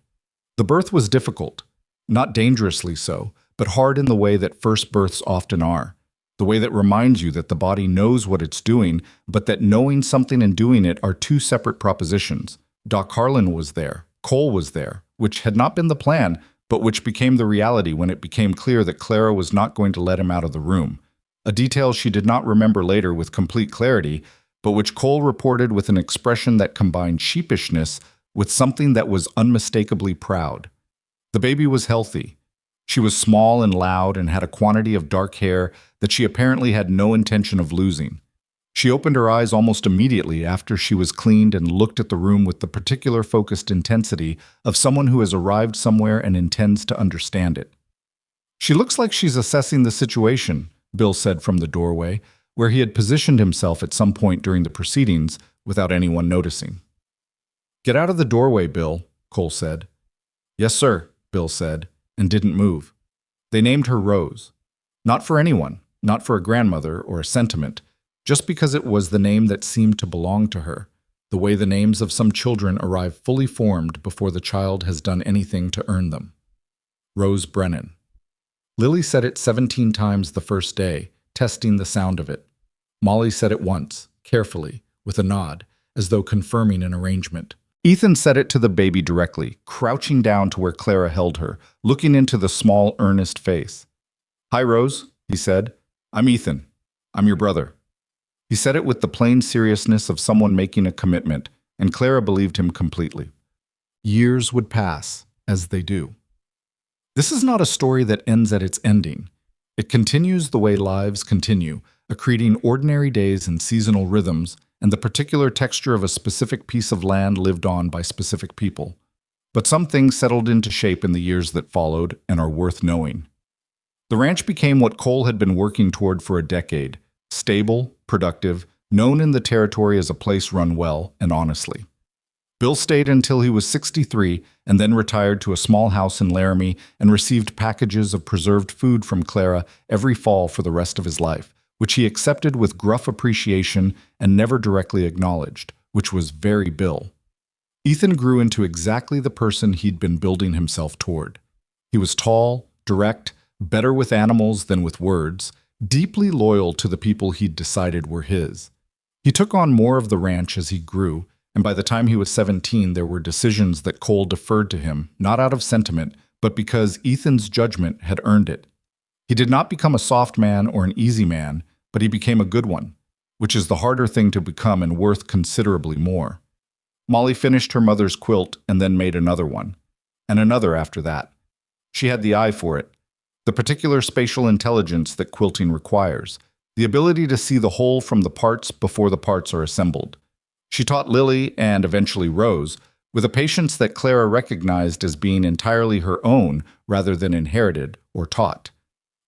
The birth was difficult, not dangerously so, but hard in the way that first births often are, the way that reminds you that the body knows what it's doing, but that knowing something and doing it are two separate propositions. Doc Harlan was there, Cole was there, which had not been the plan, but which became the reality when it became clear that Clara was not going to let him out of the room, a detail she did not remember later with complete clarity, but which Cole reported with an expression that combined sheepishness with something that was unmistakably proud. The baby was healthy. She was small and loud and had a quantity of dark hair that she apparently had no intention of losing. She opened her eyes almost immediately after she was cleaned and looked at the room with the particular focused intensity of someone who has arrived somewhere and intends to understand it. She looks like she's assessing the situation, Bill said from the doorway, where he had positioned himself at some point during the proceedings without anyone noticing. Get out of the doorway, Bill, Cole said. Yes, sir, Bill said, and didn't move. They named her Rose. Not for anyone, not for a grandmother or a sentiment, just because it was the name that seemed to belong to her, the way the names of some children arrive fully formed before the child has done anything to earn them. Rose Brennan. Lily said it 17 times the first day, testing the sound of it. Molly said it once, carefully, with a nod, as though confirming an arrangement. Ethan said it to the baby directly, crouching down to where Clara held her, looking into the small, earnest face. Hi, Rose, he said. I'm Ethan. I'm your brother. He said it with the plain seriousness of someone making a commitment, and Clara believed him completely. Years would pass, as they do. This is not a story that ends at its ending. It continues the way lives continue, accreting ordinary days and seasonal rhythms, and the particular texture of a specific piece of land lived on by specific people. But some things settled into shape in the years that followed and are worth knowing. The ranch became what Cole had been working toward for a decade: stable, productive, known in the territory as a place run well and honestly. Bill stayed until he was 63 and then retired to a small house in Laramie and received packages of preserved food from Clara every fall for the rest of his life, which he accepted with gruff appreciation and never directly acknowledged, which was very Bill. Ethan grew into exactly the person he'd been building himself toward. He was tall, direct, better with animals than with words, deeply loyal to the people he'd decided were his. He took on more of the ranch as he grew, and by the time he was 17, there were decisions that Cole deferred to him, not out of sentiment, but because Ethan's judgment had earned it. He did not become a soft man or an easy man, but he became a good one, which is the harder thing to become and worth considerably more. Molly finished her mother's quilt and then made another one, and another after that. She had the eye for it, the particular spatial intelligence that quilting requires, the ability to see the whole from the parts before the parts are assembled. She taught Lily and eventually Rose with a patience that Clara recognized as being entirely her own rather than inherited or taught.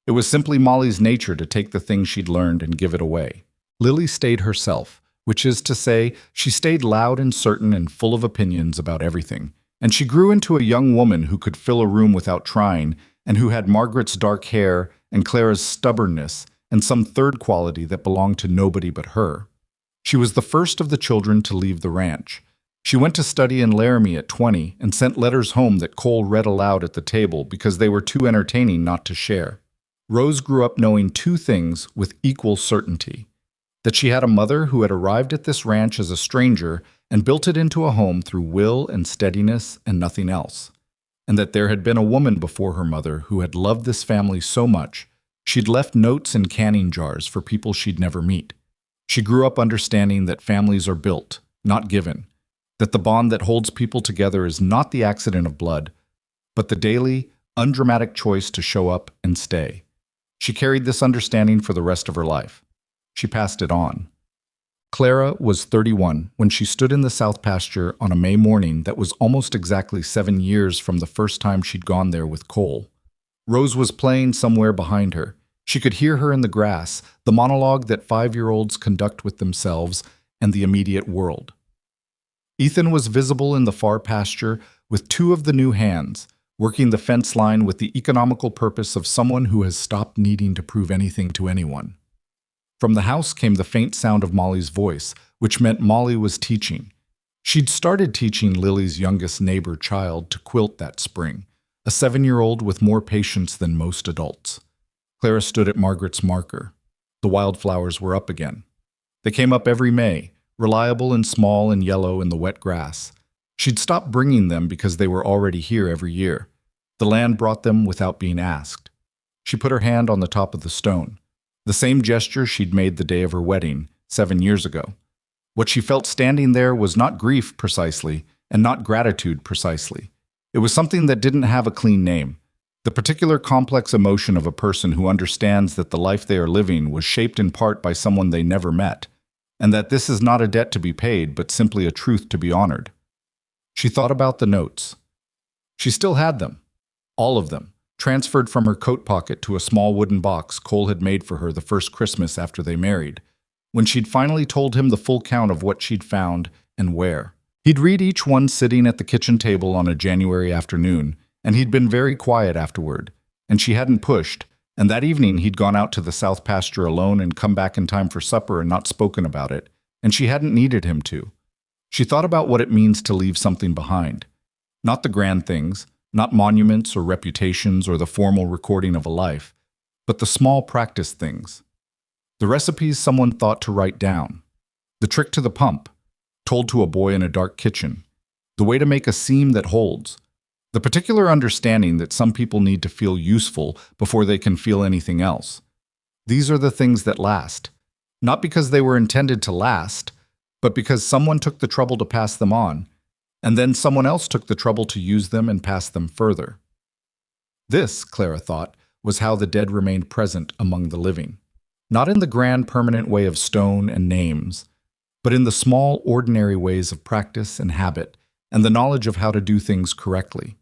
It was simply Molly's nature to take the thing she'd learned and give it away. Lily stayed herself, which is to say, she stayed loud and certain and full of opinions about everything, and she grew into a young woman who could fill a room without trying and who had Margaret's dark hair and Clara's stubbornness and some third quality that belonged to nobody but her. She was the first of the children to leave the ranch. She went to study in Laramie at 20 and sent letters home that Cole read aloud at the table because they were too entertaining not to share. Rose grew up knowing two things with equal certainty: that she had a mother who had arrived at this ranch as a stranger and built it into a home through will and steadiness and nothing else, and that there had been a woman before her mother who had loved this family so much she'd left notes in canning jars for people she'd never meet. She grew up understanding that families are built, not given, that the bond that holds people together is not the accident of blood, but the daily, undramatic choice to show up and stay. She carried this understanding for the rest of her life. She passed it on. Clara was 31 when she stood in the south pasture on a May morning that was almost exactly 7 years from the first time she'd gone there with Cole. Rose was playing somewhere behind her. She could hear her in the grass, the monologue that 5-year-olds conduct with themselves and the immediate world. Ethan was visible in the far pasture with 2 of the new hands, working the fence line with the economical purpose of someone who has stopped needing to prove anything to anyone. From the house came the faint sound of Molly's voice, which meant Molly was teaching. She'd started teaching Lily's youngest neighbor child to quilt that spring, a 7-year-old with more patience than most adults. Clara stood at Margaret's marker. The wildflowers were up again. They came up every May, reliable and small and yellow in the wet grass. She'd stopped bringing them because they were already here every year. The land brought them without being asked. She put her hand on the top of the stone, the same gesture she'd made the day of her wedding, 7 years ago. What she felt standing there was not grief precisely, and not gratitude precisely. It was something that didn't have a clean name. The particular complex emotion of a person who understands that the life they are living was shaped in part by someone they never met, and that this is not a debt to be paid, but simply a truth to be honored. She thought about the notes. She still had them, all of them, transferred from her coat pocket to a small wooden box Cole had made for her the first Christmas after they married, when she'd finally told him the full count of what she'd found and where. He'd read each one sitting at the kitchen table on a January afternoon, and he'd been very quiet afterward, and she hadn't pushed, and that evening he'd gone out to the south pasture alone and come back in time for supper and not spoken about it, and she hadn't needed him to. She thought about what it means to leave something behind. Not the grand things, not monuments or reputations or the formal recording of a life, but the small practice things. The recipes someone thought to write down. The trick to the pump, told to a boy in a dark kitchen. The way to make a seam that holds. The particular understanding that some people need to feel useful before they can feel anything else. These are the things that last. Not because they were intended to last, but because someone took the trouble to pass them on, and then someone else took the trouble to use them and pass them further. This, Clara thought, was how the dead remained present among the living. Not in the grand permanent way of stone and names, but in the small ordinary ways of practice and habit and the knowledge of how to do things correctly.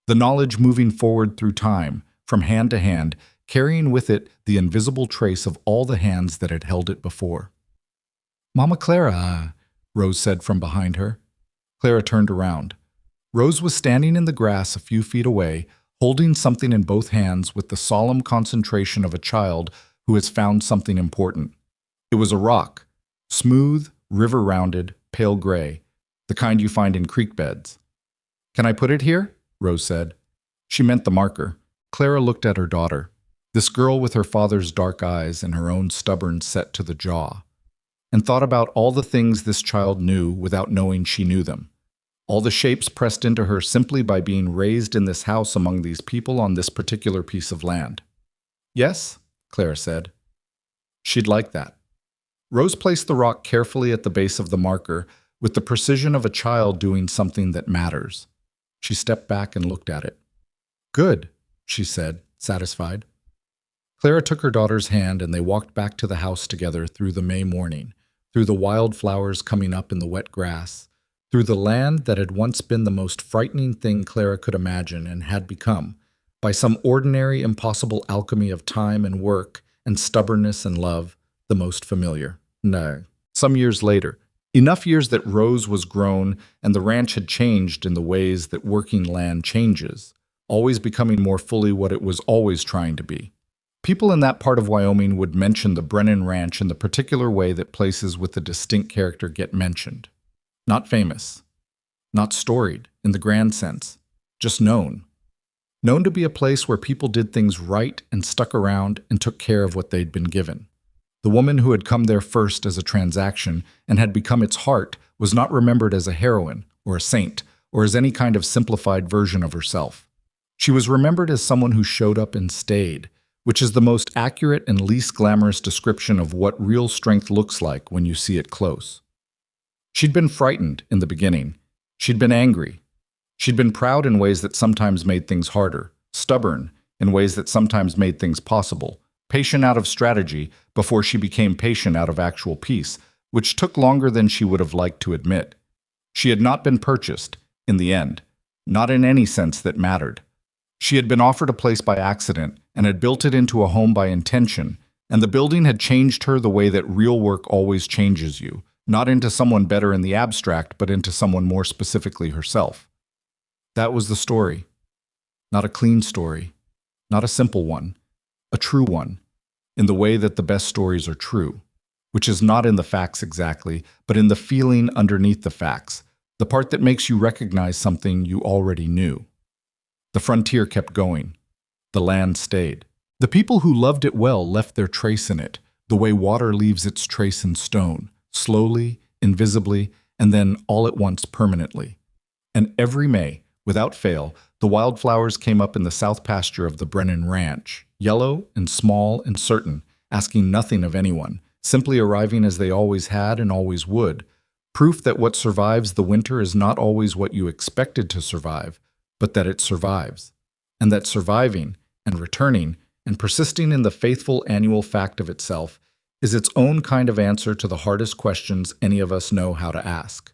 The knowledge moving forward through time, from hand to hand, carrying with it the invisible trace of all the hands that had held it before. "Mama Clara," Rose said from behind her. Clara turned around. Rose was standing in the grass a few feet away, holding something in both hands with the solemn concentration of a child who has found something important. It was a rock, smooth, river-rounded, pale gray, the kind you find in creek beds. "Can I put it here?" Rose said. She meant the marker. Clara looked at her daughter, this girl with her father's dark eyes and her own stubborn set to the jaw, and thought about all the things this child knew without knowing she knew them. All the shapes pressed into her simply by being raised in this house among these people on this particular piece of land. "Yes," Clara said. She'd like that. Rose placed the rock carefully at the base of the marker with the precision of a child doing something that matters. She stepped back and looked at it. "Good," she said, satisfied. Clara took her daughter's hand and they walked back to the house together through the May morning, through the wildflowers coming up in the wet grass, through the land that had once been the most frightening thing Clara could imagine and had become, by some ordinary, impossible alchemy of time and work and stubbornness and love, the most familiar. No. Some years later, enough years that Rose was grown and the ranch had changed in the ways that working land changes, always becoming more fully what it was always trying to be. People in that part of Wyoming would mention the Brennan Ranch in the particular way that places with a distinct character get mentioned. Not famous, not storied in the grand sense, just known. Known to be a place where people did things right and stuck around and took care of what they'd been given. The woman who had come there first as a transaction and had become its heart was not remembered as a heroine or a saint or as any kind of simplified version of herself. She was remembered as someone who showed up and stayed, which is the most accurate and least glamorous description of what real strength looks like when you see it close. She'd been frightened in the beginning. She'd been angry. She'd been proud in ways that sometimes made things harder, stubborn in ways that sometimes made things possible, patient out of strategy before she became patient out of actual peace, which took longer than she would have liked to admit. She had not been purchased, in the end, not in any sense that mattered. She had been offered a place by accident and had built it into a home by intention, and the building had changed her the way that real work always changes you, not into someone better in the abstract, but into someone more specifically herself. That was the story. Not a clean story, not a simple one, a true one, in the way that the best stories are true, which is not in the facts exactly, but in the feeling underneath the facts, the part that makes you recognize something you already knew. The frontier kept going. The land stayed. The people who loved it well left their trace in it, the way water leaves its trace in stone, slowly, invisibly, and then all at once permanently. And every May, without fail, the wildflowers came up in the south pasture of the Brennan Ranch, yellow and small and certain, asking nothing of anyone, simply arriving as they always had and always would, proof that what survives the winter is not always what you expected to survive, but that it survives, and that surviving and returning and persisting in the faithful annual fact of itself is its own kind of answer to the hardest questions any of us know how to ask.